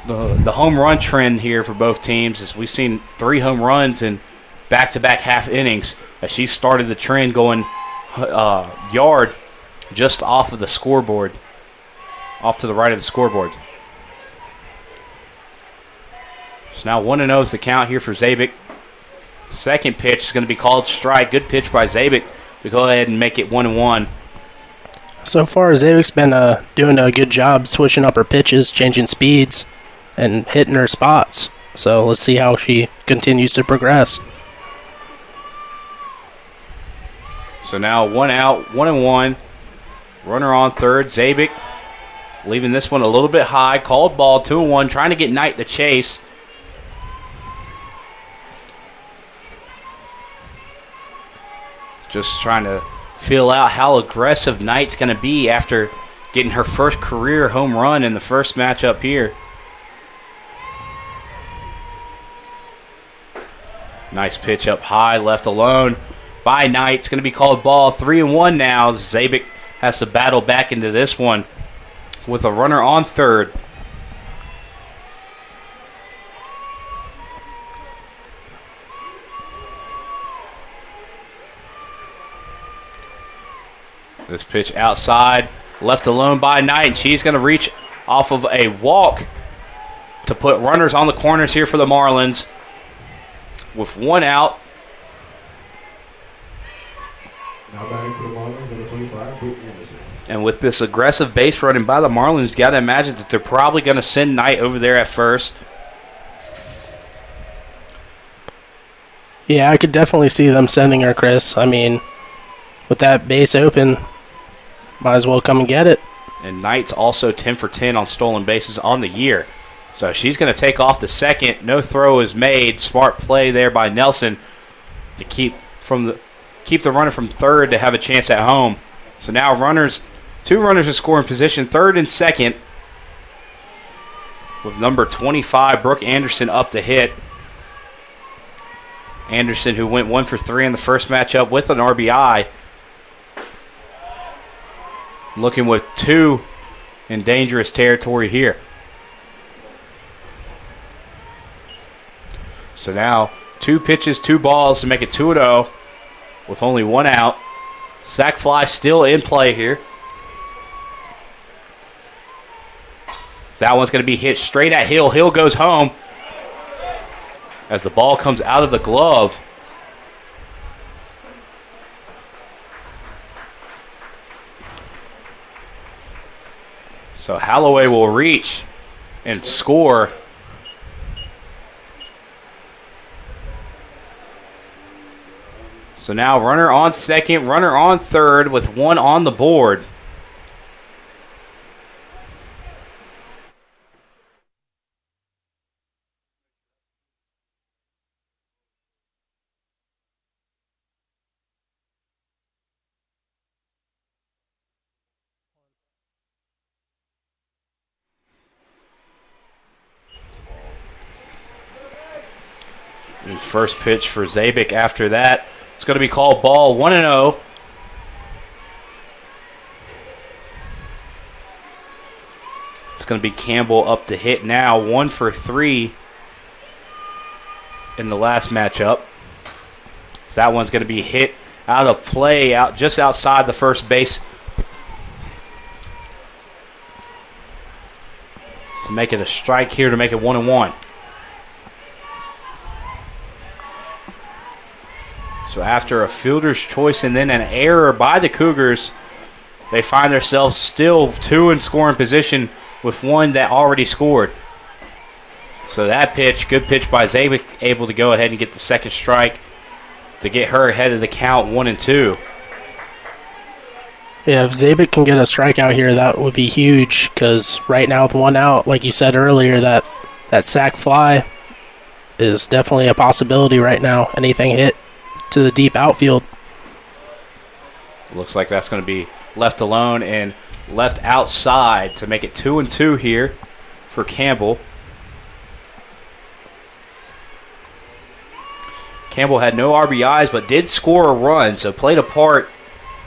the home run trend here for both teams, as we've seen 3 home runs in back-to-back half innings as she started the trend going yard just off of the scoreboard, off to the right of the scoreboard. So now 1-0 is the count here for Zabik. Second pitch is going to be called strike. Good pitch by Zabik to go ahead and make it 1-1. So far, Zabik's been doing a good job switching up her pitches, changing speeds, and hitting her spots. So let's see how she continues to progress. So now 1 out, 1-1. Runner on third. Zabik leaving this one a little bit high. Called ball, 2-1, trying to get Knight to chase. Just trying to feel out how aggressive Knight's going to be after getting her first career home run in the first matchup here. Nice pitch up high, left alone by Knight. It's going to be called ball. 3-1 now. Zabik has to battle back into this one with a runner on third. This pitch outside, left alone by Knight, and she's going to reach off of a walk to put runners on the corners here for the Marlins. With 1 out. Now batting for the Marlins, number 25, Brooke Anderson. And with this aggressive base running by the Marlins, you got to imagine that they're probably going to send Knight over there at first. Yeah, I could definitely see them sending her, Chris. I mean, with that base open, might as well come and get it. And Knight's also 10 for 10 on stolen bases on the year. So she's going to take off the second. No throw is made. Smart play there by Nelson to keep the runner from third to have a chance at home. So now 2 runners in scoring position, third and second, with number 25, Brooke Anderson, up to hit. Anderson, who went 1 for 3 in the first matchup with an RBI, looking with 2 in dangerous territory here. So now 2 pitches, 2 balls to make it 2-0 with only 1 out. Sac fly still in play here. So that one's going to be hit straight at Hill. Hill goes home as the ball comes out of the glove. So Holloway will reach and score. So now runner on second, runner on third with 1 on the board. And first pitch for Zabik after that. It's going to be called ball, 1-0. It's going to be Campbell up to hit now, 1 for 3 in the last matchup. So that one's going to be hit out of play, out just outside the first base, to make it a strike here to make it 1-1. So after a fielder's choice and then an error by the Cougars, they find themselves still 2 in scoring position with 1 that already scored. So that pitch, good pitch by Zabik, able to go ahead and get the second strike to get her ahead of the count, 1-2. Yeah, if Zabik can get a strikeout here, that would be huge, because right now with 1 out, like you said earlier, that sac fly is definitely a possibility right now. Anything hit to the deep outfield. Looks like that's going to be left alone and left outside to make it 2-2 here for Campbell. Campbell had no RBIs but did score a run, so played a part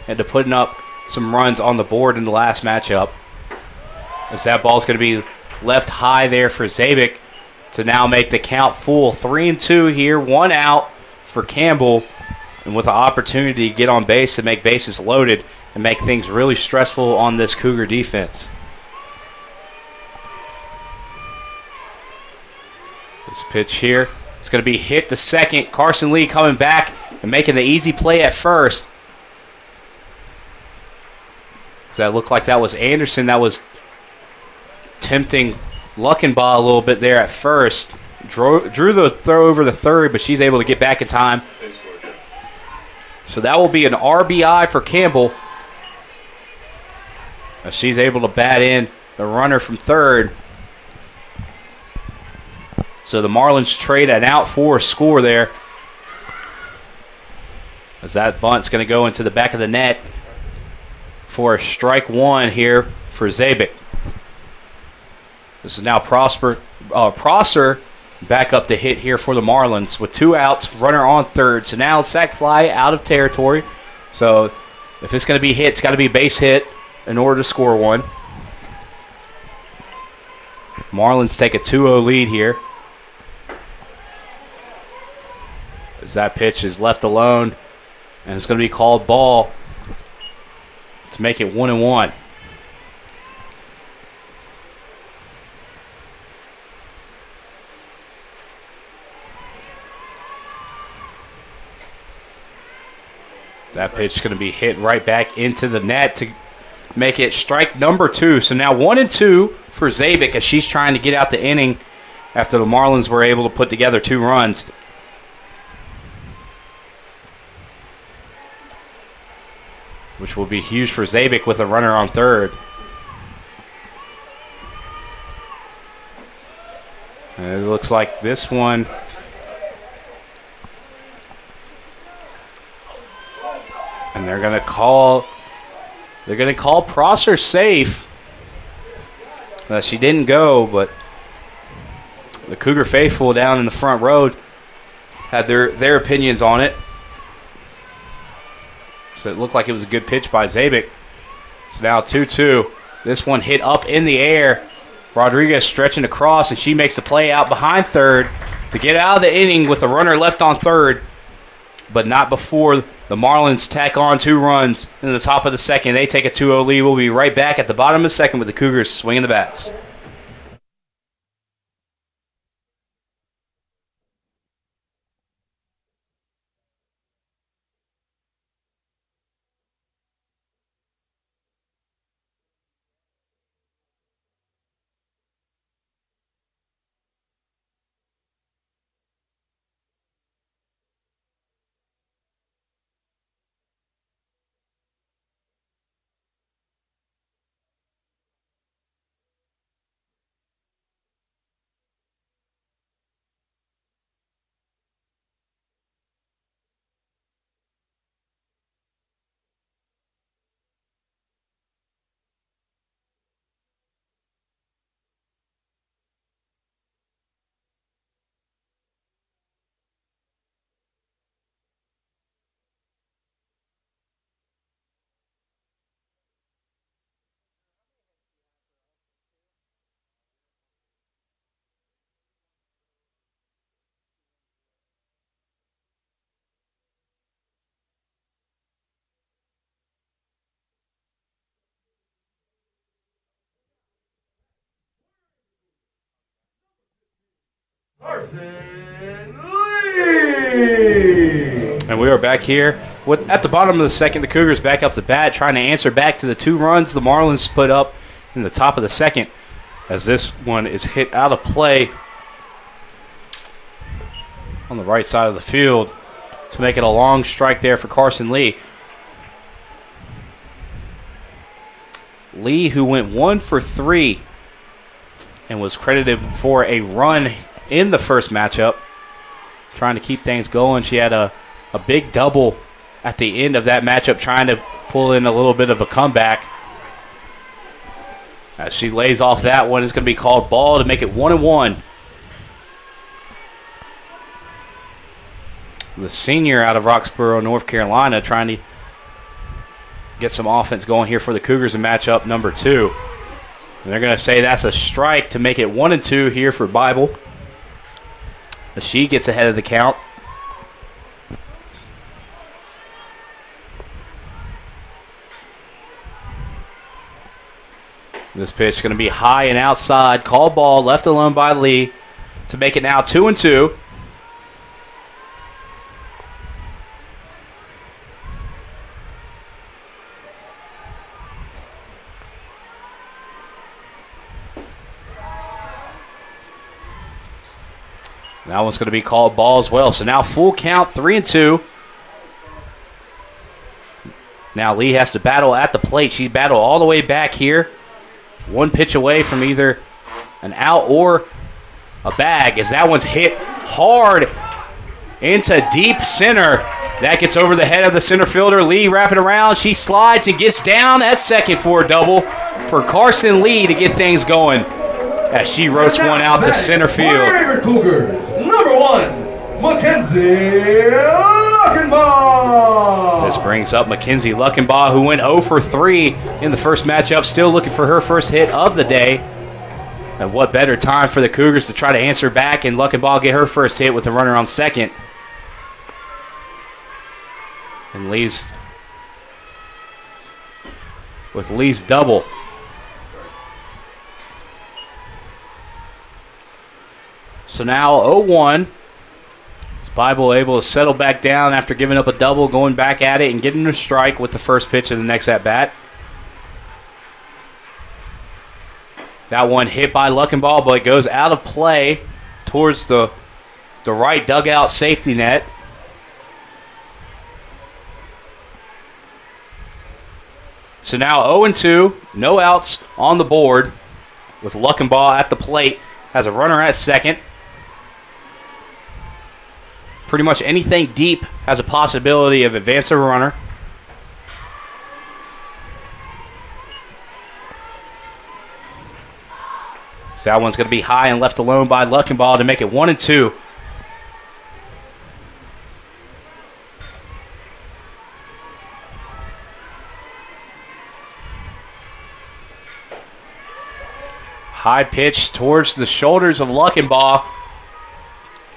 into putting up some runs on the board in the last matchup. As that ball's going to be left high there for Zabik to now make the count full. 3-2 here, 1 out for Campbell, and with an opportunity to get on base and make bases loaded and make things really stressful on this Cougar defense. This pitch here, it's going to be hit to second. Carson Lee coming back and making the easy play at first. Does that look like that was Anderson that was tempting Luckenbaugh a little bit there at first? Drew the throw over the third, but she's able to get back in time. So that will be an RBI for Campbell. As she's able to bat in the runner from third. So the Marlins trade an out for a score there. As that bunt's going to go into the back of the net for a strike one here for Zabik. This is now Prosser back up to hit here for the Marlins with 2 outs, runner on third. So now sac fly out of territory. So if it's going to be hit, it's got to be base hit in order to score one. Marlins take a 2-0 lead here. As that pitch is left alone, and it's going to be called ball to make it 1-1. That pitch is going to be hit right back into the net to make it strike number 2. So now 1-2 for Zabik as she's trying to get out the inning after the Marlins were able to put together 2 runs. Which will be huge for Zabik with a runner on third. And it looks like this one. And they're gonna call Prosser safe. She didn't go, but the Cougar faithful down in the front row had their opinions on it. So it looked like it was a good pitch by Zabik. So now 2-2. This one hit up in the air. Rodriguez stretching across, and she makes the play out behind third to get out of the inning with a runner left on third, but not before the Marlins tack on 2 runs in the top of the second. They take a 2-0 lead. We'll be right back at the bottom of the second with the Cougars swinging the bats. Carson Lee. And we are back here at the bottom of the second. The Cougars back up to bat, trying to answer back to the 2 runs the Marlins put up in the top of the second, as this one is hit out of play on the right side of the field to make it a long strike there for Carson Lee. Lee, who went 1 for 3 and was credited for a run in the first matchup, trying to keep things going. She had a big double at the end of that matchup, trying to pull in a little bit of a comeback. As she lays off that one, it's going to be called ball to make it 1-1. the senior out of Roxborough, North Carolina, trying to get some offense going here for the Cougars in matchup number 2. And they're going to say that's a strike to make it 1-2 here for Bible. As she gets ahead of the count. This pitch is going to be high and outside. Called ball, left alone by Lee to make it now 2-2. That one's going to be called ball as well. So now full count, 3-2. Now Lee has to battle at the plate. She battled all the way back here. One pitch away from either an out or a bag, as that one's hit hard into deep center. That gets over the head of the center fielder. Lee wrapping around. She slides and gets down at second for a double for Carson Lee to get things going as she roasts one out to center field. Favorite Cougars, number 1, Mackenzie Luckenbaugh. This brings up Mackenzie Luckenbaugh, who went 0 for 3 in the first matchup, still looking for her first hit of the day. And what better time for the Cougars to try to answer back and Luckenbaugh get her first hit with a runner on second. And Lee's double. So now 0-1. Is Bible able to settle back down after giving up a double, going back at it and getting a strike with the first pitch of the next at-bat. That one hit by Luckenbaugh, but it goes out of play towards the right dugout safety net. So now 0-2, no outs on the board with Luckenbaugh at the plate. Has a runner at second. Pretty much anything deep has a possibility of advancing a runner. So that one's going to be high and left alone by Luckenbaugh to make it 1-2. High pitch towards the shoulders of Luckenbaugh.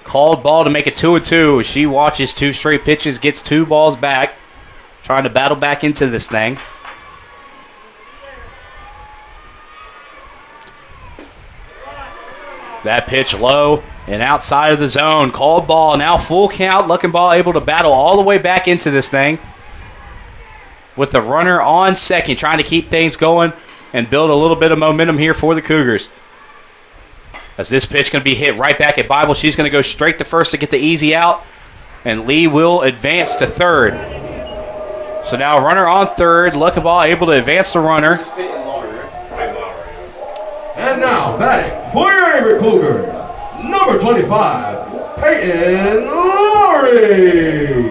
Called ball to make it 2-2. She watches 2 straight pitches, gets 2 balls back. Trying to battle back into this thing. That pitch low and outside of the zone. Called ball, now full count. Luckenbaugh able to battle all the way back into this thing. With the runner on second, trying to keep things going and build a little bit of momentum here for the Cougars. As this pitch going to be hit right back at Bible. She's going to go straight to first to get the easy out. And Lee will advance to third. So now runner on third. Luckenbaugh able to advance the runner. And now batting for your Averett Cougars, number 25, Peyton Lowry.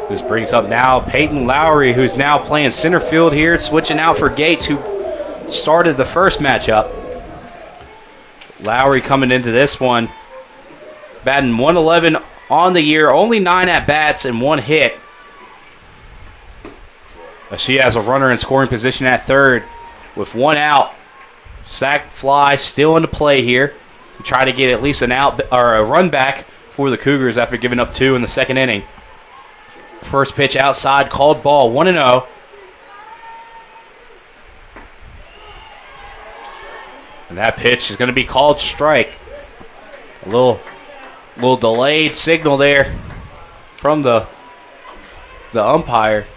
This brings up now Peyton Lowry, who's now playing center field here, switching out for Gates, who started the first matchup. Lowry coming into this one, batting 111 on the year, only 9 at-bats and 1 hit. She has a runner in scoring position at third with 1 out. Sack fly still into play here. Try to get at least an out or a run back for the Cougars after giving up 2 in the second inning. First pitch outside, called ball, 1-0. And that pitch is going to be called strike. A little delayed signal there from the umpire.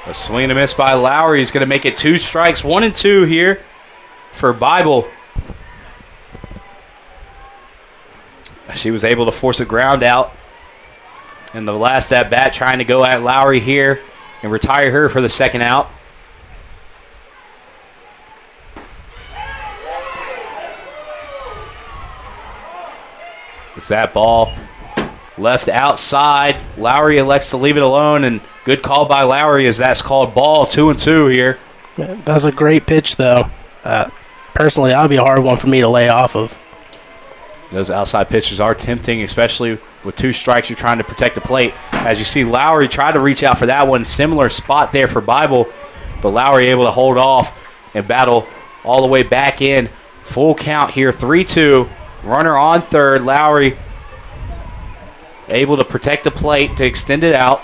A swing and a miss by Lowry is going to make it 2 strikes, 1-2 here for Bible. She was able to force a ground out in the last at bat, trying to go at Lowry here and retire her for the second out. It's that ball left outside. Lowry elects to leave it alone, and good call by Lowry as that's called ball, 2-2 here. That's a great pitch, though. Personally, that would be a hard one for me to lay off of. Those outside pitches are tempting, especially with 2 strikes. You're trying to protect the plate. As you see, Lowry tried to reach out for that one. Similar spot there for Bible, but Lowry able to hold off and battle all the way back in. Full count here, 3-2. Runner on third. Lowry able to protect the plate to extend it out.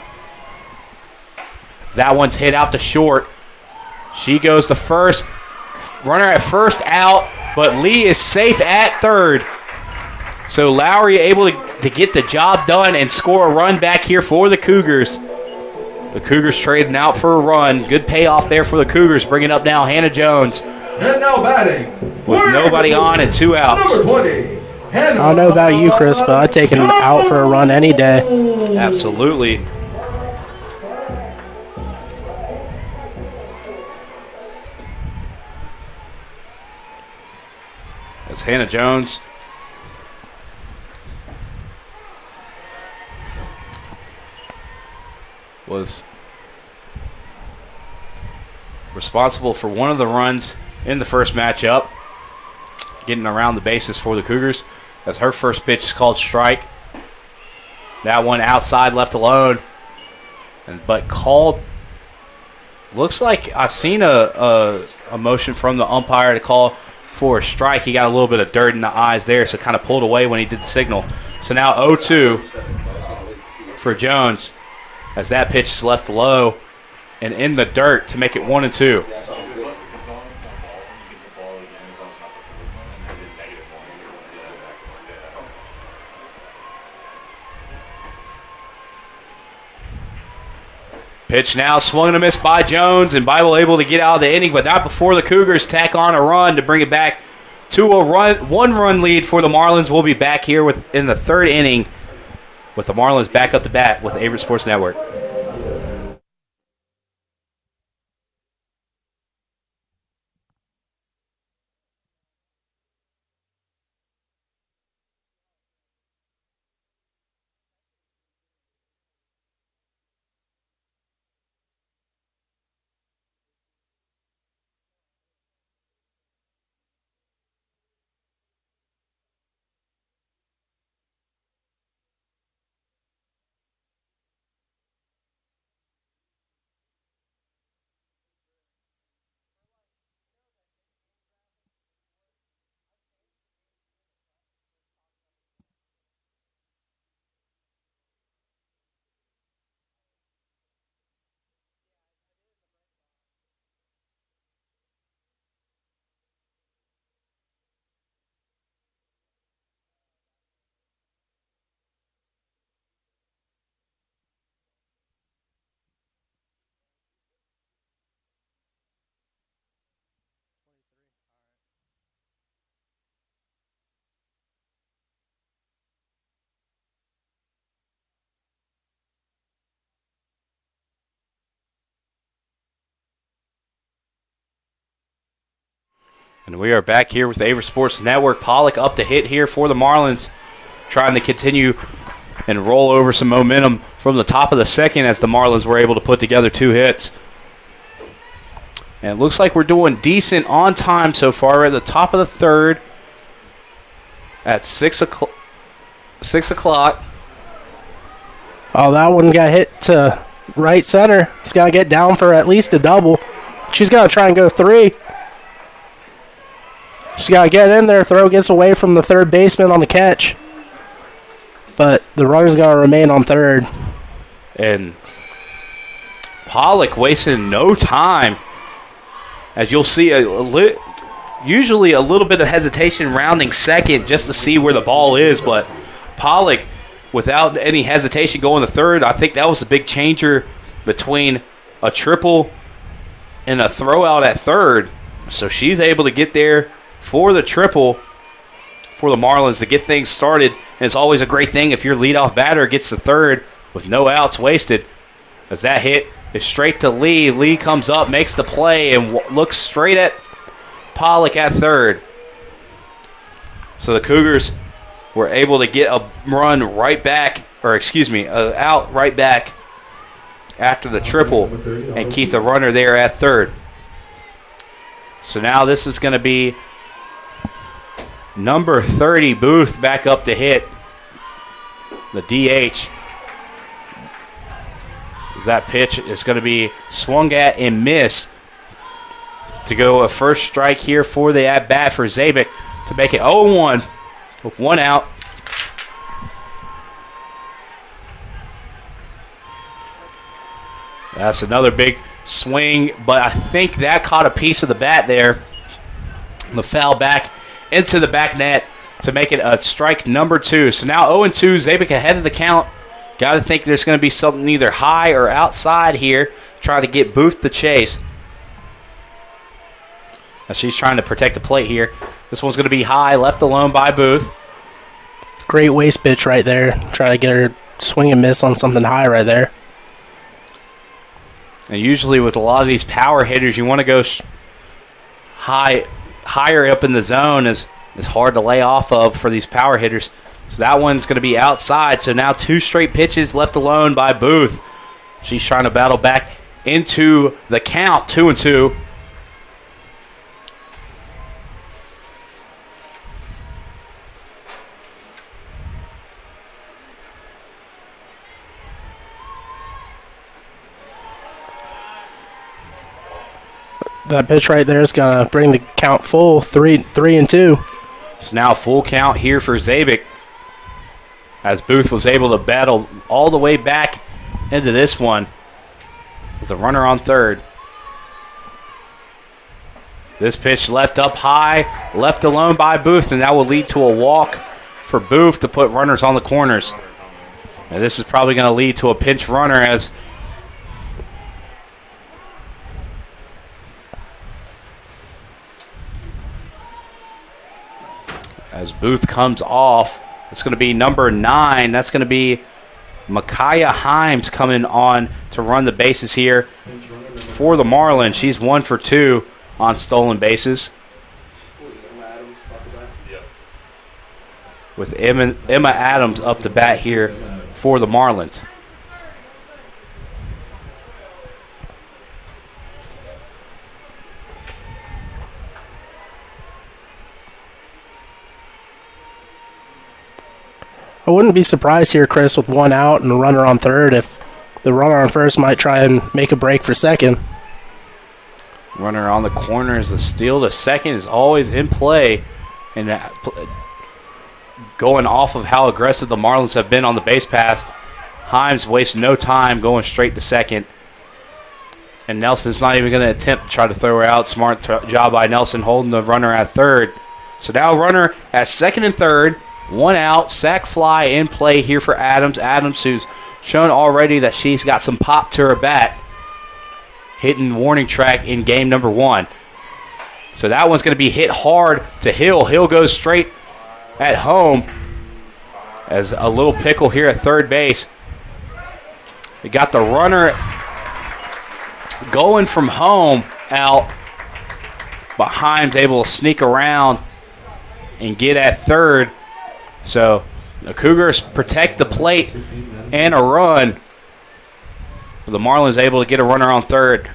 That one's hit out to short. She goes to first. Runner at first out, but Lee is safe at third. So Lowry able to get the job done and score a run back here for the Cougars. The Cougars trading out for a run. Good payoff there for the Cougars. Bringing up now Hannah Jones. And now batting. With nobody on and 2 outs. Number 20. I don't know about you, Chris, but I'd take him out for a run any day. Absolutely. That's Hannah Jones. Was responsible for one of the runs in the first matchup, getting around the bases for the Cougars. As her first pitch is called strike. That one outside left alone, but called. Looks like I seen a motion from the umpire to call for a strike. He got a little bit of dirt in the eyes there, so kind of pulled away when he did the signal. So now 0-2 for Jones, as that pitch is left low and in the dirt to make it 1-2. Pitch now swung and a miss by Jones, and Bible able to get out of the inning, but not before the Cougars tack on a run to bring it back to a 1-run lead for the Marlins. We'll be back here in the 3rd inning with the Marlins back up to bat with Averett Sports Network. And we are back here with the Averett Sports Network. Pollock up to hit here for the Marlins, trying to continue and roll over some momentum from the top of the second as the Marlins were able to put together 2 hits. And it looks like we're doing decent on time so far. We're at the top of the 3rd at 6 o'clock. 6 o'clock. Oh, that one got hit to right center. She's got to get down for at least a double. She's got to try and go 3. She's got to get in there. Throw gets away from the third baseman on the catch. But the runner's going to remain on third. And Pollock wasting no time. As you'll see, usually a little bit of hesitation rounding second just to see where the ball is. But Pollock, without any hesitation going to third, I think that was a big changer between a triple and a throw out at third. So she's able to get there for the triple for the Marlins to get things started. And it's always a great thing if your leadoff batter gets to third with no outs wasted. As that hit is straight to Lee. Lee comes up, makes the play, and looks straight at Pollock at third. So the Cougars were able to get a run right back, out right back after the triple and keep the runner there at third. So now this is going to be number 30, Booth, back up to hit. The DH. That pitch is going to be swung at and missed to go a first strike here for the at-bat for Zabik to make it 0-1 with 1 out. That's another big swing, but I think that caught a piece of the bat there. The foul back into the back net to make it a strike number 2. So now 0-2, Zabik ahead of the count. Got to think there's going to be something either high or outside here, trying to get Booth the chase. Now she's trying to protect the plate here. This one's going to be high, left alone by Booth. Great waist pitch right there. Try to get her swing and miss on something high right there. And usually with a lot of these power hitters, you want to go higher up in the zone. Is hard to lay off of for these power hitters. So that one's going to be outside. So now 2 straight pitches left alone by Booth. She's trying to battle back into the count, 2-2. That pitch right there is going to bring the count full, 3-2. It's now full count here for Zabik, as Booth was able to battle all the way back into this one with a runner on third. This pitch left up high, left alone by Booth, and that will lead to a walk for Booth to put runners on the corners. And this is probably going to lead to a pinch runner as Booth comes off. It's going to be number 9. That's going to be Micaiah Himes coming on to run the bases here for the Marlins. She's 1 for 2 on stolen bases. With Emma Adams up to bat here for the Marlins. I wouldn't be surprised here, Chris, with 1 out and a runner on third if the runner on first might try and make a break for second. Runner on the corner is the steal. The second is always in play. And going off of how aggressive the Marlins have been on the base path, Himes wastes no time going straight to second. And Nelson's not even going to attempt to try to throw her out. Smart job by Nelson holding the runner at third. So now runner at second and third. 1 out, sac fly in play here for Adams. Adams, who's shown already that she's got some pop to her bat, hitting warning track in game number 1. So that one's going to be hit hard to Hill. Hill goes straight at home as a little pickle here at third base. They got the runner going from home out, but Himes able to sneak around and get at third. So the Cougars protect the plate and a run. The Marlins able to get a runner on third.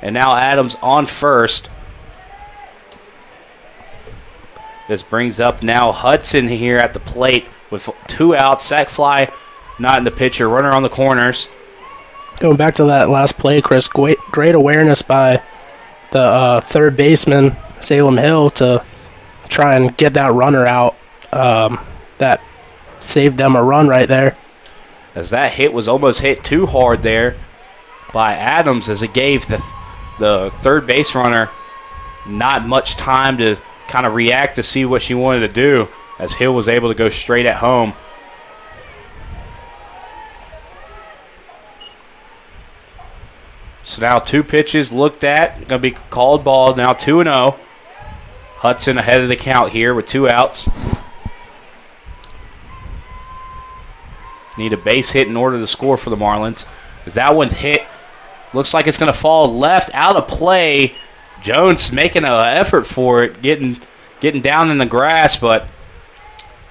And now Adams on first. This brings up now Hudson here at the plate with 2 outs. Sac fly not in the pitcher. Runner on the corners. Going back to that last play, Chris, great awareness by the third baseman, Salem Hill, to try and get that runner out. That saved them a run right there. As that hit was almost hit too hard there by Adams, as it gave the third base runner not much time to kind of react to see what she wanted to do, as Hill was able to go straight at home. So now 2 pitches looked at, going to be called ball, now 2-0. Hudson ahead of the count here with 2 outs. Need a base hit in order to score for the Marlins. As that one's hit, looks like it's going to fall left out of play. Jones making an effort for it, getting down in the grass, but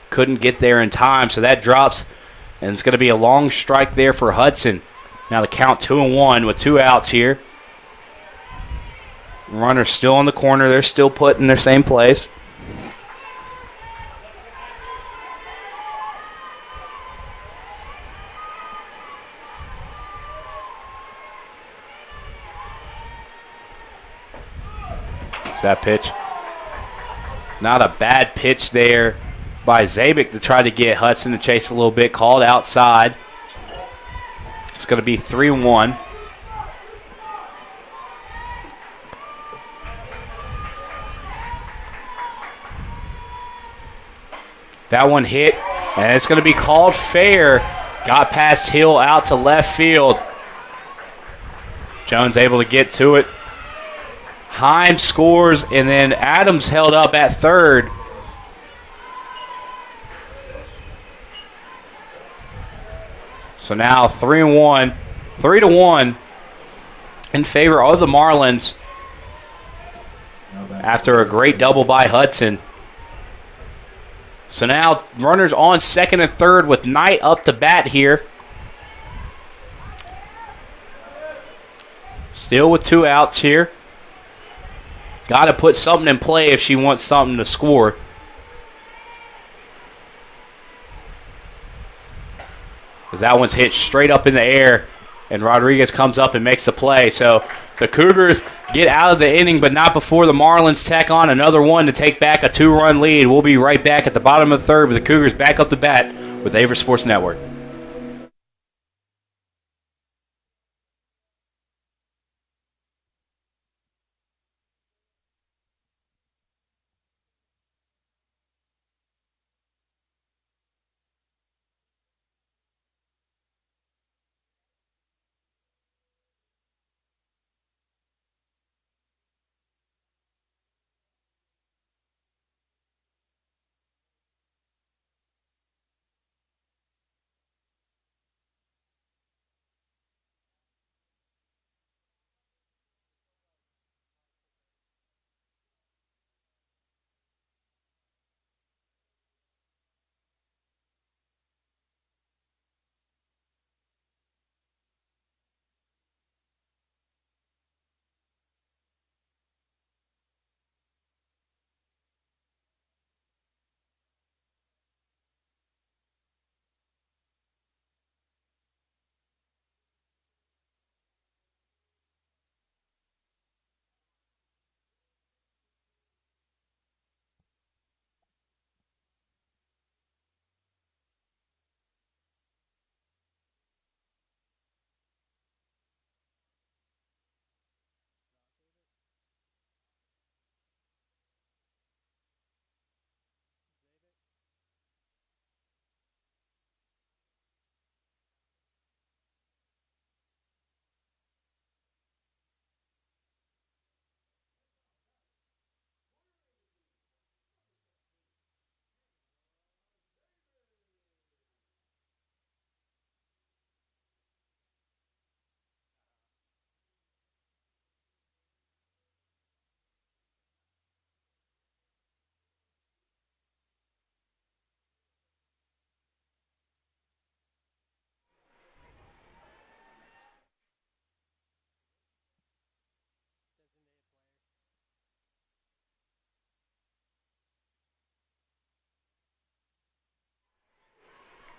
couldn't get there in time. So that drops, and it's going to be a long strike there for Hudson. Now the count 2-1 with 2 outs here. Runner's still in the corner. They're still put in their same place. Is that pitch? Not a bad pitch there by Zabik to try to get Hudson to chase a little bit. Called outside. It's going to be 3-1. That one hit, and it's going to be called fair. Got past Hill out to left field. Jones able to get to it. Heim scores, and then Adams held up at third. So now 3-1 in favor of the Marlins after a great double by Hudson. So now runners on second and third with Knight up to bat here. Still with 2 outs here. Got to put something in play if she wants something to score. Because that one's hit straight up in the air, and Rodriguez comes up and makes the play. So the Cougars get out of the inning, but not before the Marlins tack on another one to take back a 2-run lead. We'll be right back at the bottom of the third with the Cougars back up to bat with Averett Sports Network.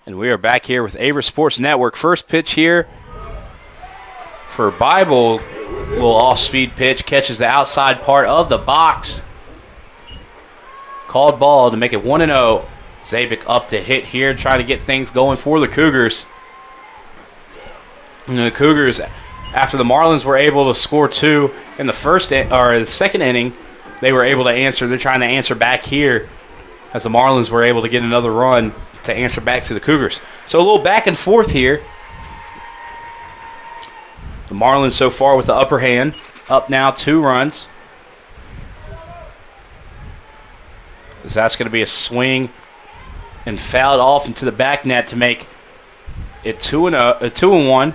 And we are back here with Averett Sports Network. First pitch here for Bible. Little off-speed pitch. Catches the outside part of the box. Called ball to make it 1-0. Zabik up to hit here, trying to get things going for the Cougars. And the Cougars, after the Marlins were able to score 2 in the second inning, they were able to answer. They're trying to answer back here as the Marlins were able to get another run to answer back to the Cougars. So a little back and forth here. The Marlins so far with the upper hand. Up now 2 runs. That's going to be a swing and fouled off into the back net to make it 2-1.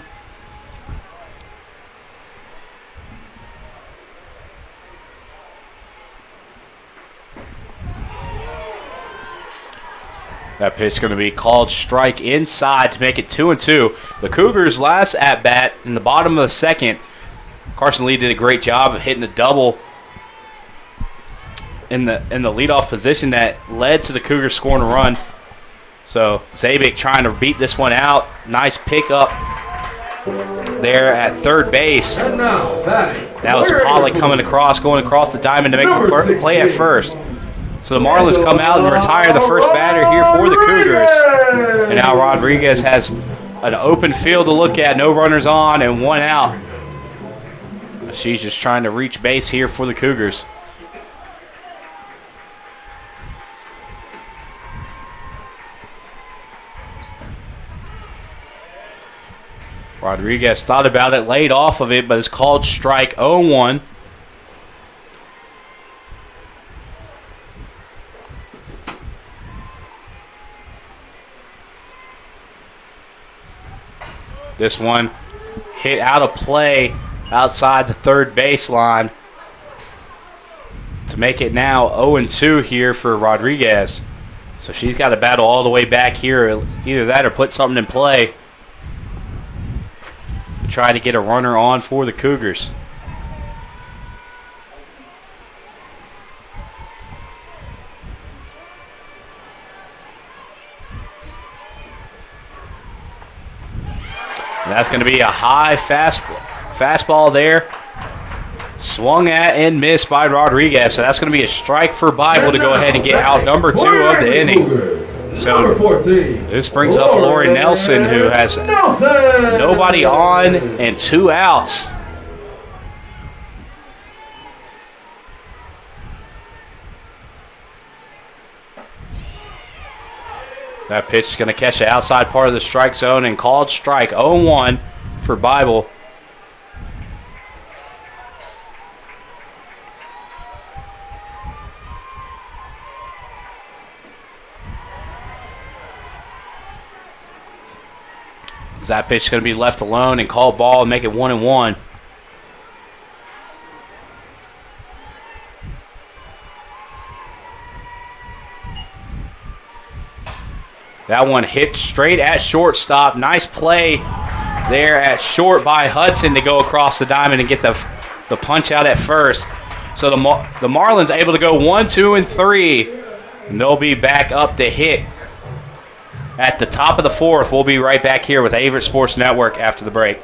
That pitch is going to be called strike inside to make it 2-2. The Cougars' last at-bat in the bottom of the second, Carson Lee did a great job of hitting a double in the leadoff position that led to the Cougars scoring a run. So Zabik trying to beat this one out. Nice pickup there at third base. And now, batting. That was Pollock going across the diamond to make the play at first. So the Marlins come out and retire the first batter here for the Cougars. And now Rodriguez has an open field to look at, no runners on, and one out. She's just trying to reach base here for the Cougars. Rodriguez thought about it, laid off of it, but it's called strike 0-1. This one hit out of play outside the third baseline to make it now 0-2 here for Rodriguez. So she's got to battle all the way back here. Either that or put something in play to try to get a runner on for the Cougars. And that's going to be a high fastball there. Swung at and missed by Rodriguez. So that's going to be a strike for Bible to go ahead and get out number 2 of the inning. So this brings up Lauren Nelson, who has nobody on and 2 outs. That pitch is going to catch the outside part of the strike zone and called strike 0-1 for Bible. That pitch is going to be left alone and called ball and make it 1-1. That one hit straight at shortstop. Nice play there at short by Hudson to go across the diamond and get the punch out at first. So the Marlins able to go 1, 2, and 3. And they'll be back up to hit at the top of the 4th. We'll be right back here with Averett Sports Network after the break.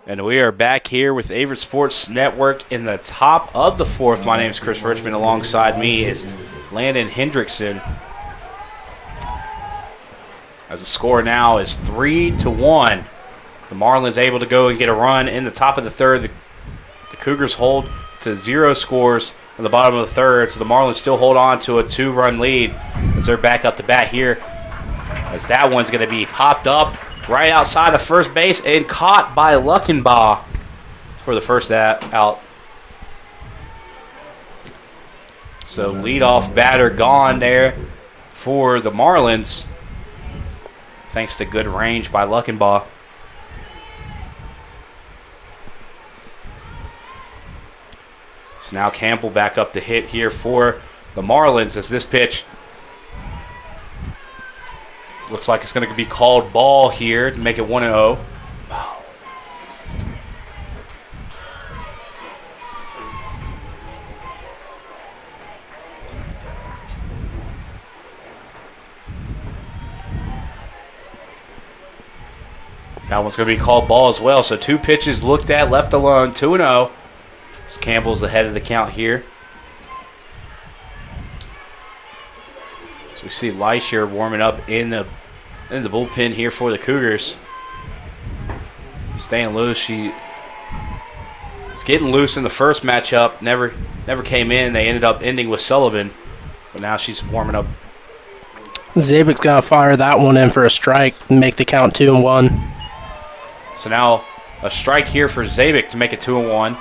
And we are back here with Averett Sports Network in the top of the 4th. My name is Chris Richmond. Alongside me is Landon Hendrickson. As the score now is 3-1. The Marlins able to go and get a run in the top of the 3rd. The Cougars hold to 0 scores at the bottom of the 3rd. So the Marlins still hold on to a 2-run lead as they're back up to bat here. As that one's going to be popped up right outside of first base and caught by Luckenbaugh for the first out. So leadoff batter gone there for the Marlins, thanks to good range by Luckenbaugh. So now Campbell back up to hit here for the Marlins as this pitch looks like it's going to be called ball here to make it 1-0. That one's going to be called ball as well. So 2 pitches looked at, left alone, 2-0. Campbell's ahead of the count here. So we see Leisher warming up in the bullpen here for the Cougars. Staying loose. She was getting loose in the first matchup. Never came in. They ended up ending with Sullivan. But now she's warming up. Zabik's going to fire that one in for a strike and make the count 2-1. So now a strike here for Zabik to make it 2-1.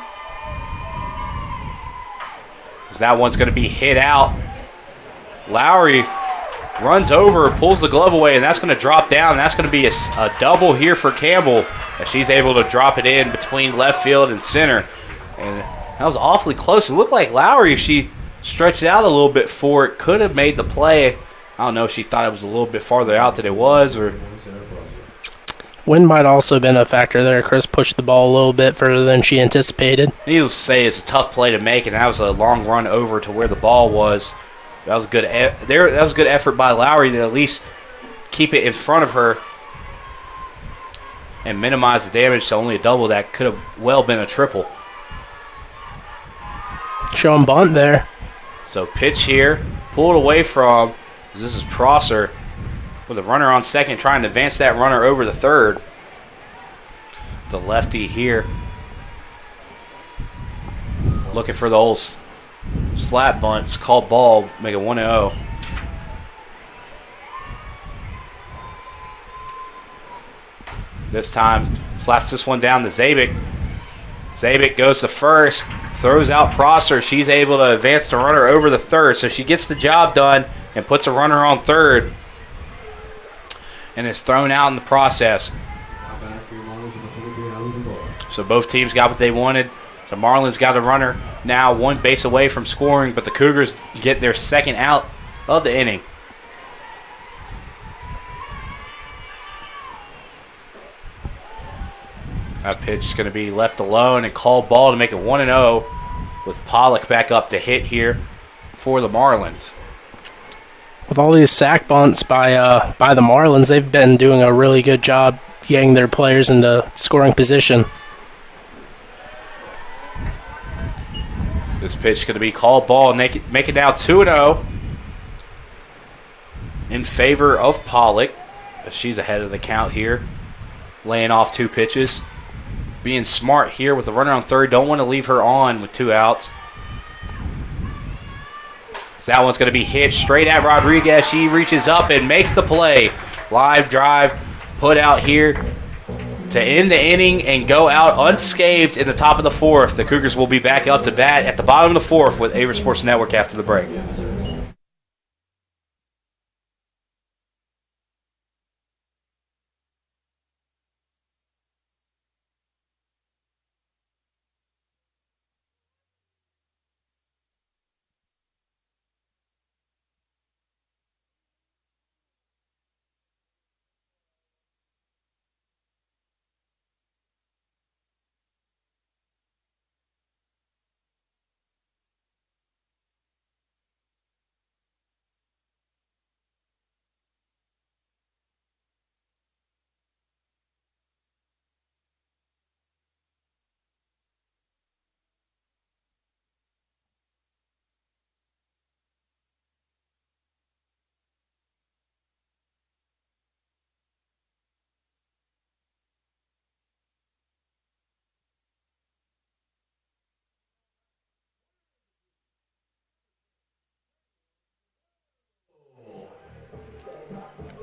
That one's going to be hit out. Lowry runs over, pulls the glove away, and that's going to drop down. And that's going to be a double here for Campbell, as she's able to drop it in between left field and center. And that was awfully close. It looked like Lowry, if she stretched it out a little bit for it, could have made the play. I don't know if she thought it was a little bit farther out than it was, or Wind might also have been a factor there. Chris pushed the ball a little bit further than she anticipated. Needless to say, it's a tough play to make, and that was a long run over to where the ball was. That was good. That was good effort by Lowry to at least keep it in front of her and minimize the damage to only a double. That could have well been a triple. Showing bunt there. So pitch here, pulled away from. This is Prosser with a runner on second, trying to advance that runner over the third. The lefty here, looking for the old slap bunt. It's called ball, make it 1-0. This time, slaps this one down to Zabik. Zabik goes to first, throws out Prosser. She's able to advance the runner over the third, so she gets the job done and puts a runner on third, and is thrown out in the process. So both teams got what they wanted. The Marlins got a runner now 1 base away from scoring, but the Cougars get their second out of the inning. That pitch is going to be left alone and called ball to make it 1-0, with Pollock back up to hit here for the Marlins. With all these sack bunts by the Marlins, they've been doing a really good job getting their players into scoring position. This pitch is going to be called ball and make it now 2-0 in favor of Pollock. She's ahead of the count here, laying off 2 pitches. Being smart here with the runner on third. Don't want to leave her on with 2 outs. So that one's going to be hit straight at Rodriguez. She reaches up and makes the play. Live drive put out here to end the inning and go out unscathed in the top of the 4th. The Cougars will be back up to bat at the bottom of the 4th with Averett Sports Network after the break.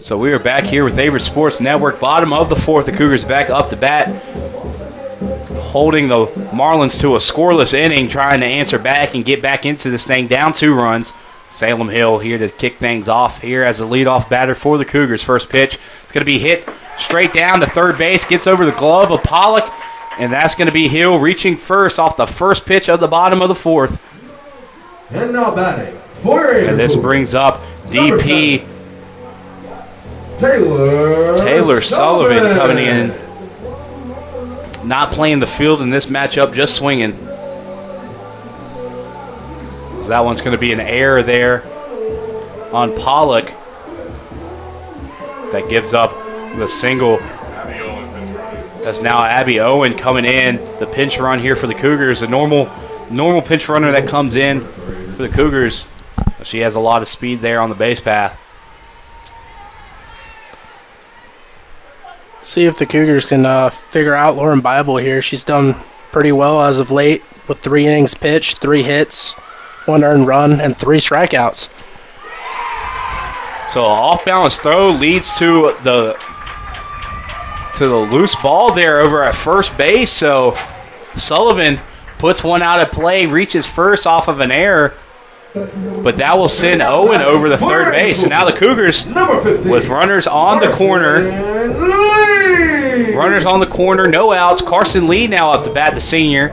So we are back here with Averett Sports Network. Bottom of the 4th, the Cougars back up to bat, holding the Marlins to a scoreless inning, trying to answer back and get back into this thing, down 2 runs. Salem Hill here to kick things off here as the leadoff batter for the Cougars. First pitch, it's going to be hit straight down to third base, gets over the glove of Pollock, and that's going to be Hill reaching first off the first pitch of the bottom of the 4th. And now batting for And this brings up DP Taylor Sullivan coming in, not playing the field in this matchup, just swinging. So that one's going to be an error there on Pollock that gives up the single. That's now Abby Owen coming in, the pinch run here for the Cougars. A normal pinch runner that comes in for the Cougars. She has a lot of speed there on the base path. See if the Cougars can figure out Lauren Bible here. She's done pretty well as of late with 3 innings pitched, 3 hits, 1 earned run, and 3 strikeouts. So an off-balance throw leads to the loose ball there over at first base. So Sullivan puts one out of play, reaches first off of an error, but that will send Owen over the third base. And now the Cougars with runners on the corner. Runners on the corner, no outs. Carson Lee now up to bat, the senior,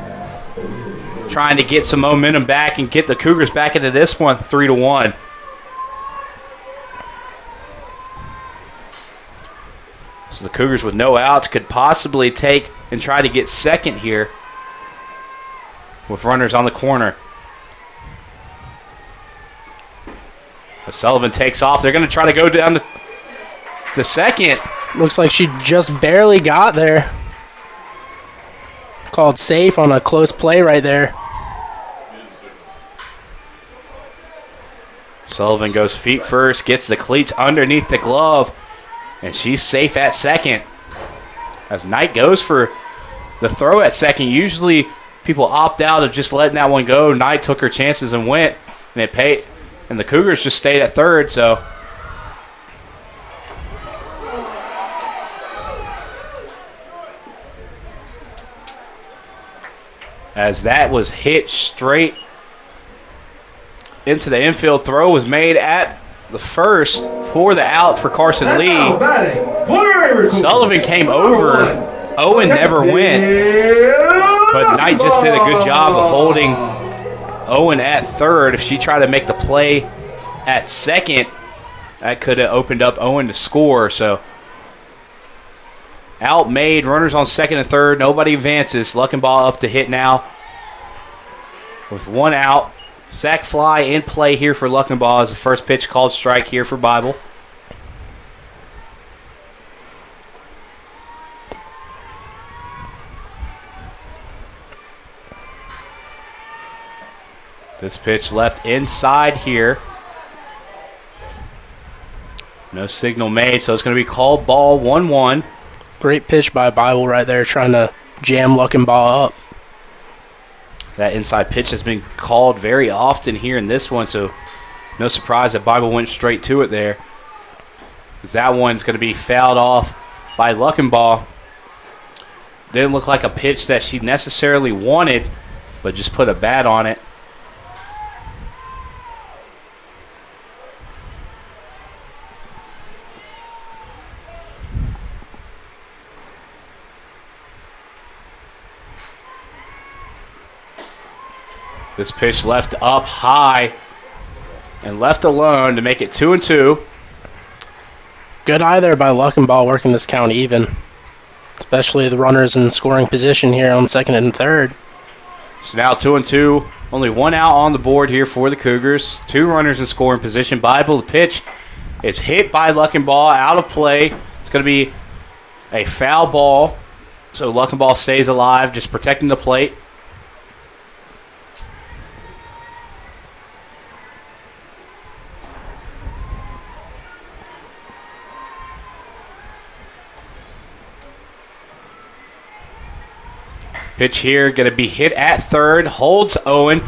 trying to get some momentum back and get the Cougars back into this one 3-1. So the Cougars with no outs could possibly take and try to get second here with runners on the corner. As Sullivan takes off, they're going to try to go down to second. Looks like she just barely got there. Called safe on a close play right there. Sullivan goes feet first, gets the cleats underneath the glove, and she's safe at second. As Knight goes for the throw at second, usually people opt out of just letting that one go. Knight took her chances and went, and it paid. And the Cougars just stayed at third, so. As that was hit straight into the infield, throw was made at the first for the out for Carson Lee. Sullivan came over. Owen never went. But Knight just did a good job of holding Owen at third. If she tried to make the play at second, that could have opened up Owen to score. So out made, runners on second and third. Nobody advances. Luckenbaugh up to hit now with 1 out. Sack fly in play here for Luckenbaugh as the first pitch called strike here for Bible. This pitch left inside here. No signal made, so it's going to be called ball 1-1. Great pitch by Bible right there, trying to jam Luckenbaugh up. That inside pitch has been called very often here in this one, so no surprise that Bible went straight to it there. Because that one's going to be fouled off by Luckenbaugh. Didn't look like a pitch that she necessarily wanted, but just put a bat on it. This pitch left up high and left alone to make it 2-2. Good eye there by Luckenbaugh working this count even. Especially the runners in scoring position here on second and third. So now 2-2. Only 1 out on the board here for the Cougars. 2 runners in scoring position. Bible, the pitch is hit by Luckenbaugh out of play. It's going to be a foul ball. So Luckenbaugh stays alive, just protecting the plate. Pitch here, going to be hit at third, holds Owen.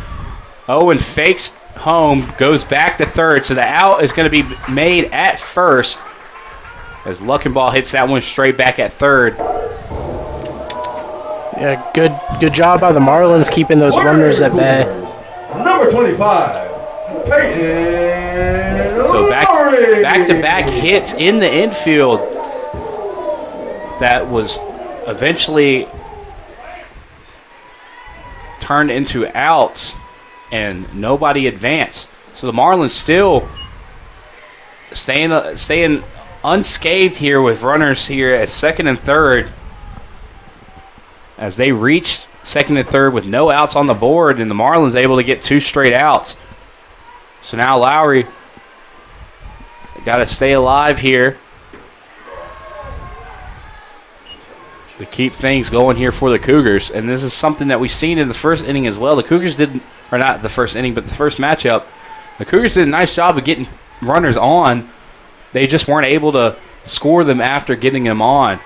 Owen fakes home, goes back to third, so the out is going to be made at first as Luckenbaugh hits that one straight back at third. Yeah, good job by the Marlins keeping those runners at bay. Number 25, Peyton. So back-to-back hits in the infield that was eventually turned into outs, and nobody advanced. So the Marlins still staying unscathed here with runners here at second and third as they reach second and third with no outs on the board, and the Marlins able to get 2 straight outs. So now Lowry got to stay alive here. to keep things going here for the Cougars. And this is something that we've seen in the first inning as well. The Cougars didn't, or not the first inning, but the first matchup, the Cougars did a nice job of getting runners on. They just weren't able to score them after getting them on.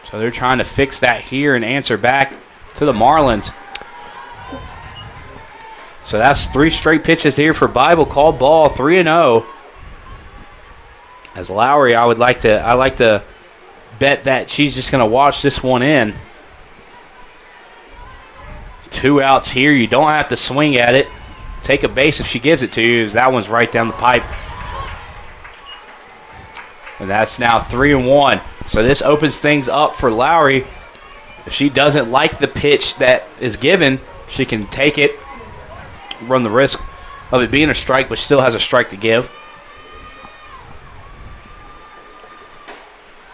So they're trying to fix that here and answer back to the Marlins. So that's 3 straight pitches here for Bible. Called ball, 3-0. As Lowry, I like to bet that she's just going to watch this one in. 2 outs here. You don't have to swing at it. Take a base if she gives it to you, as that one's right down the pipe. And that's now 3-1. So this opens things up for Lowry. If she doesn't like the pitch that is given, she can take it, run the risk of it being a strike, but still has a strike to give.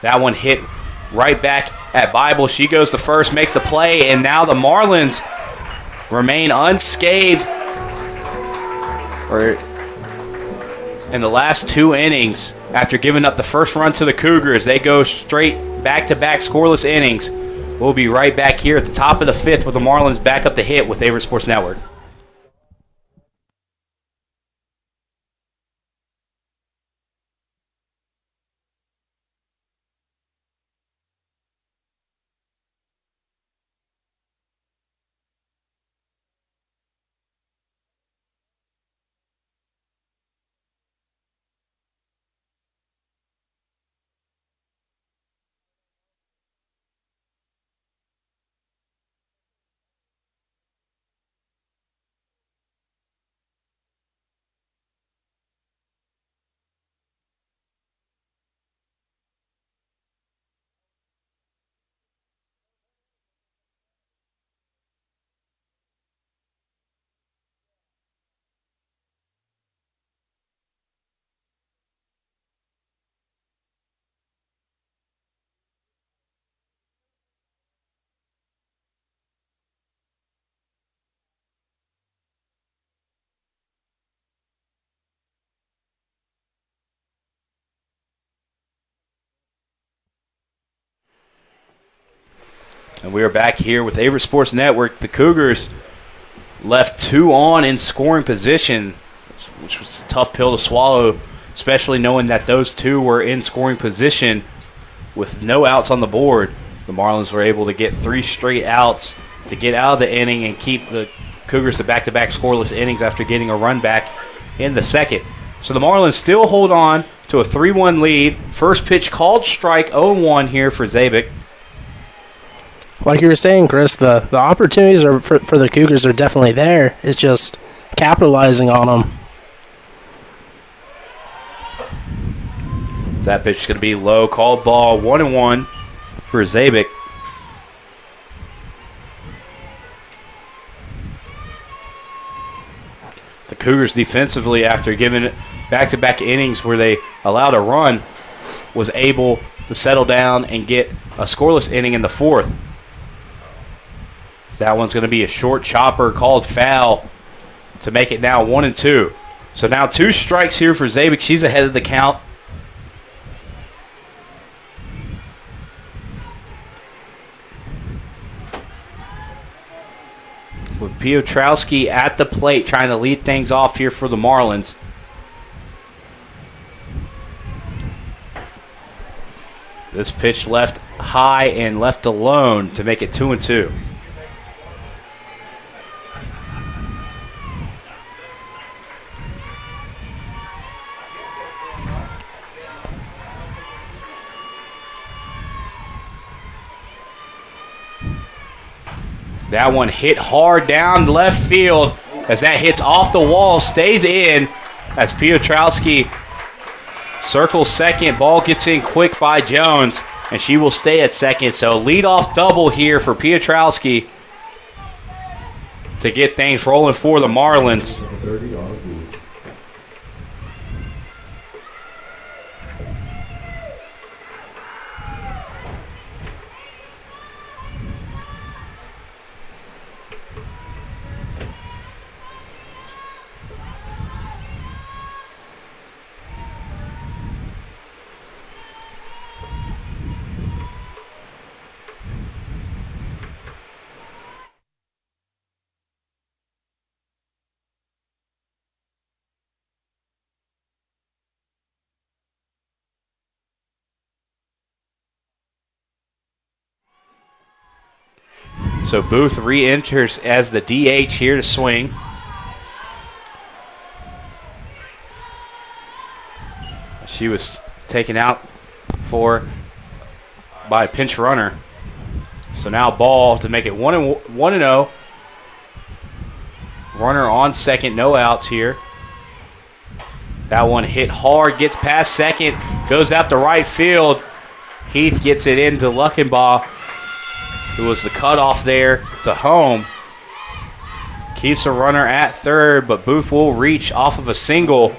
That one hit right back at Bible. She goes to first, makes the play, and now the Marlins remain unscathed in the last 2 innings. After giving up the first run to the Cougars, they go straight back-to-back scoreless innings. We'll be right back here at the top of the 5th with the Marlins back up to hit with Averett Sports Network. And we are back here with Averett Sports Network. The Cougars left 2 on in scoring position, which was a tough pill to swallow, especially knowing that those 2 were in scoring position with no outs on the board. The Marlins were able to get 3 straight outs to get out of the inning and keep the Cougars to back-to-back scoreless innings after getting a run back in the second. So the Marlins still hold on to a 3-1 lead. First pitch called strike, 0-1 here for Zabik. Like you were saying, Chris, the opportunities are for the Cougars are definitely there. It's just capitalizing on them. So that pitch is going to be low. Called ball, 1-1 for Zabik. The Cougars defensively, after giving it back-to-back innings where they allowed a run, was able to settle down and get a scoreless inning in the 4th. So that one's going to be a short chopper called foul to make it now 1-2. So now 2 strikes here for Zabik. She's ahead of the count. With Piotrowski at the plate trying to lead things off here for the Marlins. This pitch left high and left alone to make it 2-2. That one hit hard down left field as that hits off the wall, stays in as Piotrowski circles second. Ball gets in quick by Jones, and she will stay at second. So leadoff double here for Piotrowski to get things rolling for the Marlins. So Booth re-enters as the DH here to swing. She was taken out by a pinch runner. So now ball to make it 1-0. Runner on second, no outs here. That one hit hard, gets past second, goes out to right field. Heath gets it into Luckenbaugh, who was the cutoff there to home. Keeps a runner at third, but Booth will reach off of a single.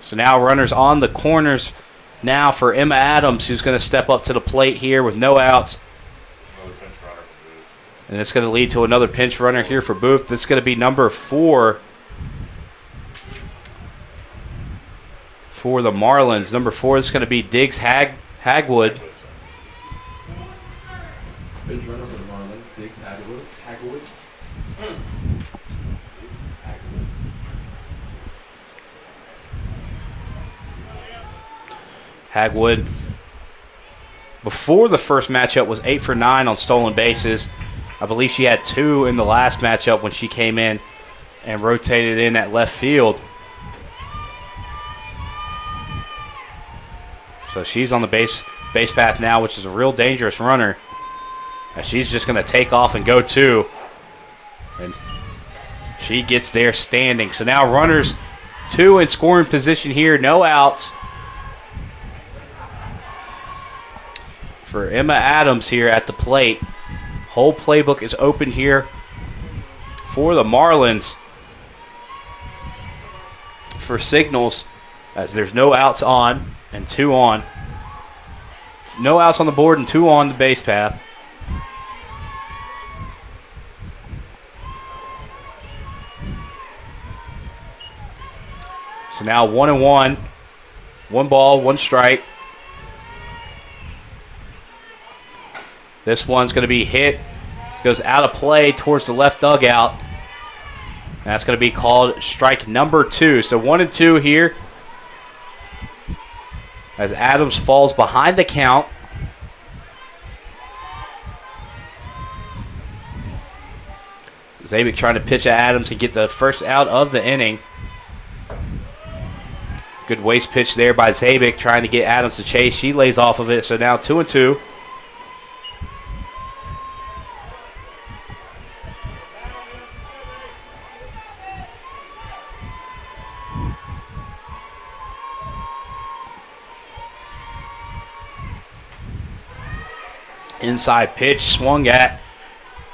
So now runners on the corners now for Emma Adams, who's going to step up to the plate here with no outs. And it's going to lead to another pinch runner here for Booth. This is going to be number 4 for the Marlins. Number 4 is going to be Diggs Hagwood. Pinch runner for the Marlins, Diggs Hagwood. Hagwood, before the first matchup, was 8 for 9 on stolen bases. I believe she had 2 in the last matchup when she came in and rotated in at left field. So she's on the base path now, which is a real dangerous runner. And she's just going to take off and go 2. And she gets there standing. So now runners 2 in scoring position here, no outs. For Emma Adams here at the plate. Whole playbook is open here for the Marlins. For signals, as there's no outs on and 2 on. It's no outs on the board and 2 on the base path. So now 1-1. 1 ball, 1 strike. This one's going to be hit. It goes out of play towards the left dugout. That's going to be called strike number 2. So 1-2 here. As Adams falls behind the count. Zabik trying to pitch at Adams to get the first out of the inning. Good waste pitch there by Zabik trying to get Adams to chase. She lays off of it. So now 2-2. Inside pitch, swung at,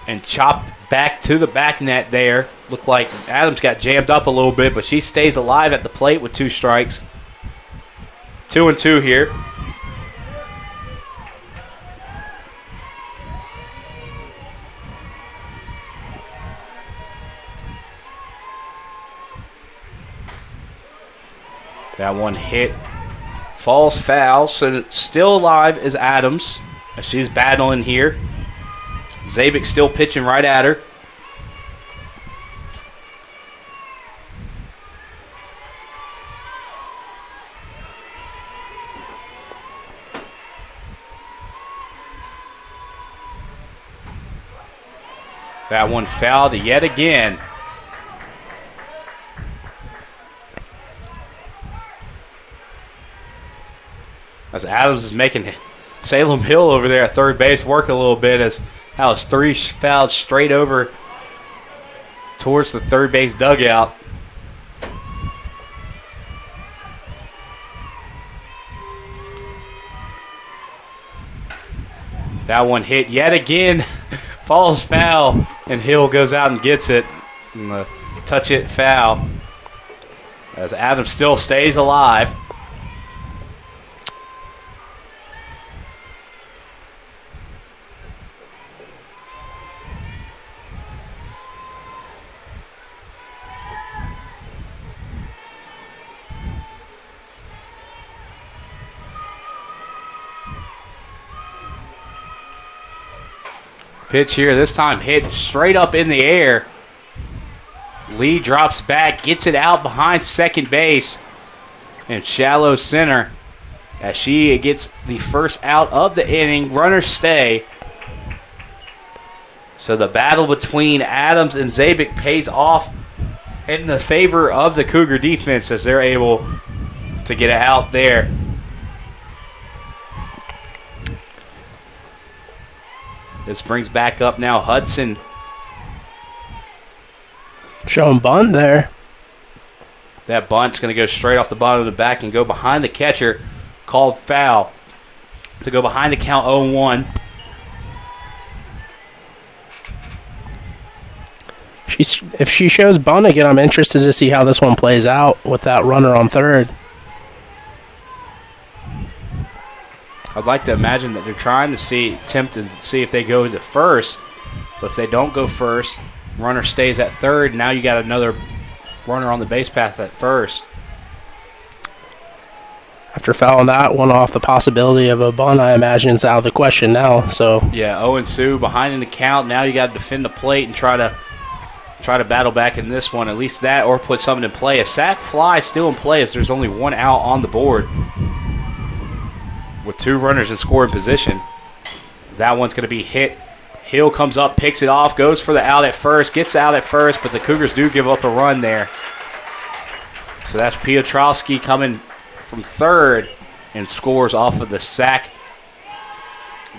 and chopped back to the back net there. Looked like Adams got jammed up a little bit, but she stays alive at the plate with 2 strikes. 2-2 here. That one hit. Falls foul, so still alive is Adams. She's battling here. Zabik still pitching right at her. That one fouled yet again. As Adams is making Salem Hill over there at third base work a little bit, as that was 3 fouls straight over towards the third base dugout. That one hit yet again, falls foul, and Hill goes out and gets it. And the touch it foul, as Adams still stays alive. Pitch here, this time hit straight up in the air. Lee drops back, gets it out behind second base and shallow center as she gets the first out of the inning. Runners stay. So the battle between Adams and Zabik pays off in the favor of the Cougar defense as they're able to get it out there. This brings back up now Hudson. Showing bunt there. That bunt's going to go straight off the bottom of the back and go behind the catcher. Called foul to go behind the count 0-1. If she shows bunt again, I'm interested to see how this one plays out with that runner on third. I'd like to imagine that they're trying to attempt to see if they go to first. But if they don't go first, runner stays at third. Now you got another runner on the base path at first. After fouling that one off, the possibility of a bunt, I imagine, is out of the question now. So yeah, 0-2 behind in the count. Now you got to defend the plate and try to battle back in this one. At least that, or put something in play. A sac fly still in play as there's only one out on the board with two runners in scoring position. That one's going to be hit. Hill comes up, picks it off, goes for the out at first, gets out at first, but the Cougars do give up a run there. So that's Piotrowski coming from third and scores off of the sac.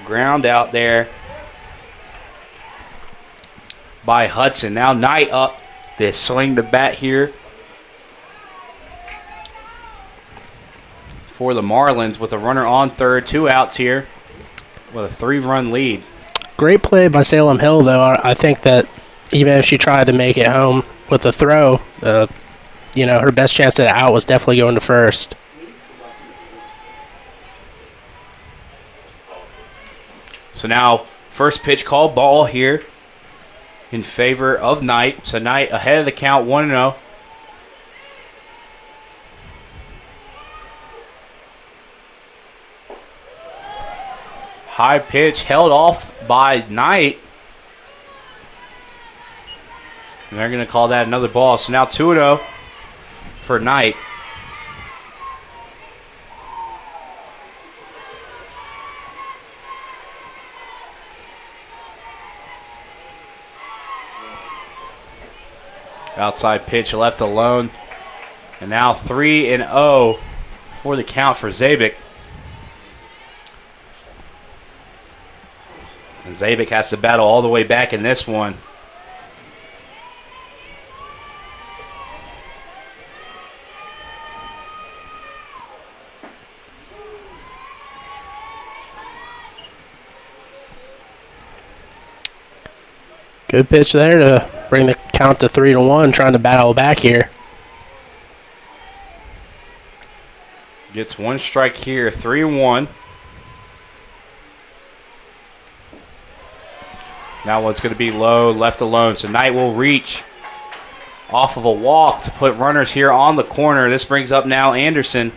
Ground out there by Hudson. Now Knight up. They swing the bat here for the Marlins with a runner on third, 2 outs here with a 3-run lead. Great play by Salem Hill, though. I think that even if she tried to make it home with a throw, her best chance at an out was definitely going to first. So now first pitch called ball here in favor of Knight. So Knight ahead of the count, 1-0. High pitch held off by Knight. And they're going to call that another ball. So now 2-0 for Knight. Outside pitch left alone. And now 3-0 for the count for Zabik. And Zabik has to battle all the way back in this one. Good pitch there to bring the count to 3-1, trying to battle back here. Gets one strike here, 3-1. Now one's going to be low, left alone. So Knight will reach off of a walk to put runners here on the corner. This brings up now Anderson.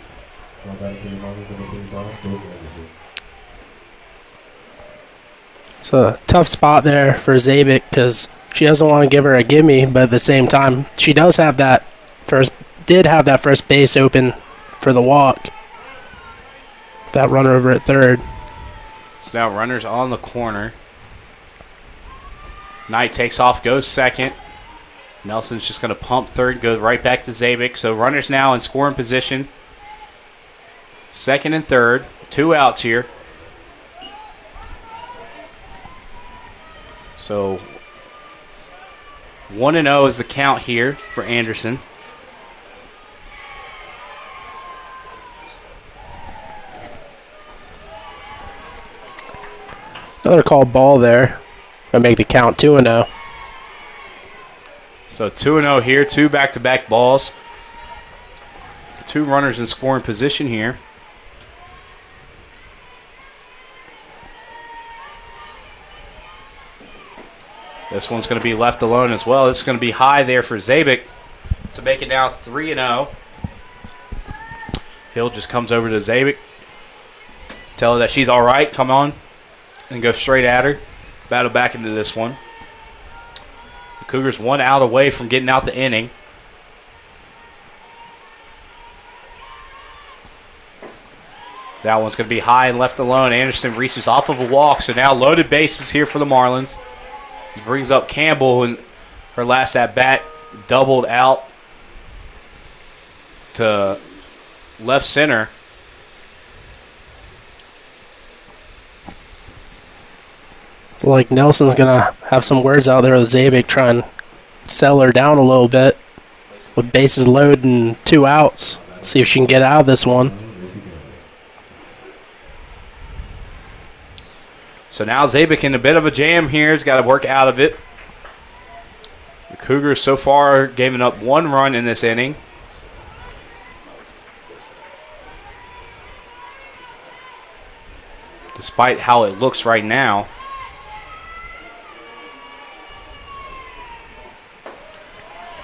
It's a tough spot there for Zabik because she doesn't want to give her a gimme, but at the same time, she did have that first base open for the walk. That runner over at third. So now runners on the corner. Knight takes off, goes second. Nelson's just going to pump third, goes right back to Zabik. So runners now in scoring position. Second and third, 2 outs here. So 1-0 is the count here for Anderson. Another called ball there. Gonna make the count 2-0. So 2-0 here, 2 back-to-back balls. 2 runners in scoring position here. This one's going to be left alone as well. This is going to be high there for Zabik to make it now 3-0. Hill just comes over to Zabik. Tell her that she's all right. Come on. And go straight at her. Battle back into this one. The Cougars 1 out away from getting out the inning. That one's going to be high and left alone. Anderson reaches off of a walk. So now loaded bases here for the Marlins. He brings up Campbell, and her last at bat doubled out to left center. Like Nelson's going to have some words out there with Zabik, try and settle her down a little bit with bases loaded and 2 outs. See if she can get out of this one. So now Zabik in a bit of a jam here. He's got to work out of it. The Cougars so far giving up 1 run in this inning. Despite how it looks right now.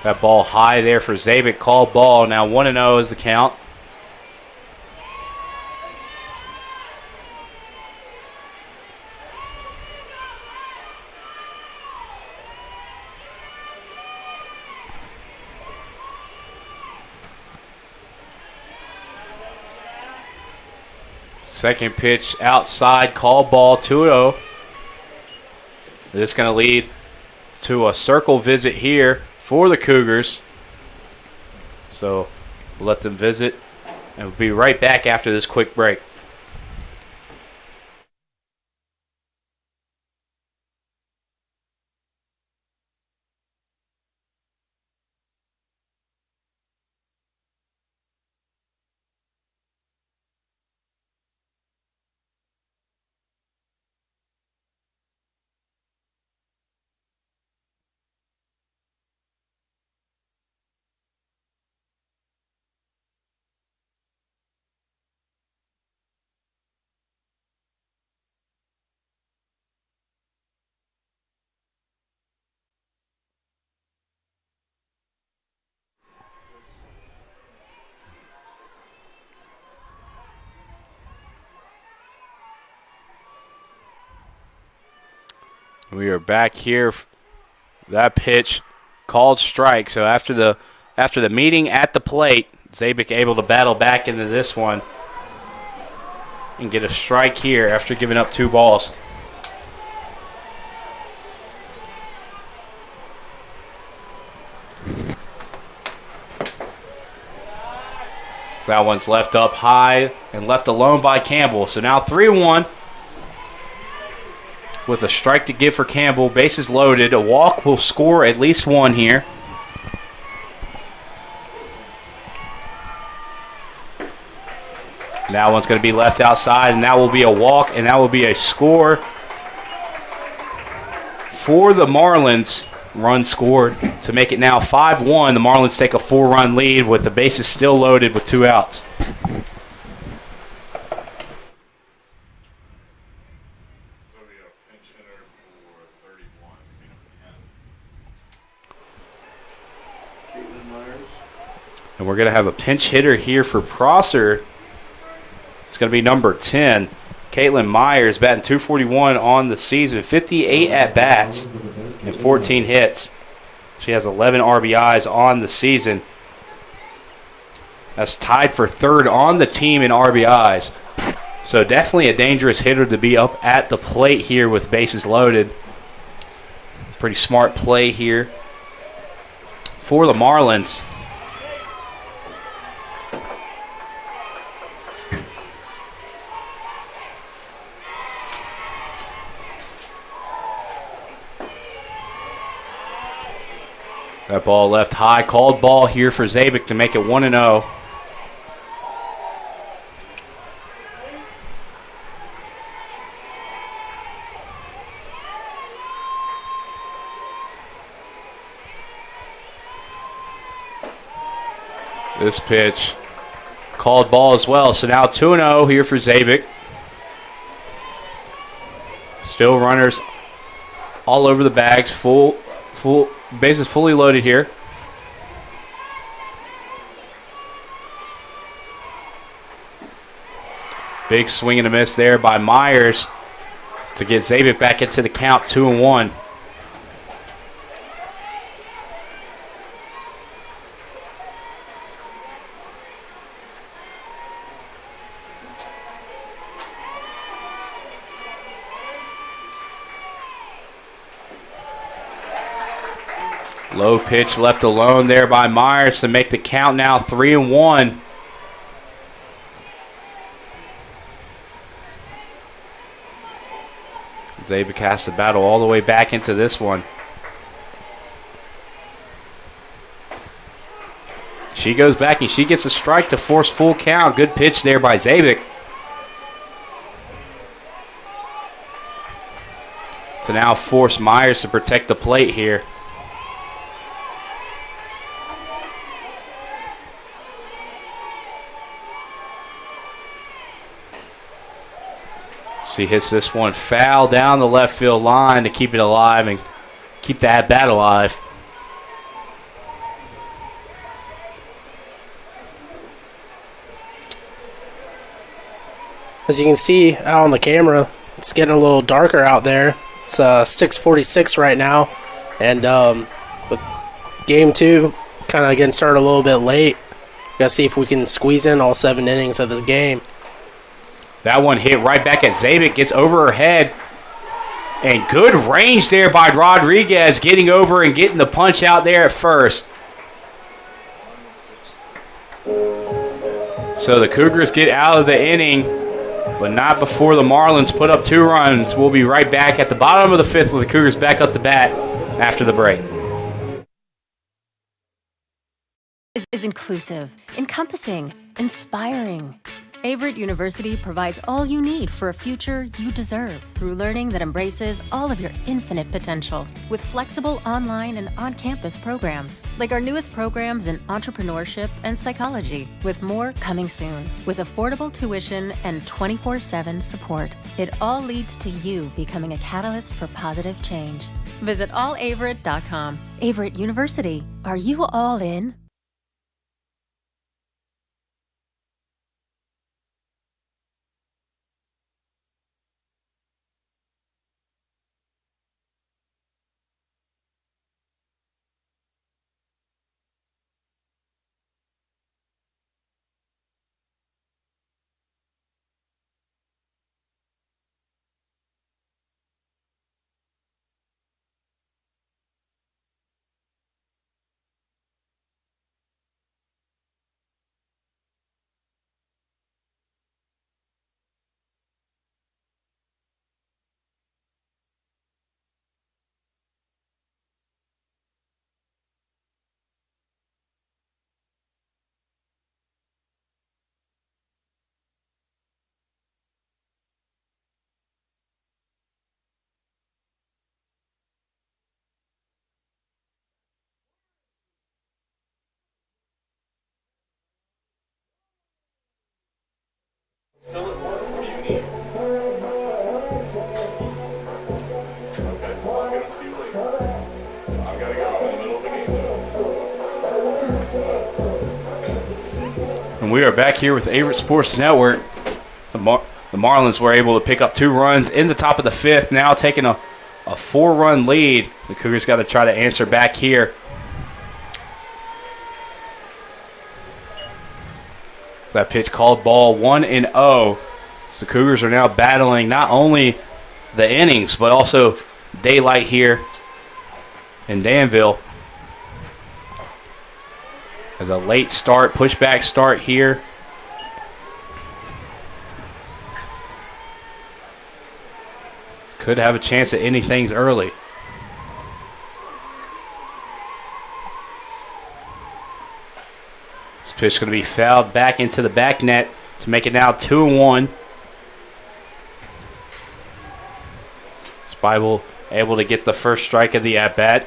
That ball high there for Zabik. Called ball. Now 1-0 is the count. Second pitch outside. Called ball. 2-0. This is going to lead to a circle visit here for the Cougars. So we'll let them visit, and we'll be right back after this quick break. We are back here. That pitch called strike. So after the meeting at the plate, Zabik able to battle back into this one and get a strike here after giving up 2 balls. So that one's left up high and left alone by Campbell. So now 3-1. With a strike to give for Campbell. Bases loaded. A walk will score at least 1 here. That one's going to be left outside, and that will be a walk, and that will be a score for the Marlins. Run scored to make it now 5-1. The Marlins take a 4-run lead with the bases still loaded with 2 outs. And we're going to have a pinch hitter here for Prosser. It's going to be number 10, Caitlin Myers, batting .241 on the season, 58 at-bats and 14 hits. She has 11 RBIs on the season. That's tied for 3rd on the team in RBIs. So definitely a dangerous hitter to be up at the plate here with bases loaded. Pretty smart play here for the Marlins. That ball left high. Called ball here for Zabik to make it 1-0. This pitch called ball as well. So now 2-0 here for Zabik. Still runners all over the bags. Full bases fully loaded here. Big swing and a miss there by Myers to get Zabik back into the count, 2-1. Low pitch left alone there by Myers to make the count now 3-1. Zabik has to battle all the way back into this one. She goes back and she gets a strike to force full count. Good pitch there by Zabik. To now force Myers to protect the plate here. She hits this one foul down the left field line to keep it alive and keep the at-bat alive. As you can see out on the camera, it's getting a little darker out there. It's 6:46 right now, and with game 2 kind of getting started a little bit late, we gotta see if we can squeeze in all 7 innings of this game. That one hit right back at Zabik, gets over her head, and good range there by Rodriguez, getting over and getting the punch out there at first. So the Cougars get out of the inning, but not before the Marlins put up 2 runs. We'll be right back at the bottom of the 5th with the Cougars back up the bat after the break. Is inclusive, encompassing, inspiring. Averett University provides all you need for a future you deserve through learning that embraces all of your infinite potential with flexible online and on-campus programs like our newest programs in entrepreneurship and psychology, with more coming soon, with affordable tuition and 24/7 support. It all leads to you becoming a catalyst for positive change. Visit allaverett.com. Averett University. Are you all in? And we are back here with Averett Sports Network. The Marlins were able to pick up 2 runs in the top of the 5th, now taking a 4-run lead. The Cougars got to try to answer back here. So that pitch called ball 1-0. So the Cougars are now battling not only the innings, but also daylight here in Danville. As a late start, pushback start here. Could have a chance at ending things early. This pitch is going to be fouled back into the back net to make it now 2-1. Spivell able to get the first strike of the at-bat.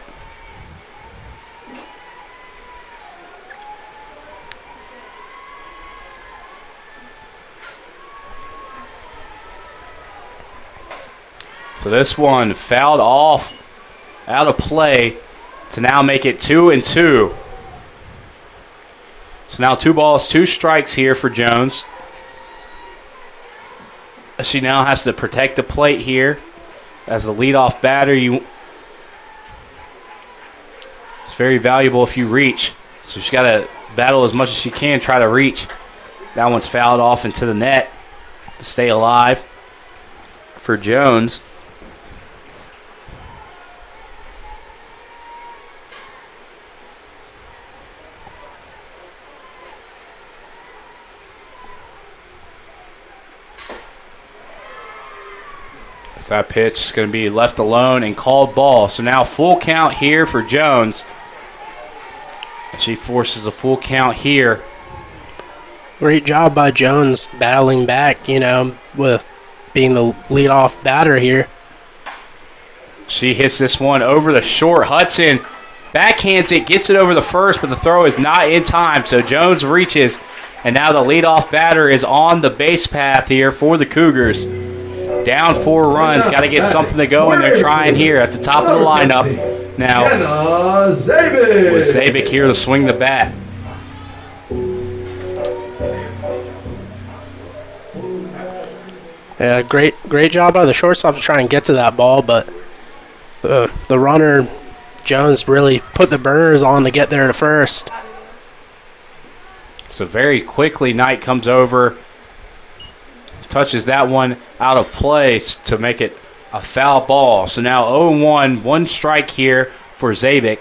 So this one fouled off, out of play, to now make it 2-2. So now 2 balls, 2 strikes here for Jones. She now has to protect the plate here as the leadoff batter. It's very valuable if you reach. So she's got to battle as much as she can, try to reach. That one's fouled off into the net to stay alive for Jones. So that pitch is going to be left alone and called ball. So now full count here for Jones. She forces a full count here. Great job by Jones battling back, with being the leadoff batter here. She hits this one over the short. Hudson backhands it, gets it over the first, but the throw is not in time. So Jones reaches, and now the leadoff batter is on the base path here for the Cougars. Down 4 runs, got to get something to go, and they're trying here at the top of the lineup. Now, with Zabik here to swing the bat. Yeah, great job by the shortstop to try and get to that ball, but the runner, Jones, really put the burners on to get there to first. So very quickly, Knight comes over, touches that one out of place to make it a foul ball. So now 0-1, 1 strike here for Zabik.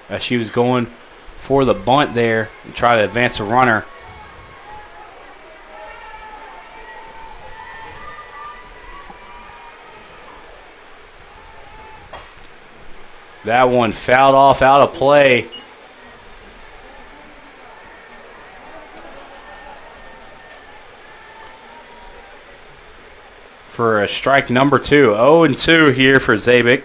As she was going for the bunt there and try to advance a runner. That one fouled off out of play. For a strike number 2. 0-2 here for Zabik.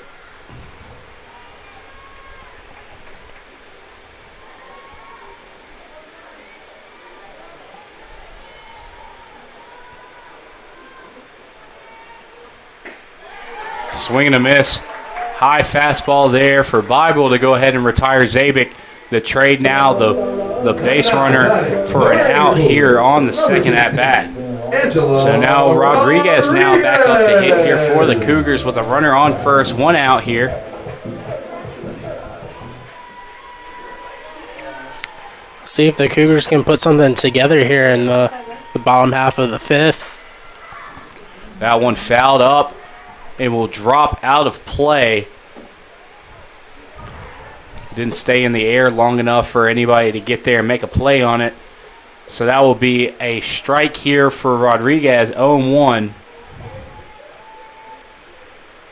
Swing and a miss. High fastball there for Bible to go ahead and retire Zabik. The trade now, the base runner for an out here on the second at bat. So now Rodriguez now back up to hit here for the Cougars with a runner on first, 1 out here. See if the Cougars can put something together here in the bottom half of the 5th. That one fouled up and will drop out of play. Didn't stay in the air long enough for anybody to get there and make a play on it. So that will be a strike here for Rodriguez, 0-1.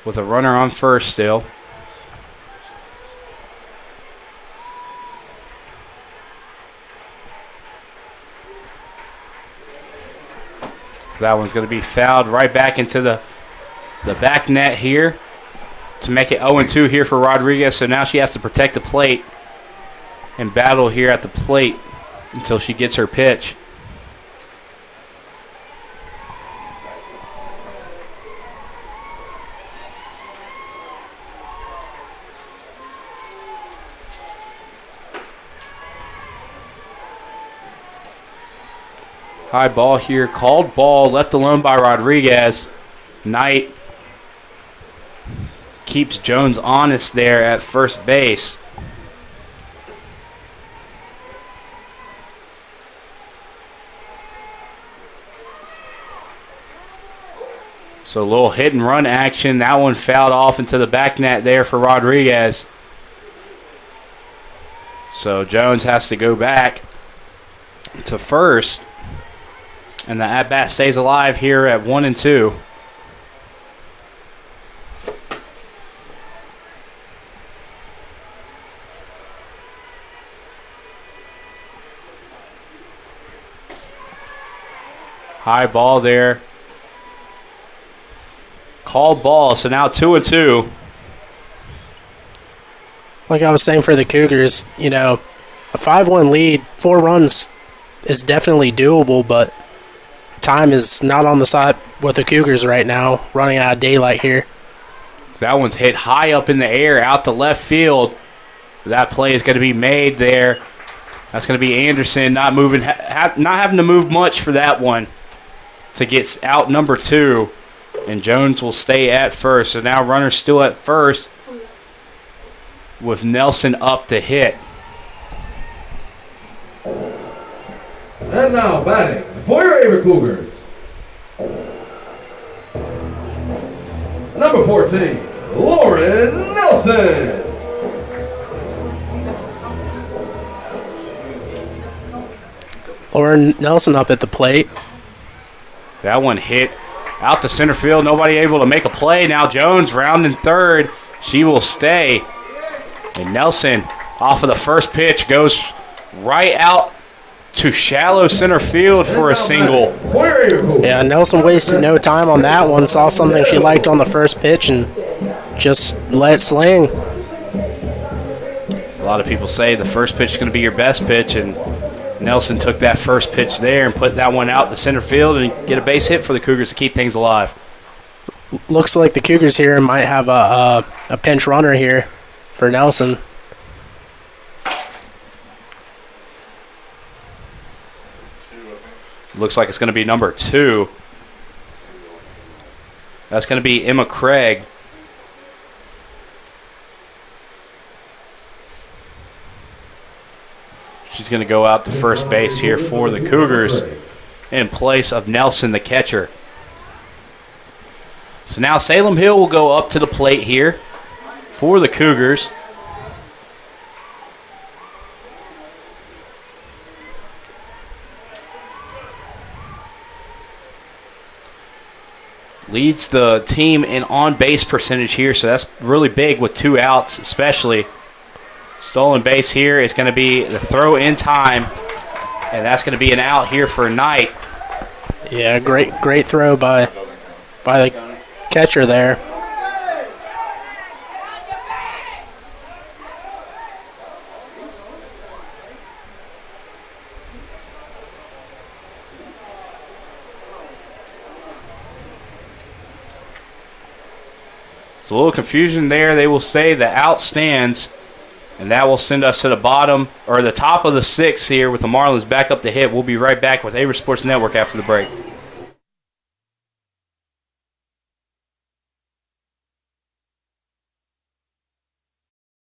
With a runner on first still. So that one's going to be fouled right back into the back net here to make it 0-2 here for Rodriguez. So now she has to protect the plate and battle here at the plate until she gets her pitch. High ball here, called ball, left alone by Rodriguez. Knight keeps Jones honest there at first base. So a little hit and run action. That one fouled off into the back net there for Rodriguez. So Jones has to go back to first. And the at-bat stays alive here at 1-2. High ball there. Called ball, so now 2-2. Like I was saying for the Cougars, a 5-1 lead, 4 runs is definitely doable, but time is not on the side with the Cougars right now, running out of daylight here. So that one's hit high up in the air out to left field. That play is going to be made there. That's going to be Anderson not moving, not having to move much for that one to get out number 2. And Jones will stay at first. So now runner's still at first with Nelson up to hit. And now batting for your Averett Cougars, number 14, Lauren Nelson. Lauren Nelson up at the plate. That one hit Out to center field. Nobody able to make a play. Now Jones rounding third. She will stay. And Nelson, off of the first pitch, goes right out to shallow center field for a single. Yeah, Nelson wasted no time on that one. Saw something she liked on the first pitch and just let it sling. A lot of people say the first pitch is going to be your best pitch, and Nelson took that first pitch there and put that one out to center field and get a base hit for the Cougars to keep things alive. Looks like the Cougars here might have a pinch runner here for Nelson. Looks like it's going to be number 2. That's going to be Emma Craig. She's going to go out to first base here for the Cougars in place of Nelson, the catcher. So now Salem Hill will go up to the plate here for the Cougars. Leads the team in on-base percentage here, so that's really big with 2 outs especially. Stolen base here is going to be the throw in time, and that's going to be an out here for Knight. Yeah, great throw by the catcher there. It's a little confusion there. They will say the out stands, and that will send us to the bottom, or the top of the 6th here with the Marlins back up to hit. We'll be right back with Averett Sports Network after the break.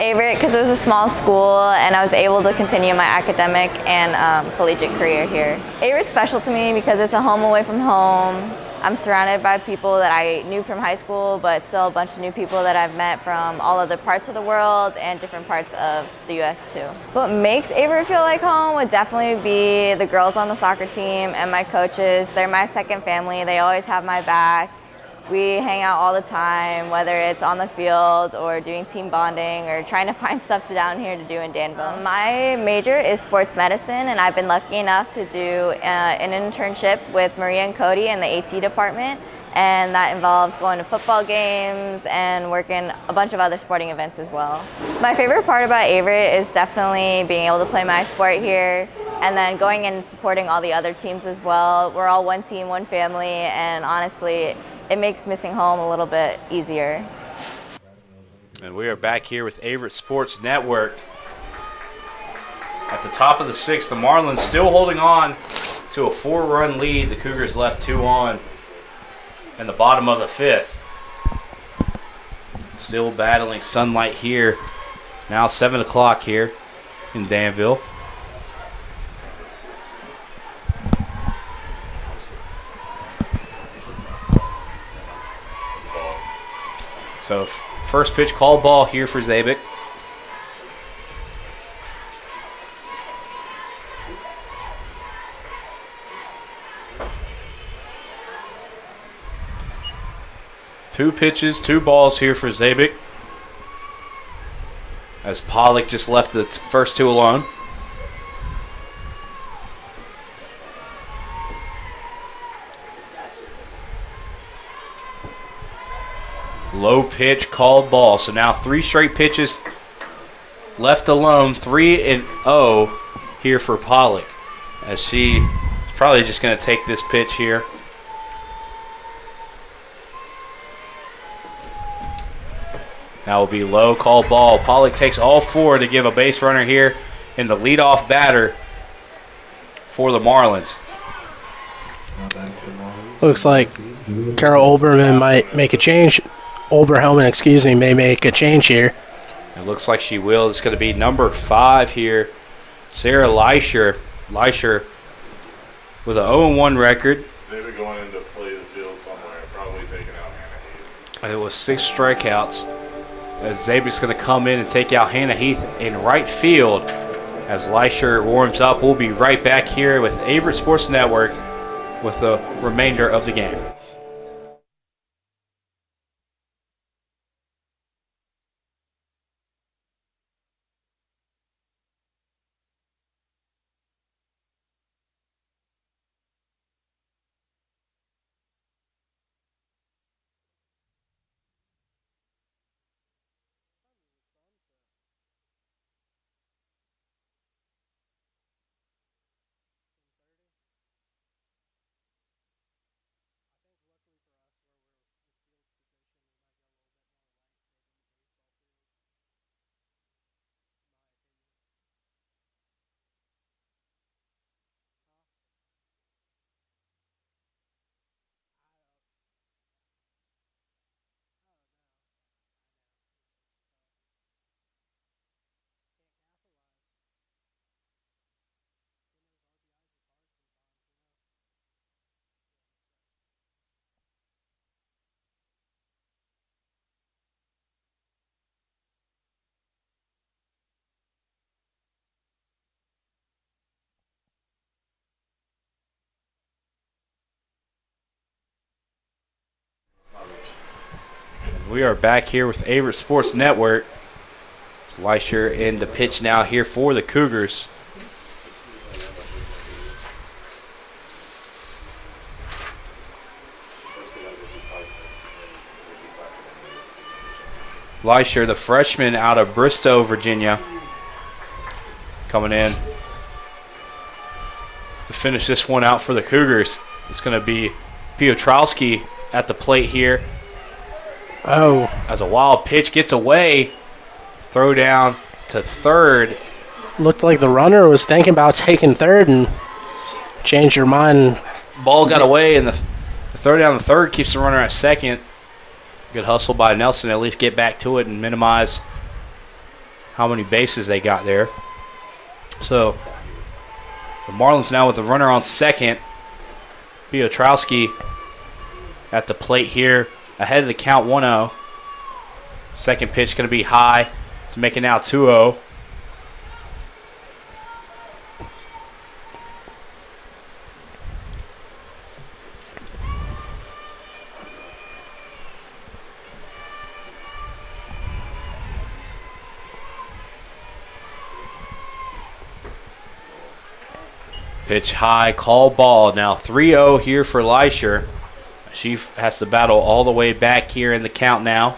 Averett because it was a small school and I was able to continue my academic and collegiate career here. Averett's special to me because it's a home away from home. I'm surrounded by people that I knew from high school, but still a bunch of new people that I've met from all other parts of the world and different parts of the U.S. too. What makes Averett feel like home would definitely be the girls on the soccer team and my coaches. They're my second family. They always have my back. We hang out all the time, whether it's on the field or doing team bonding or trying to find stuff down here to do in Danville. My major is sports medicine, and I've been lucky enough to do an internship with Maria and Cody in the AT department, and that involves going to football games and working a bunch of other sporting events as well. My favorite part about Averett is definitely being able to play my sport here and then going and supporting all the other teams as well. We're all one team, one family, and honestly, it makes missing home a little bit easier. And we are back here with Averett Sports Network. At the top of the 6th, the Marlins still holding on to a 4-run lead. The Cougars left 2 on in the bottom of the 5th. Still battling sunlight here. Now 7 o'clock here in Danville. So first pitch called ball here for Zabik. Two pitches, 2 balls here for Zabik. As Pollock just left the first 2 alone. Low pitch, called ball. So now 3 straight pitches left alone. 3-0 here for Pollock, as she is probably just going to take this pitch here. That will be low, called ball. Pollock takes all 4 to give a base runner here in the leadoff batter for the Marlins. Looks like Carol Olbermann might make a change. Oberhelman, may make a change here. It looks like she will. It's going to be number 5 here, Sarah Leischer. Leischer with an 0-1 record. Zabik going into play the field somewhere, probably taking out Hannah Heath. It was 6 strikeouts. As Zabik's going to come in and take out Hannah Heath in right field. As Leischer warms up, we'll be right back here with Averett Sports Network with the remainder of the game. We are back here with Averett Sports Network. It's Leisure in the pitch now here for the Cougars. Leisure, the freshman out of Bristow, Virginia, coming in to finish this one out for the Cougars. It's going to be Piotrowski at the plate here. Oh. As a wild pitch gets away, throw down to third. Looked like the runner was thinking about taking third and changed her mind. Ball got away, and the throw down to third keeps the runner at second. Good hustle by Nelson to at least get back to it and minimize how many bases they got there. So the Marlins now with the runner on second. Piotrowski at the plate here, ahead of the count 1-0. Second pitch going to be high to make it now 2-0. Pitch high, call ball. Now 3-0 here for Leisure. She has to battle all the way back here in the count now.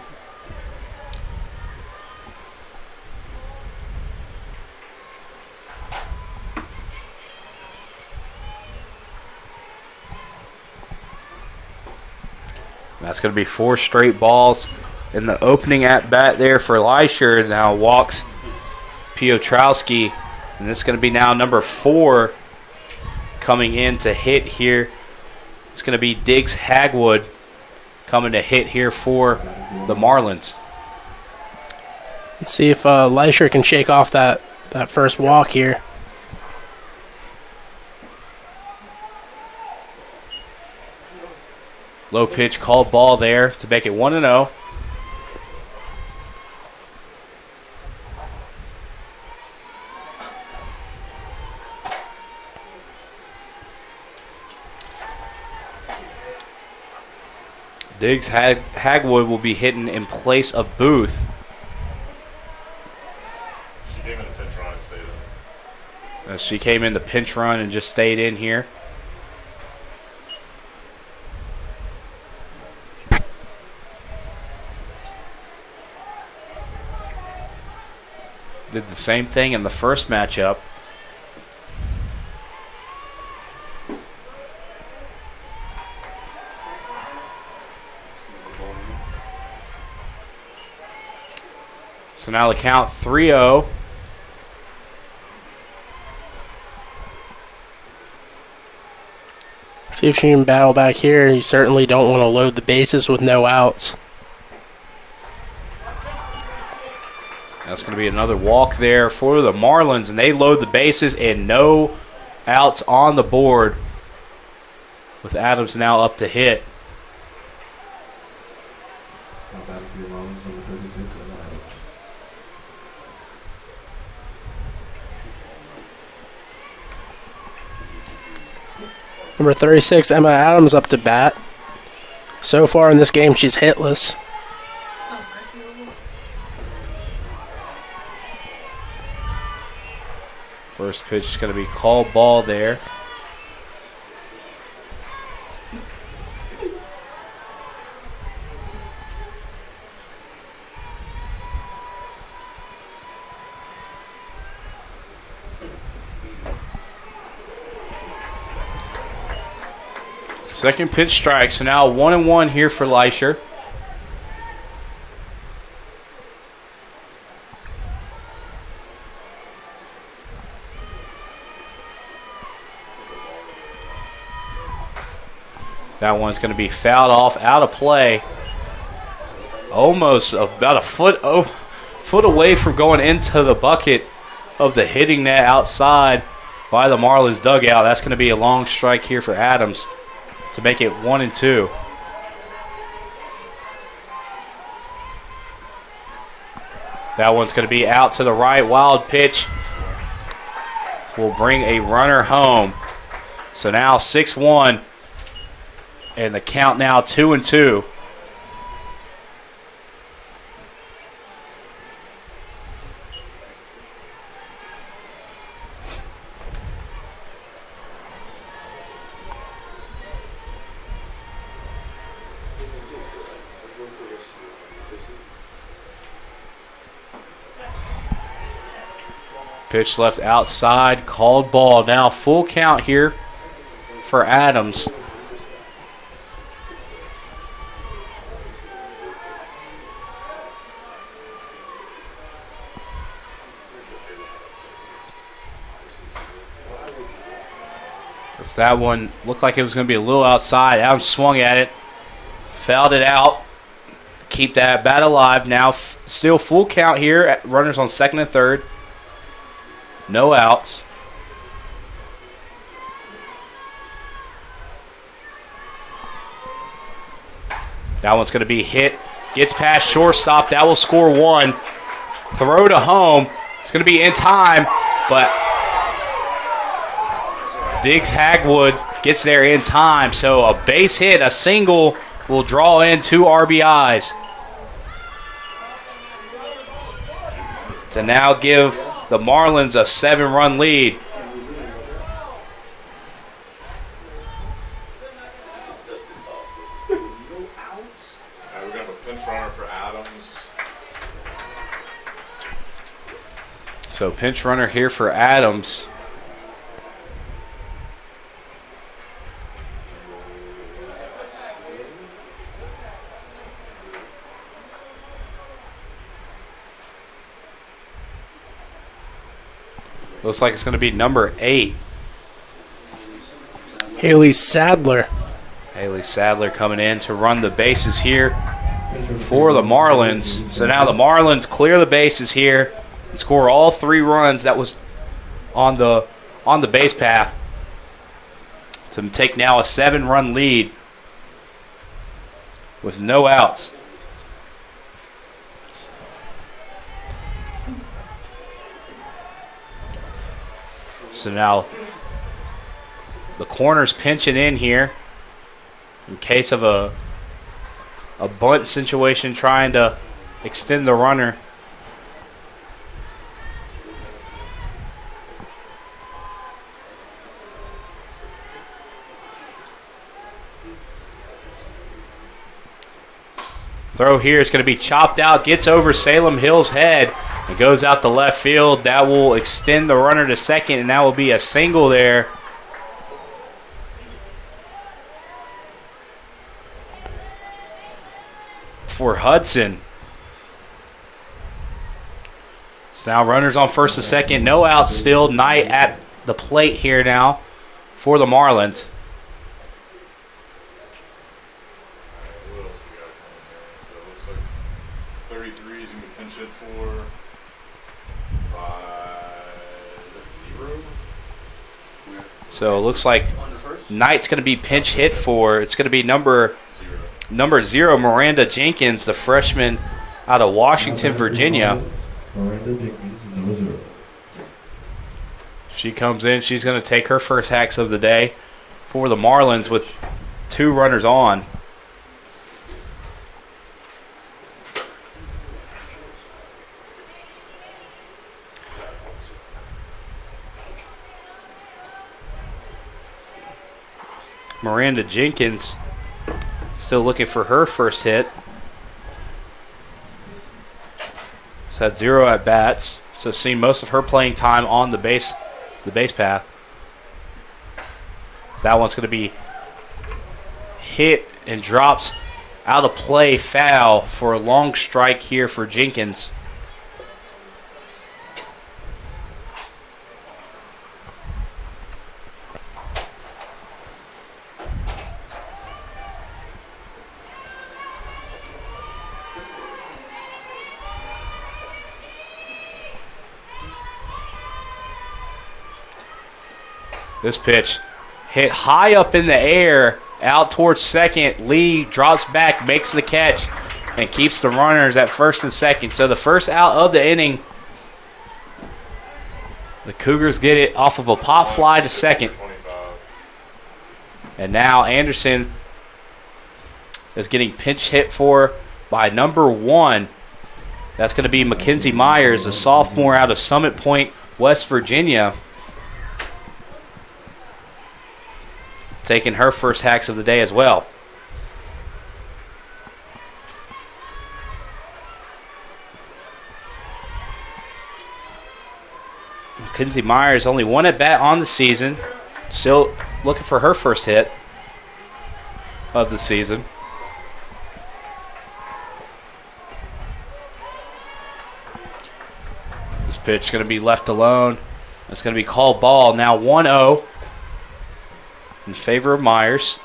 That's going to be 4 straight balls in the opening at bat there for Leisure. Now walks Piotrowski, and this is going to be now number 4 coming in to hit here. It's going to be Diggs Hagwood coming to hit here for the Marlins. Let's see if Leisure can shake off that first walk here. Low pitch, called ball there to make it 1-0. Diggs Hagwood will be hitting in place of Booth. She came in the pinch run and stayed in. She came in the pinch run and just stayed in here. Did the same thing in the first matchup. So now the count 3-0. See if she can battle back here. You certainly don't want to load the bases with no outs. That's going to be another walk there for the Marlins, and they load the bases and no outs on the board with Adams now up to hit. Number 36, Emma Adams, up to bat. So far in this game, she's hitless. First pitch is going to be called ball there. Second pitch strike, so now 1-1 here for Leisure. That one's going to be fouled off, out of play. Almost about a foot away from going into the bucket of the hitting net outside by the Marlins dugout. That's going to be a long strike here for Adams to make it 1-2. That one's going to be out to the right. Wild pitch will bring a runner home. So now 6-1. And the count now 2-2. Pitch left outside, called ball. Now full count here for Adams. That one looked like it was going to be a little outside. Adams swung at it, fouled it out. Keep that bat alive. Now still full count here. At runners on second and third. No outs. That one's going to be hit. Gets past shortstop. That will score one. Throw to home. It's going to be in time, but Diggs Hagwood gets there in time. So a base hit, a single, will draw in 2 RBIs. To now give the Marlins a 7-run lead. We got a pinch runner for Adams. So pinch runner here for Adams. Looks like it's going to be number 8. Haley Sadler. Haley Sadler coming in to run the bases here for the Marlins. So now the Marlins clear the bases here and score all 3 runs that was on the base path to take now a 7-run lead with no outs. So now the corner's pinching in here in case of a bunt situation, trying to extend the runner. Throw here is going to be chopped out, gets over Salem Hill's head. It goes out to left field. That will extend the runner to second, and that will be a single there. For Hudson. So now runners on first and second. No outs still. Knight at the plate here now for the Marlins. What else we got coming here? So it looks like 33 is going to be pinch hit for 5-0. So it looks like Knight's going to be pinch hit for. It's going to be number 0, Miranda Jenkins, the freshman out of Washington, Virginia. Miranda Jenkins, number 0. She comes in. She's going to take her first hacks of the day for the Marlins with 2 runners on. Miranda Jenkins still looking for her first hit. She's had 0 at bats, so seen most of her playing time on the base path. So that one's going to be hit and drops out of play, foul for a long strike here for Jenkins. This pitch hit high up in the air, out towards second. Lee drops back, makes the catch, and keeps the runners at first and second. So the first out of the inning, the Cougars get it off of a pop fly to second. And now Anderson is getting pinch hit for by number 1. That's going to be Mackenzie Myers, a sophomore out of Summit Point, West Virginia. Taking her first hacks of the day as well. Mackenzie Myers only one at bat on the season. Still looking for her first hit of the season. This pitch going to be left alone. It's going to be called ball. Now 1-0 in favor of Myers.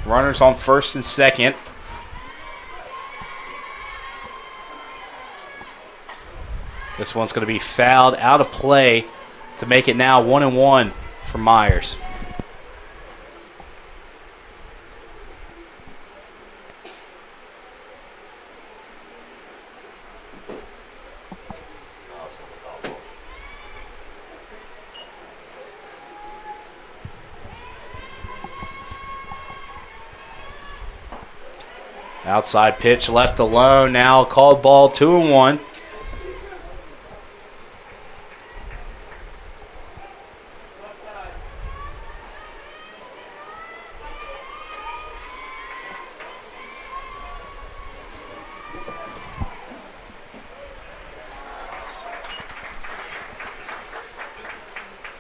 Runners on first and second. This one's going to be fouled out of play to make it now 1-1 for Myers. Outside pitch left alone. Now called ball 2-1.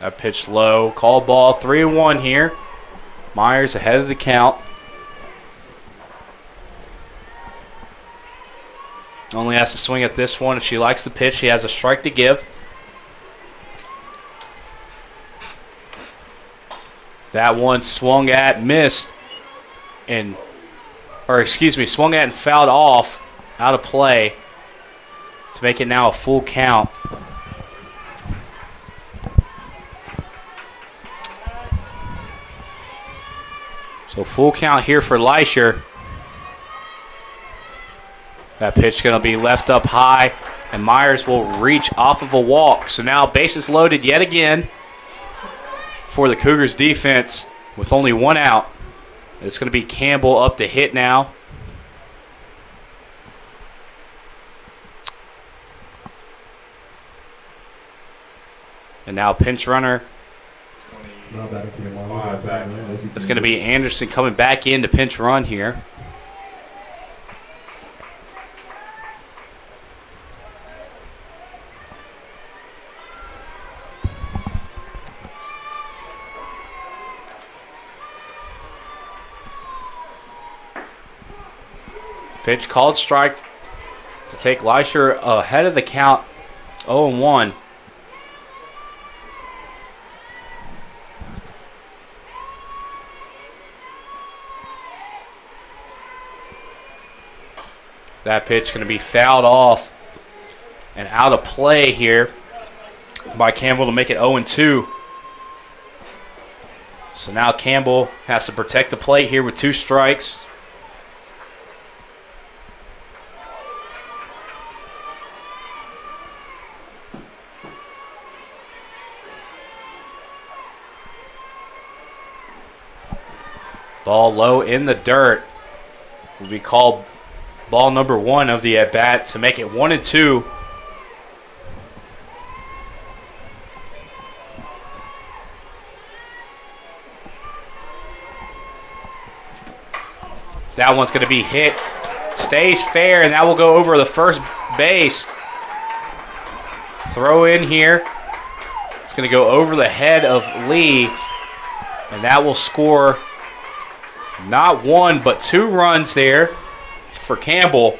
That pitch low. Called ball 3-1 here. Myers ahead of the count. Only has to swing at this one. If she likes the pitch, she has a strike to give. That one swung at, missed, swung at and fouled off, out of play, to make it now a full count. So full count here for Leisher. That pitch going to be left up high, and Myers will reach off of a walk. So now bases loaded yet again for the Cougars defense with only one out. It's going to be Campbell up to hit now. And now pinch runner. It's going to be Anderson coming back in to pinch run here. Pitch called strike to take Leisher ahead of the count, 0-1. That pitch going to be fouled off and out of play here by Campbell to make it 0-2. So now Campbell has to protect the plate here with two strikes. Ball low in the dirt. Will be called ball number one of the at-bat to make it 1-2. So that one's going to be hit. Stays fair, and that will go over the first base. Throw in here. It's going to go over the head of Lee, and that will score not one, but two runs there for Campbell.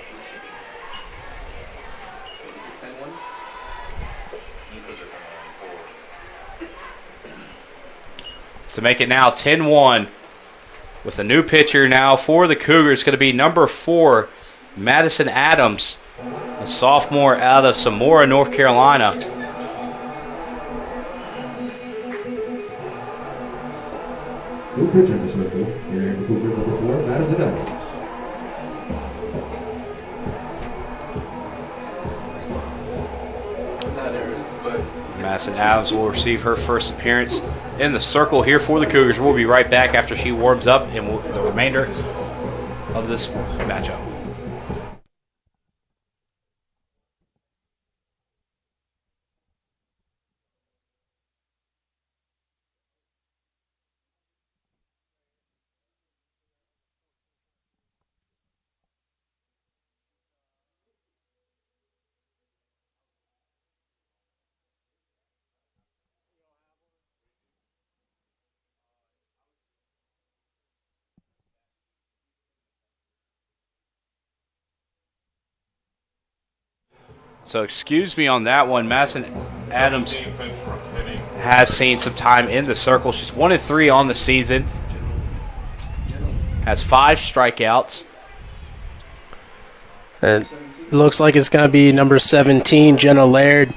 To make it now 10-1 with a new pitcher now for the Cougars. Going to be number 4, Madison Adams, a sophomore out of Samora, North Carolina. New pitcher in the circle. Here the Cougar number 4, Madison Adams. Madison Adams will receive her first appearance in the circle here for the Cougars. We'll be right back after she warms up and the remainder of this matchup. So excuse me on that one. Madison Adams has seen some time in the circle. She's 1-3 on the season. Has 5 strikeouts. And it looks like it's going to be number 17, Jenna Laird.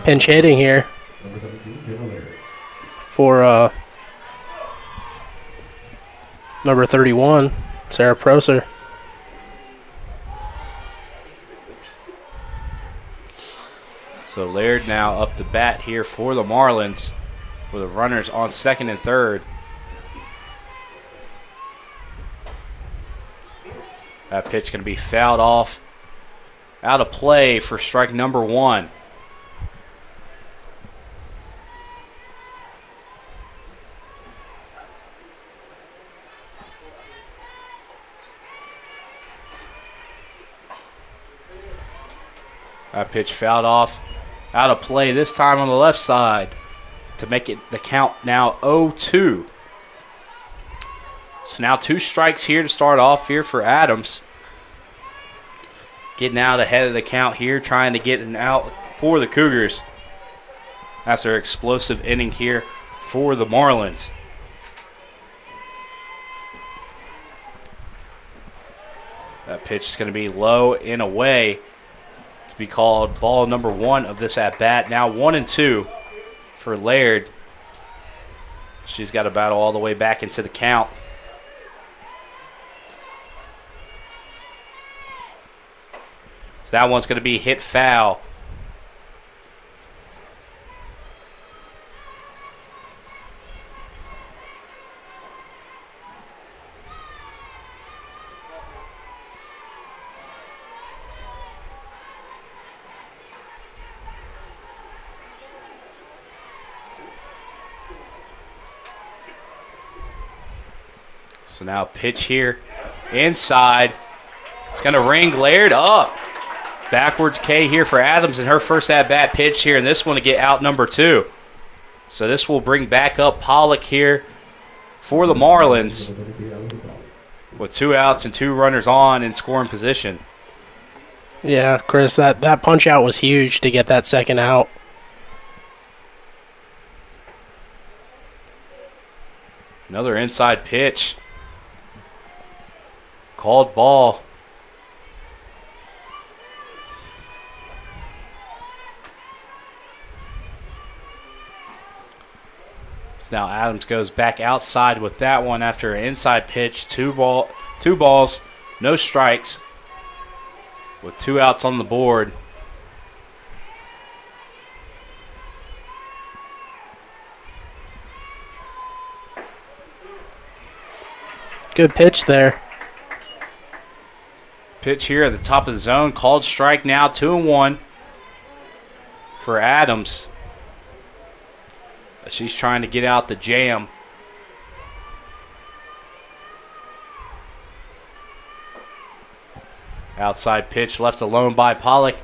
Pinch hitting here for number 31, Sarah Proser. So Laird now up the bat here for the Marlins with the runners on second and third. That pitch going to be fouled off. Out of play for strike number 1. That pitch fouled off. Out of play this time on the left side to make it the count now 0-2. So now 2 strikes here to start off here for Adams. Getting out ahead of the count here, trying to get an out for the Cougars after an explosive inning here for the Marlins. That pitch is going to be low and away. Be called ball number 1 of this at bat. Now 1-2 for Laird. She's got to battle all the way back into the count. So that one's going to be hit foul. So now pitch here inside. It's going to ring Laird up. Backwards K here for Adams in her first at-bat pitch here, and this one to get out number 2. So this will bring back up Pollock here for the Marlins with 2 outs and 2 runners on in scoring position. Yeah, Chris, that punch out was huge to get that second out. Another inside pitch. Called ball. So now Adams goes back outside with that one after an inside pitch. 2 balls, no strikes, with 2 outs on the board. Good pitch there. Pitch here at the top of the zone. Called strike now, 2-1 for Adams. She's trying to get out the jam. Outside pitch left alone by Pollock.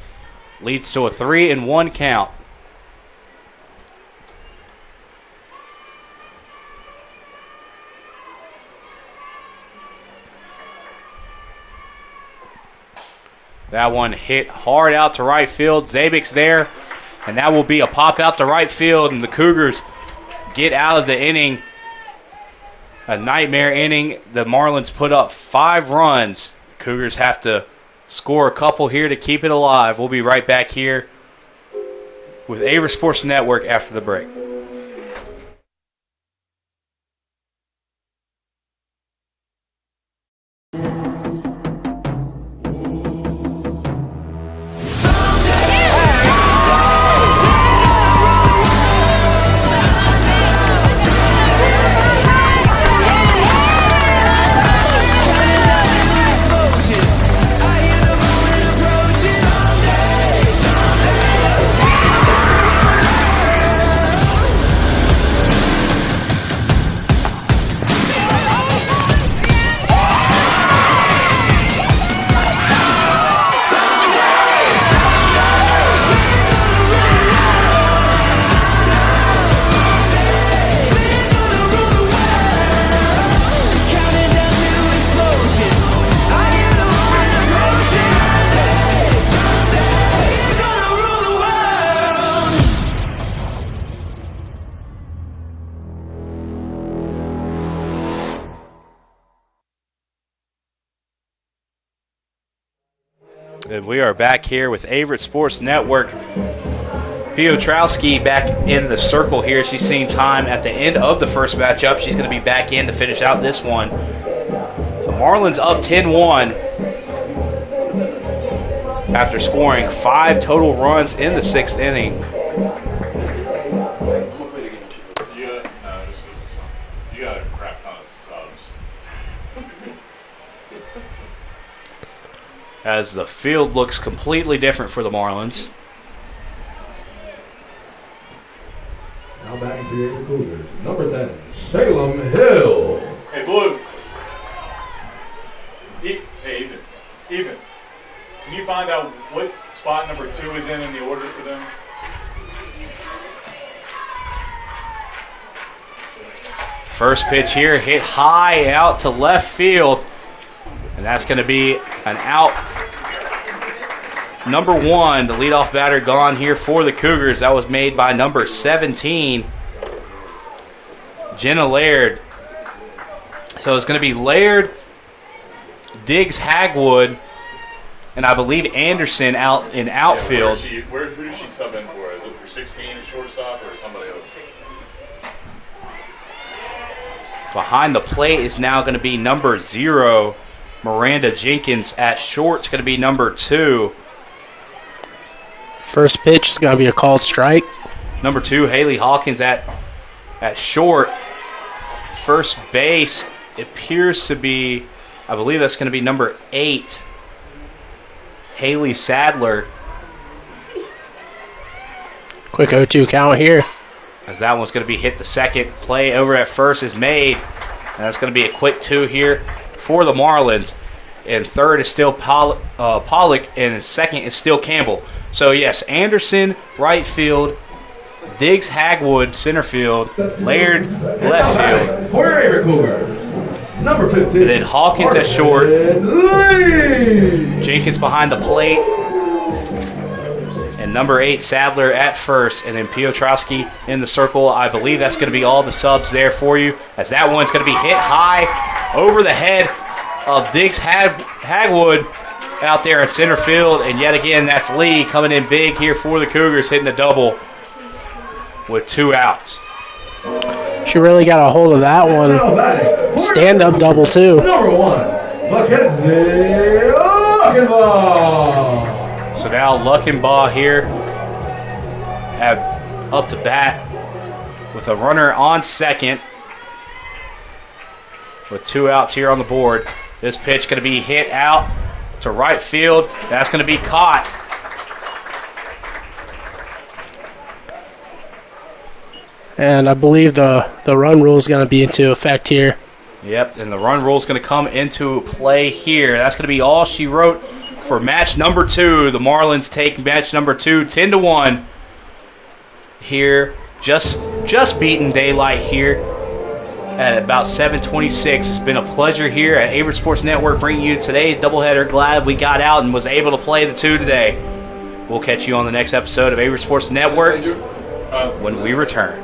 Leads to a 3-1 count. That one hit hard out to right field. Zabik's there, and that will be a pop out to right field, and the Cougars get out of the inning. A nightmare inning. The Marlins put up 5 runs. Cougars have to score a couple here to keep it alive. We'll be right back here with Averett Sports Network after the break. And we are back here with Averett Sports Network. Piotrowski back in the circle here. She's seen time at the end of the first matchup. She's going to be back in to finish out this one. The Marlins up 10-1 after scoring 5 total runs in the 6th inning. You got a crap ton of subs. As the field looks completely different for the Marlins. Now batting for your Cougars, number 10, Salem Hill. Hey, Blue. Hey, Even. Can you find out what spot number 2 is in the order for them? First pitch here, hit high out to left field. And that's going to be an out. Number 1, the leadoff batter gone here for the Cougars. That was made by number 17, Jenna Laird. So it's going to be Laird, Diggs, Hagwood, and I believe Anderson out in outfield. Yeah, who does she sub in for? Is it for 16 at shortstop or somebody else? Behind the plate is now going to be number 0, Miranda Jenkins. At short, it's going to be number 2. First pitch is going to be a called strike. Number 2, Haley Hawkins at short. First base appears to be, I believe that's going to be number 8, Haley Sadler. Quick 0-2 count here. As that one's going to be hit the second. Play over at first is made. And that's going to be a quick 2 here for the Marlins. And third is still Pollock, and second is still Campbell. So, yes, Anderson, right field, Diggs, Hagwood, center field, Laird, left field. For your Averett Cougars, number 15. And then Hawkins at short. Jenkins behind the plate. And number 8, Sadler at first. And then Piotrowski in the circle. I believe that's going to be all the subs there for you, as that one's going to be hit high over the head of Diggs Hagwood out there in center field. And yet again, that's Lee coming in big here for the Cougars, hitting a double with 2 outs. She really got a hold of that one. Stand-up double, too. Number 1, Mackenzie Luckenbaugh. So now Luckenbaugh here up to bat with a runner on second with 2 outs here on the board. This pitch going to be hit out to right field. That's going to be caught. And I believe the run rule is going to be into effect here. Yep, and the run rule is going to come into play here. That's going to be all she wrote for match number 2. The Marlins take match number 2, 10-1 here. Just beating daylight here at about 7:26. It's been a pleasure here at Averett Sports Network bringing you today's doubleheader. Glad we got out and was able to play the 2 today. We'll catch you on the next episode of Averett Sports Network when we return.